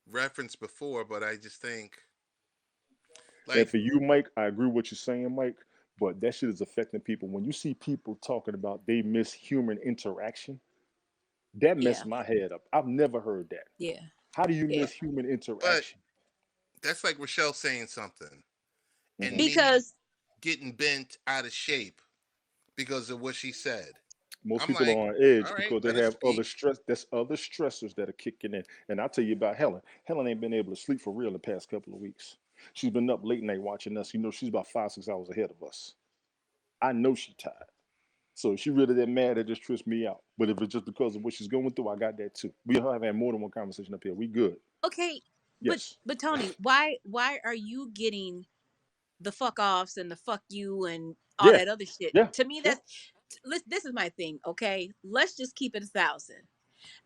referenced before, but I just think And like for you, Mike, I agree with what you're saying, Mike, but that shit is affecting people. When you see people talking about they miss human interaction, that Yeah, messed my head up. I've never heard that. yeah, How do you yeah. miss human but interaction? that's like Rochelle saying something and Hmm. me Because getting bent out of shape because of what she said. Most I'm people like, are on edge all right, because they let us have other speak. stress. There's other stressors that are kicking in. And I'll tell you about Helen. Helen ain't been able to sleep for real the past couple of weeks. She's been up late night watching us. She's about 5, 6 hours ahead of us. I know she's tired. So if she really that mad, that just trips me out. But if it's just because of what she's going through, I got that too. We have had more than one conversation up here. We good. okay, but Yes. but Tony, why are you getting the fuck offs and the fuck you and all Yeah. that other shit? Yeah. To me, Yeah. this is my thing. Okay, let's just keep it 1,000.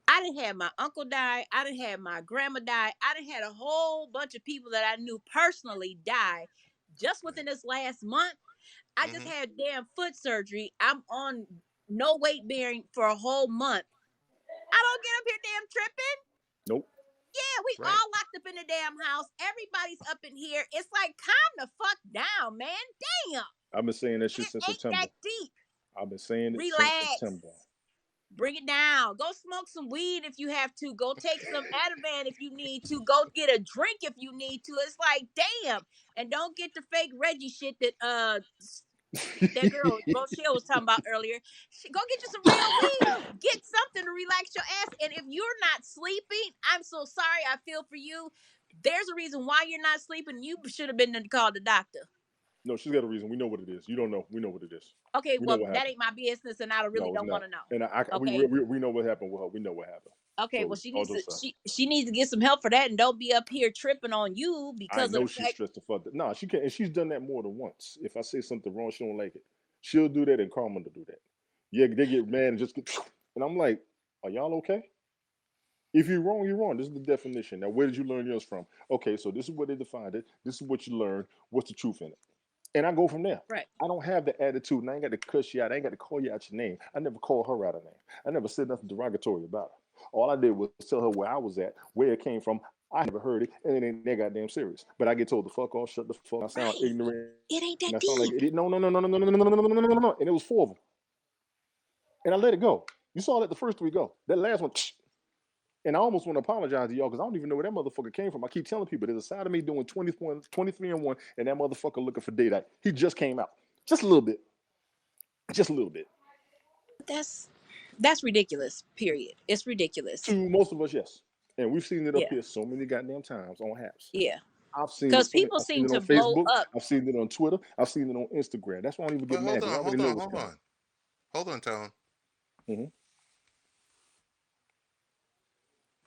I done had my uncle die. I done had my grandma die. I done had a whole bunch of people that I knew personally die just within this last month. I just Hmm had damn foot surgery. I'm on no weight bearing for a whole month. I don't get up here damn tripping. Nope. Yeah, we Right. all locked up in the damn house. Everybody's up in here. It's like, calm the fuck down, man. Damn. I've been saying that shit It since ain't September. that deep. I've been saying it since Relax. September. Bring it down. Go smoke some weed if you have to. Go take some Ativan if you need to. Go get a drink if you need to. It's like, damn. And don't get the fake Reggie shit that that girl Rochelle was talking about earlier. Go get you some real weed. Get something to relax your ass. And if you're not sleeping, I'm so sorry. I feel for you. There's a reason why you're not sleeping. You should have been called the doctor. No, she's got a reason. We know what it is. You don't know. We know what it is. Okay, We know well, what that happened. ain't my business, and I really No, it's don't want not. to know. And Okay. we know what happened with her. We know what happened. Okay, So well, she all needs to those stuff. she needs to get some help for that, and don't be up here tripping on you I because of know the she's fact. stressed the fuck. No, she can't. And she's done that more than once. If I say something wrong, she don't like it. She'll do that, and Carmen to do that. Yeah, they get mad and just get. And I'm like, are y'all okay? If you're wrong, you're wrong. This is the definition. Now, where did you learn yours from? Okay, so this is where they defined it. This is what you learned. What's the truth in it? And I go from there. Right. I don't have the attitude, and I ain't got to cuss you out. I ain't got to call you out your name. I never called her out a name. I never said nothing derogatory about her. All I did was tell her where I was at, where it came from. I never heard it, and it ain't that goddamn serious. But I get told to fuck off, shut the fuck. I sound Right. ignorant. It ain't And that I sound like deep. idiot. No. And it was 4 of them. And I let it go. You saw that the first 3 go. That last one, and I almost want to apologize to y'all because I don't even know where that motherfucker came from. I keep telling people there's a side of me doing 23 and 1, and that motherfucker looking for daylight. He just came out. Just a little bit. Just a little bit. That's ridiculous. Period. It's ridiculous. To most of us, yes. And we've seen it up Yeah. here so many goddamn times on Haps. Yeah. I've seen Because it so many. people I've seen seem it to on blow Facebook. up. I've seen it on Twitter. I've seen it on Instagram. That's why I don't even get But mad because I already know what's hold going on. Hold on, Tone. Mm-hmm.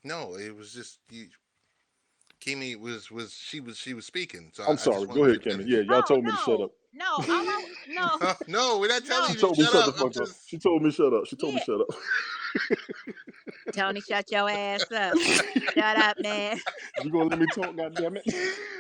No, it was just you. Kimi was she was speaking, so I'm I just sorry. Go wanted you ahead, to Kimmy. Yeah, finish. y'all Oh told me to shut up. no. All I no. No, we're not telling No. She you to told me shut shut the up. I'm fuck up. just She told me shut up. She told me Yeah. shut up. Tony, shut your ass up. Shut up, man. You gonna let me talk? Goddamn it!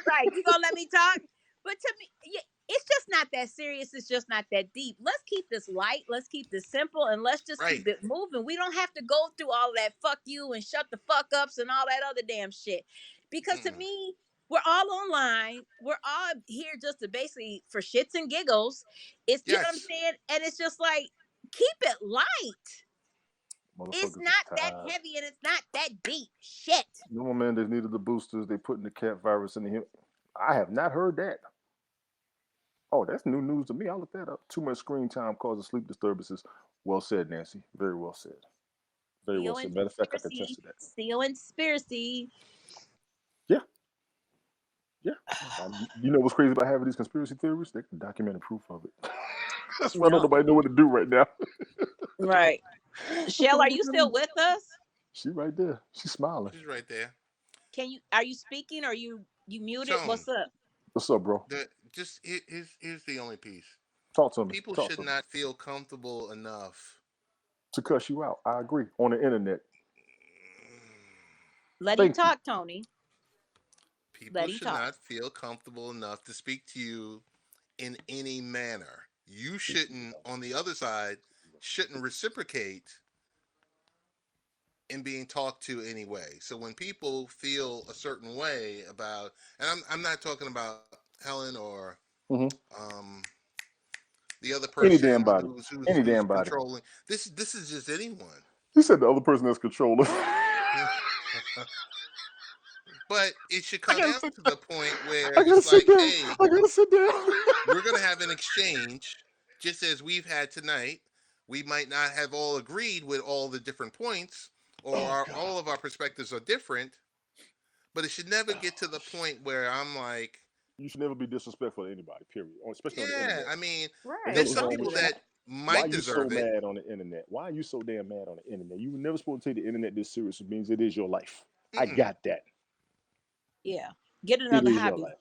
Right, you gonna let me talk? But to me, yeah, it's just not that serious. It's just not that deep. Let's keep this light. Let's keep this simple, and let's just Right. keep it moving. We don't have to go through all that fuck you and shut the fuck ups and all that other damn shit. Because to Mm-mm. me, we're all online. We're all here just to basically for shits and giggles. It's you know what I'm Yes. saying, and it's just like keep it light. It's Motherfuckers not are that tired. heavy and it's not that deep. Shit. No man, they needed the boosters. They putting the cat virus in the him. I have not heard that. Oh, that's new news to me. I'll look that up. Too much screen time causes sleep disturbances. Well said, Nancy. Very well said. Very well Still said. in Matter of fact, I can conspiracy. attest to that. Still in conspiracy. Yeah, yeah. You know what's crazy about having these conspiracy theories? They can document proof of it. That's why No. nobody know what to do right now. Right. Shell, are you still with us? She right there. She's smiling. She's right there. Are you speaking? Are you muted? Tone. What's up? What's up, bro? Here's the only piece. Talk to me. People Talk should to me. not feel comfortable enough. To cuss you out. I agree. On the internet. Let him Thank you. talk, Tony. People Let him should talk. not feel comfortable enough to speak to you in any manner. You shouldn't, on the other side, shouldn't reciprocate in being talked to anyway. So when people feel a certain way about, and I'm not talking about Helen or hmm the other Any person damn body. Any who's damn body. controlling. This is just anyone. You said the other person that's controller. But it should I come gotta down sit to down. the point where I gotta it's sit like, down. hey, I gotta sit down. we're gonna have an exchange, just as we've had tonight. We might not have all agreed with all the different points, or Oh God. all of our perspectives are different, but it should never get to the point where I'm like, You should never be disrespectful to anybody, period. Especially on the yeah, internet. I mean, The Right. there's hell is some wrong people with Exactly. you? that Why might are you so deserve it. mad on the internet? Why are you so damn mad on the internet? You were never supposed to take the internet this serious. It means it is your life. I Mm-mm. got that. Yeah. Get It another is your hobby. life.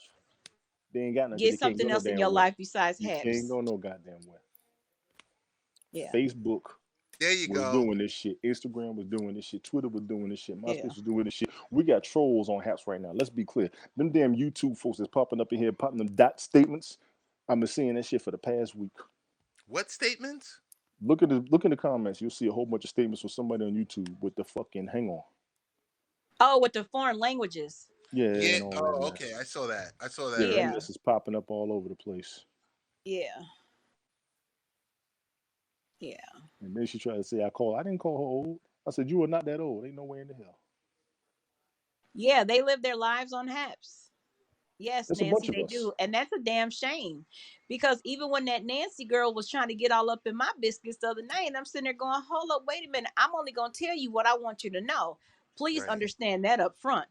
They ain't got nothing. Get They can't go something no else in damn your way. life besides You can't habs. go no goddamn way. Yeah. Facebook There you was go. doing this shit. Instagram was doing this shit. Twitter was doing this shit. MySpace Yeah. was doing this shit. We got trolls on Haps right now. Let's be clear. Them damn YouTube folks that's popping up in here, popping them dot statements. I've been seeing that shit for the past week. What statements? Look in the comments. You'll see a whole bunch of statements from somebody on YouTube with the fucking hang on. Oh, with the foreign languages. Yeah, Yeah. and all that Oh, mess. okay. I saw that. I saw Yeah, that that Yeah. mess is popping up all over the place. Yeah. Yeah. And then she tried to say I didn't call her old. I said you are not that old. Ain't no way in the hell. Yeah. They live their lives on haps. Yes, There's a bunch Nancy, of they us. do. And that's a damn shame. Because even when that Nancy girl was trying to get all up in my biscuits the other night, and I'm sitting there going, hold up, wait a minute. I'm only going to tell you what I want you to know. Please right. understand that up front.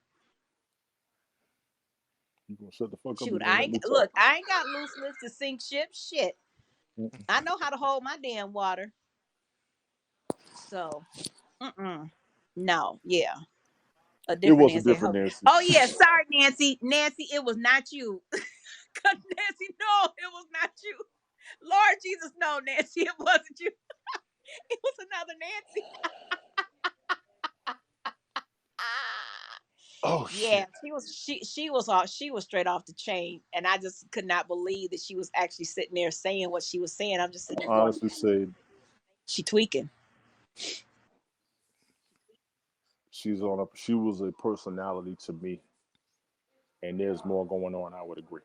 You gonna shut the fuck up? You Shoot, gonna let me talk? look, I ain't got loose lips to sink ship. Shit. Mm-mm. I know how to hold my damn water. So, no, yeah. A It different was a Nancy. different Nancy. Oh, yeah. Sorry, Nancy. Nancy, it was not you. Nancy, no, it was not you. Lord Jesus, no, Nancy, it wasn't you. It was another Nancy. Oh Yeah, shit. she was straight off the chain, and I just could not believe that she was actually sitting there saying what she was saying. I'm just sitting there going, Honestly, say she tweaking. she was a personality to me, and there's more going on. I would agree.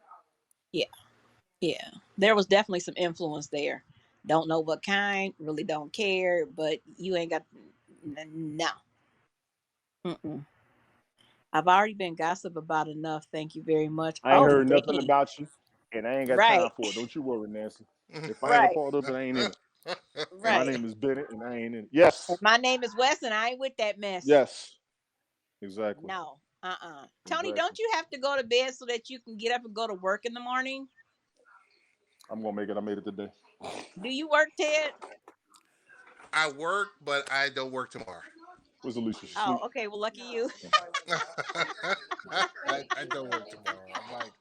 Yeah, there was definitely some influence there. Don't know what kind, really don't care, but you ain't got no. Mm-mm. I've already been gossip about enough. Thank you very much. I ain't Oh, heard nothing Stephanie. about you, and I ain't got time Right, for it. Don't you worry, Nancy. If I ain't a right, part of it, I ain't in it. And my right. name is Bennett, and I ain't in it. And Yes, my name is Wes, and I ain't with that mess. yes, exactly, No. Tony, exactly. don't you have to go to bed so that you can get up and go to work in the morning? I'm gonna make it. I made it today. Do you work, Ted? I work, but I don't work tomorrow. Where's Alicia? She Oh, sleep? okay. Well, lucky you. I don't work tomorrow. I'm like,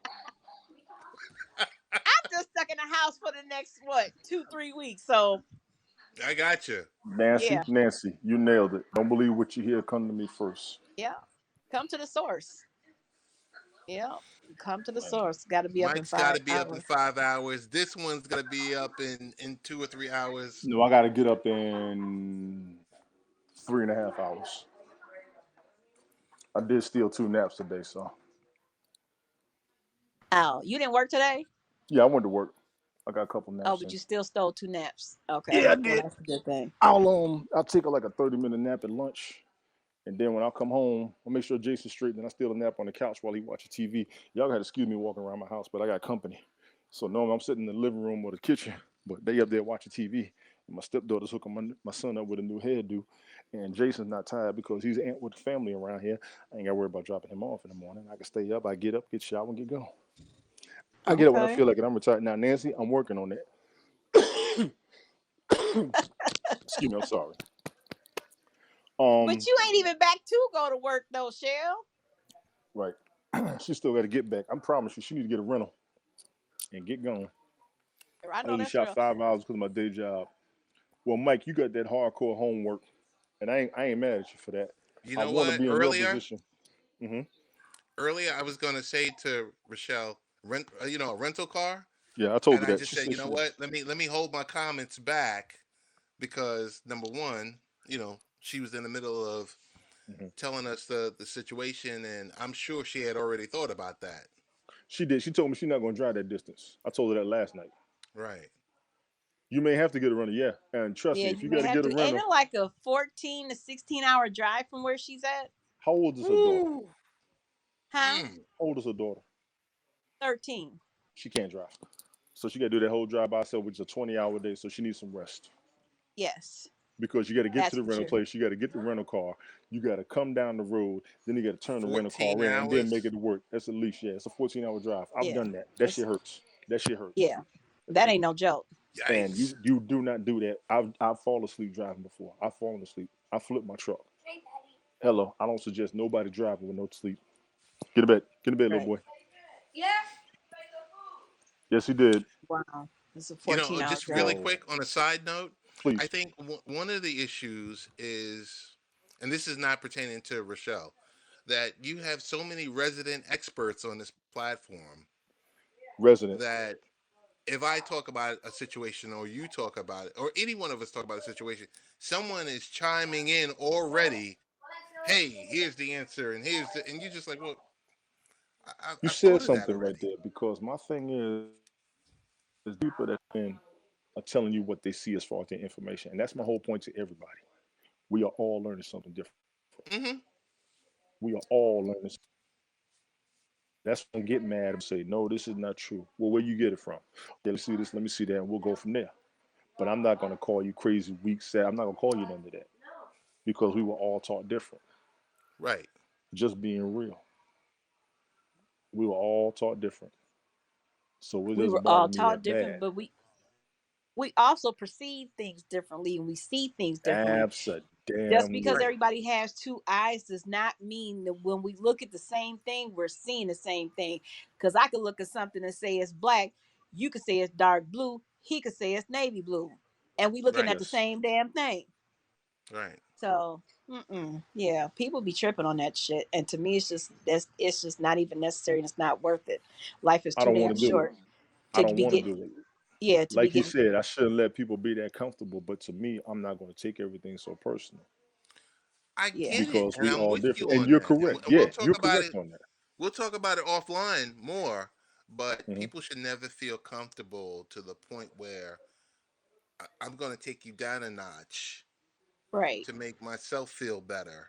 I'm just stuck in the house for the next 2-3 weeks. So I got you. Nancy, Yeah, Nancy, you nailed it. Don't believe what you hear. Come to me first. yeah. Come to the source. Yeah, come to the source. Got to be up in Mike's got five to be up in hours. 5 hours. This one's gonna be up in 2 or 3 hours. No, I got to get up in 3.5 hours. I did steal 2 naps today, so Oh, you didn't work today? yeah, I went to work. I got a couple Oh, naps but in. you still stole 2 naps. Okay, Yeah, I well did. that's a good thing. I'll take like a 30-minute nap at lunch. And then when I come home, I'll make sure Jason's straight. Then I steal a nap on the couch while he watches TV. Y'all got to excuse me walking around my house, but I got company. So normally I'm sitting in the living room or the kitchen, but they up there watching TV. And my stepdaughter's hooking my son up with a new hairdo. And Jason's not tired because he's aunt with the family around here. I ain't got to worry about dropping him off in the morning. I can stay up. I get up, get showered, and get going. I get up when I Okay. feel like it. I'm retired. Now, Nancy, I'm working on that. Excuse me, I'm sorry. But you ain't even back to go to work though, Shell. Right. She still got to get back. I promise you, she need to get a rental and get going. I I know only that's shot real. 5 hours because of my day job. Well, Mike, you got that hardcore homework, and I ain't mad at you for that. You I know want to what? be in your Earlier, position. Hmm. earlier I was gonna say to Rochelle, rent, a rental car, Yeah, I told and her I that. just She said, said you know she. what? Let me hold my comments back because number one, she was in the middle of Hmm. telling us the situation, and I'm sure she had already thought about that. She did. She told me she's not going to drive that distance. I told her that last night. Right. You may have to get a rental, yeah. And trust Yeah, me, if you you got may to have get a to. Ain't rental, it like a 14 to 16 hour drive from where she's at? how old is her daughter? Ooh. Huh? Mm. How old is her daughter? 13. She can't drive. So she got to do that whole drive by herself, which is a 20-hour day. So she needs some rest. Yes, Because you got to get to that's the for rental sure. place, you got to get the rental car, you got to come down the road, then you got to turn the rental 14 car in, and then make hours. it to work. That's at least, yeah, it's a 14-hour drive. I've Yeah, done that. That it's shit hurts. That shit hurts. yeah. That ain't no joke. And Yikes. you do not do that. I've fallen asleep driving before. I've fallen asleep. I flipped my truck. Hello, I don't suggest nobody driving with no sleep. Get to bed. Get to bed, little Right. boy. Yes, he did. Wow. It's a 14-hour Just really drive. Whoa, quick on a side note, I please. think one of the issues is, and this is not pertaining to Rochelle, that you have so many resident experts on this platform Resident. that if I talk about a situation or you talk about it, or any one of us talk about a situation, someone is chiming in already. Hey, here's the answer, and and you're just like, well, You I've said thought of that something right already. there because my thing is people that are telling you what they see as far as their information. And that's my whole point to everybody. We are all learning something different. Hmm. We are all learning. That's when I get mad and say, no, this is not true. Well, where you get it from? Okay, let's see this, let me see that, and we'll go from there. But I'm not going to call you crazy, weak, sad. I'm not going to call you none of that because we were all taught different. Right. Just being real. We were all taught different. So it We doesn't were bother all me taught that different, bad. but we also perceive things differently and we see things differently. Just because Absolutely. Right. everybody has two eyes does not mean that when we look at the same thing, we're seeing the same thing. Because I could look at something and say it's black, you could say it's dark blue, he could say it's navy blue, and we looking Right. at the Yes. same damn thing. Right. So, yeah, people be tripping on that shit, and to me, it's just not even necessary, and it's not worth it. Life is I too don't want damn to do it. short I to don't be want to getting, do it. yeah, to be Like he getting, said, I shouldn't let people be that comfortable. But to me, I'm not going to take everything so personal I yeah, get it, because and we I'm all with different. you And on you're that, and, correct. and Yeah, we'll talk you're about correct it. on that. We'll talk about it offline more. But Hmm. people should never feel comfortable to the point where I'm going to take you down a notch right, to make myself feel better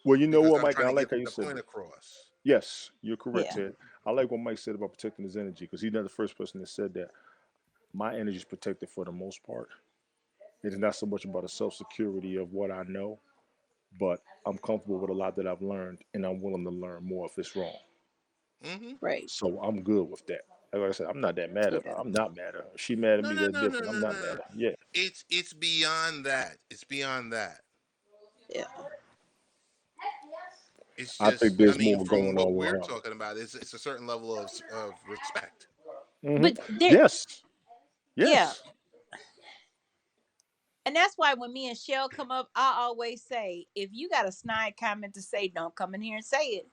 Well, you know because what, I'm Mike? trying I to like get how you the said point that. across. Yes, you're correct, yeah, Ted. I like what Mike said about protecting his energy because he's not the first person that said that. My energy is protected for the most part. It's not so much about the self security of what I know, but I'm comfortable with a lot that I've learned, and I'm willing to learn more if it's wrong. Hmm. right, So I'm good with that. Like I said, I'm not that mad at her. yeah, I'm not mad at her. If she mad at No, me, no, that's no, no, different. I'm no, not no, mad no. at her. Yeah. It's beyond that. It's beyond that. yeah, It's I think just, I there's mean, more from going what on with we're her. talking about, it's a certain level of respect. Hmm. but there, Yes. yeah, Yes. And that's why when me and Shell come up, I always say, if you got a snide comment to say, don't come in here and say it.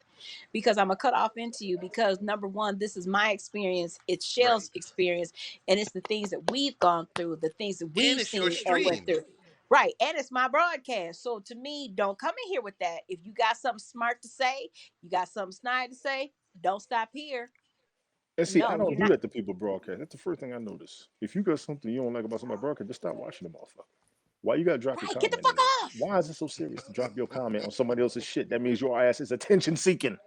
Because I'm gonna cut off into you. Because number one, this is my experience, it's Right. Shell's experience, and it's the things that we've gone through, the things that And we've it's your seen and went stream. through. Right. And it's my broadcast. So to me, don't come in here with that. If you got something smart to say, you got something snide to say, don't stop here. And see, I No, don't you're do not. that to people broadcast. That's the first thing I notice. If you got something you don't like about somebody broadcast, just stop watching them, motherfucker. Why you gotta drop your Right. Get the comment fuck in there? off. Why is it so serious to drop your comment on somebody else's shit? That means your ass is attention seeking.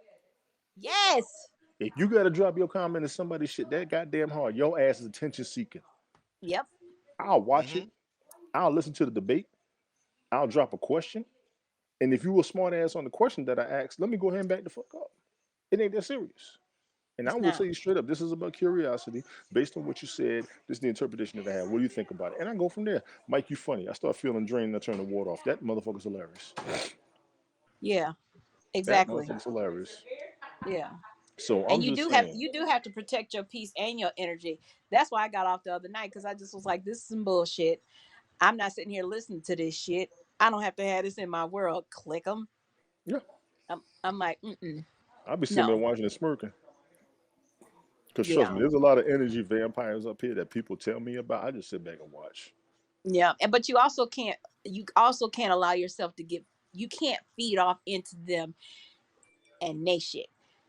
Yes. If you gotta drop your comment on somebody's shit that goddamn hard, your ass is attention seeking. Yep. I'll watch it. Hmm. I'll listen to the debate. I'll drop a question. And if you a smart ass on the question that I asked, let me go ahead and back the fuck up. It ain't that serious. And I It's will not. tell you straight up, this is about curiosity. Based on what you said, this is the interpretation that I have. What do you think about it? And I go from there. Mike, you funny. I start feeling drained and I turn the water off. That motherfucker's hilarious. Yeah. That Exactly. motherfucker's hilarious. Yeah. So And I'm you just do have saying, you do have to protect your peace and your energy. That's why I got off the other night, because I just was like, this is some bullshit. I'm not sitting here listening to this shit. I don't have to have this in my world. Click them. yeah, I'm like, I'll be sitting there no. watching and smirking. Because trust Yeah. me, there's a lot of energy vampires up here that people tell me about. I just sit back and watch. Yeah. And but you also can't allow yourself to get, you can't feed off into them and they shit.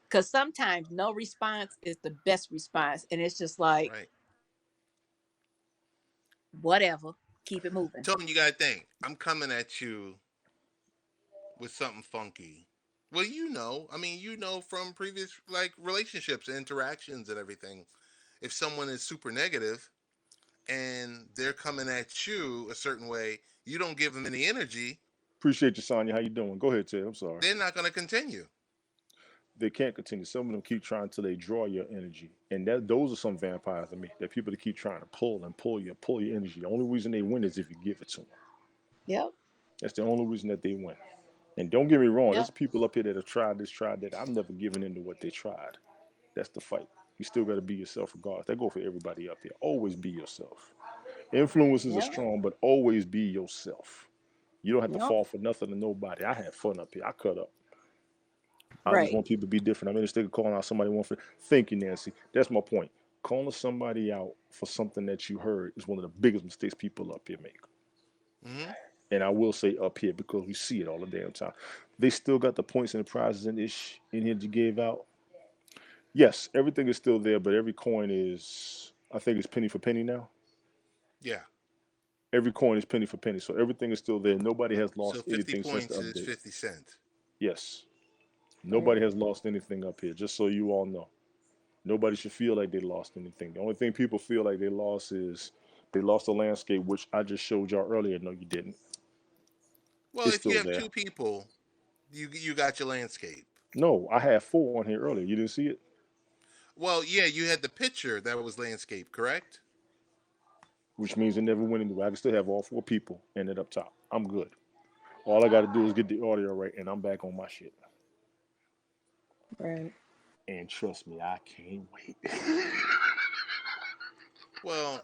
Because sometimes no response is the best response. And it's just like, Right. whatever. Keep it moving. Tell them you gotta think. I'm coming at you with something funky. Well, I mean, from previous like relationships, interactions, and everything. If someone is super negative and they're coming at you a certain way, you don't give them any energy, Appreciate you, Sonya. How you doing? Go ahead, Ted. I'm sorry. they're not going to continue. They can't continue. Some of them keep trying until they draw your energy, and those are some vampires to me. They're people that keep trying to pull and pull your energy. The only reason they win is if you give it to them. Yep. That's the only reason that they win. And don't get me wrong, Yep. there's people up here that have tried this, tried that. I've never given in to what they tried. That's the fight. You still got to be yourself regardless. That go for everybody up here. Always be yourself. Influences are Yep. strong, but always be yourself. You don't have to Yep. fall for nothing to nobody. I had fun up here. I cut up. I just Right. want people to be different. I made a mistake of calling out somebody one for. Thank you, Nancy. That's my point. Calling somebody out for something that you heard is one of the biggest mistakes people up here make. Hmm. And I will say up here because we see it all the damn time. They still got the points and the prizes and ish in here that you gave out. Yes, everything is still there, but every coin is, I think it's penny for penny now. Yeah. Every coin is penny for penny, so everything is still there. Nobody has So lost 50 anything since the points is update. 50 cents. Yes, Right. nobody has lost anything up here. Just so you all know, nobody should feel like they lost anything. The only thing people feel like they lost is they lost the landscape, which I just showed y'all earlier. No, you didn't. Well, It's if you still have there. two people, you got your landscape. No, I had four on here earlier. You didn't see it, Well, yeah, you had the picture that was landscape, correct? which means it never went anywhere. I can still have all four people and it up top. I'm good. All I got to do is get the audio right, and I'm back on my shit. Right. And trust me, I can't wait. Well,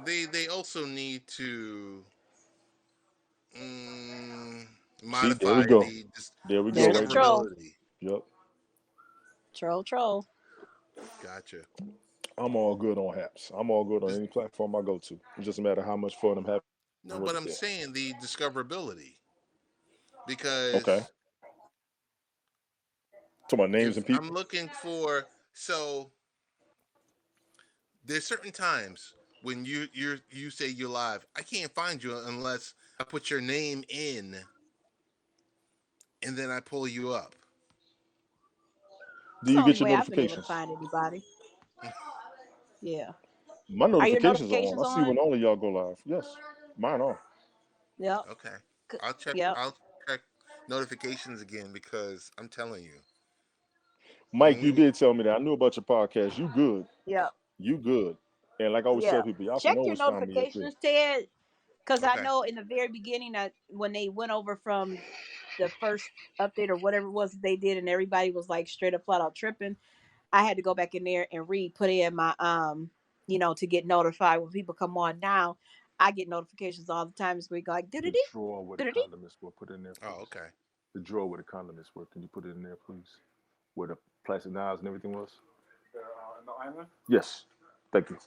they also need to mm, See, there we modify go. the There we go There's the right there. troll. discoverability. Yep. Troll. Gotcha. I'm all good on apps. I'm all good on This, any platform I go to. It doesn't matter how much fun I'm having no, with but it I'm there. saying the discoverability Okay. because To my names if and I'm people. looking for so there's certain times when you say you're live, I can't find you unless I put your name in and then I pull you up. Do It's the you only get your way I've been able to notifications? find anybody. Yeah. My Are your notifications are on. notifications I see when on? all of y'all go live. Yes. Mine are. Yep. Okay. I'll check Yep. I'll check notifications again because I'm telling you. Mike, you When did tell me that. I knew about your podcast. You good. Yep. You good. And like I always tell Yeah. people, y'all can Check your always find me up here. notifications, Ted. Because I okay. know in the very beginning that when they went over from the first update or whatever it was they did, and everybody was like straight up flat out tripping, I had to go back in there and put in my to get notified when people come on now. I get notifications all the time. It's like, The drawer where the did condiments were, put in there, please. Oh, okay. The drawer where the condiments were. Can you put it in there, please? Where the plastic knives and everything was? The island? Yes. Thank you.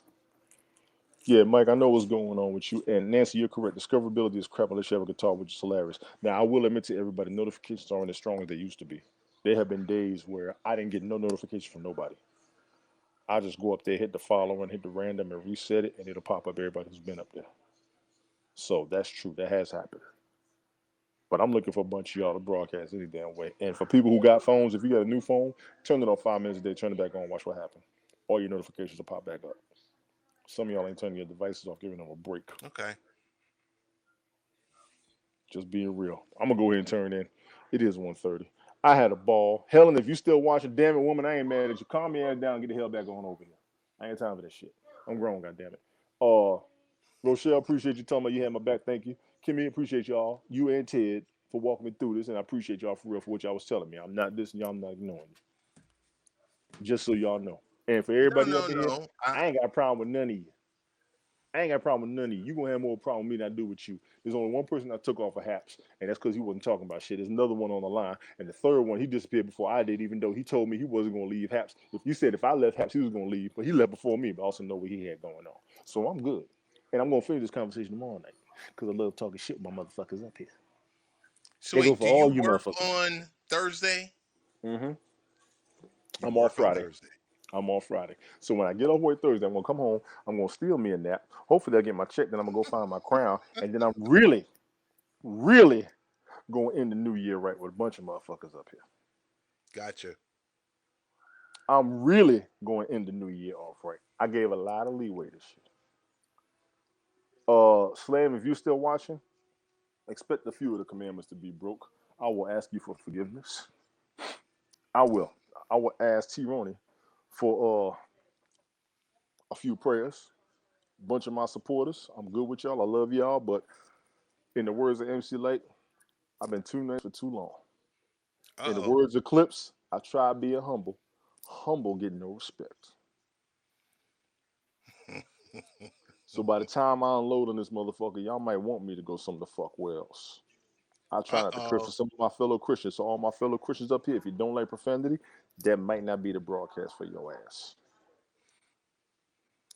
Yeah, Mike, I know what's going on with you. And Nancy, you're correct. Discoverability is crap unless you have a guitar, which is hilarious. Now, I will admit to everybody, notifications aren't as strong as they used to be. There have been days where I didn't get no notification from nobody. I just go up there, hit the follow, and hit the random and reset it, and it'll pop up everybody who's been up there. So that's true. That has happened. But I'm looking for a bunch of y'all to broadcast any damn way. And for people who got phones, if you got a new phone, turn it on 5 minutes a day, turn it back on, watch what happens. All your notifications will pop back up. Some of y'all ain't turning your devices off, giving them a break. Okay. Just being real. I'm gonna go ahead and turn in. It is 1:30. I had a ball. Helen, if you still watching, damn it, woman, I ain't mad at you. Calm your ass down and get the hell back on over here. I ain't time for that shit. I'm grown, goddammit. Rochelle, appreciate you telling me you had my back. Thank you. Kimmy, appreciate y'all. You and Ted for walking me through this, and I appreciate y'all for real for what y'all was telling me. I'm not dissing y'all, I'm not ignoring you. Just so y'all know. And for everybody up here, No. I ain't got a problem with none of you. I ain't got a problem with none of you. You gonna have more problem with me than I do with you. There's only one person I took off of Haps, and that's because he wasn't talking about shit. There's another one on the line, and the third one, he disappeared before I did, even though he told me he wasn't gonna leave Haps. If you said if I left Haps, he was gonna leave, but he left before me, but I also know what he had going on. So I'm good. And I'm gonna finish this conversation tomorrow night. Because I love talking shit with my motherfuckers up here. So They go wait, for do you all you work motherfuckers. on Thursday? Mm-hmm. You I'm off work on Friday. Thursday. I'm off Friday. So when I get off work Thursday, I'm gonna come home. I'm gonna steal me a nap. Hopefully I get my check. Then I'm gonna go find my crown. And then I'm really gonna end the new year right with a bunch of motherfuckers up here. Gotcha. I'm really going to end the new year off right. I gave a lot of leeway this year. Slam, if you're still watching, expect a few of the commandments to be broke. I will ask you for forgiveness. I will. I will ask T. Roney for a few prayers. A bunch of my supporters. I'm good with y'all. I love y'all. But in the words of MC Light, I've been too nice for too long. In the Uh-oh. words of Clips, I try being humble. Humble get no respect. So by the time I unload on this motherfucker, y'all might want me to go some of the fuck where else. I try not to curse for Uh-oh. some of my fellow Christians. So all my fellow Christians up here, if you don't like profanity, that might not be the broadcast for your ass.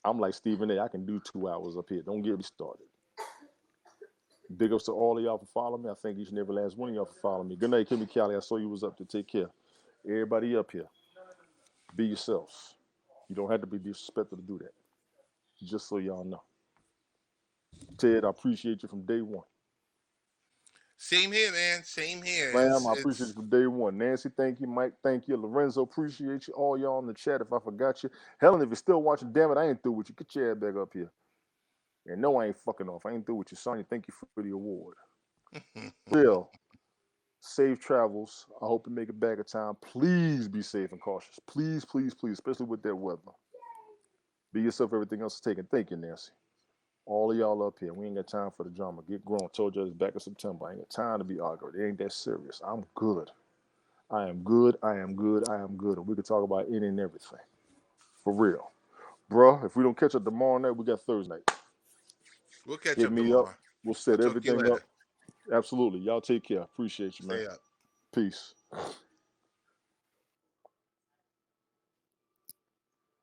I'm like Stephen A. I can do 2 hours up here. Don't get me started. Big ups to all of y'all for following me. I thank each and every last one of y'all for following me. Good night, Kimmy Callie. I saw you was up to take care. Everybody up here, be yourselves. You don't have to be disrespectful to do that. Just so y'all know. Ted, I appreciate you from day one. Same here, man. Same here. Ma'am, It's I appreciate you from day one. Nancy, thank you. Mike, thank you. Lorenzo, appreciate you. All y'all in the chat if I forgot you. Helen, if you're still watching, damn it, I ain't through with you. Get your ass back up here. And no, I ain't fucking off. I ain't through with you. Sonya, thank you for the award. Real. Safe travels. I hope you make it back in time. Please be safe and cautious. Please, please, please, especially with that weather. Be yourself, everything else is taken. Thank you, Nancy. All of y'all up here. We ain't got time for the drama. Get grown. Told you it's back in September. I ain't got time to be arguing. It ain't that serious. I'm good. I am good. I am good. I am good. And we can talk about any and everything. For real. Bruh, if we don't catch up tomorrow night, we got Thursday night. We'll catch Hit up me up. tomorrow. We'll I'll set talk to you everything up. later. Absolutely. Y'all take care. Appreciate you, man. Stay up. Peace.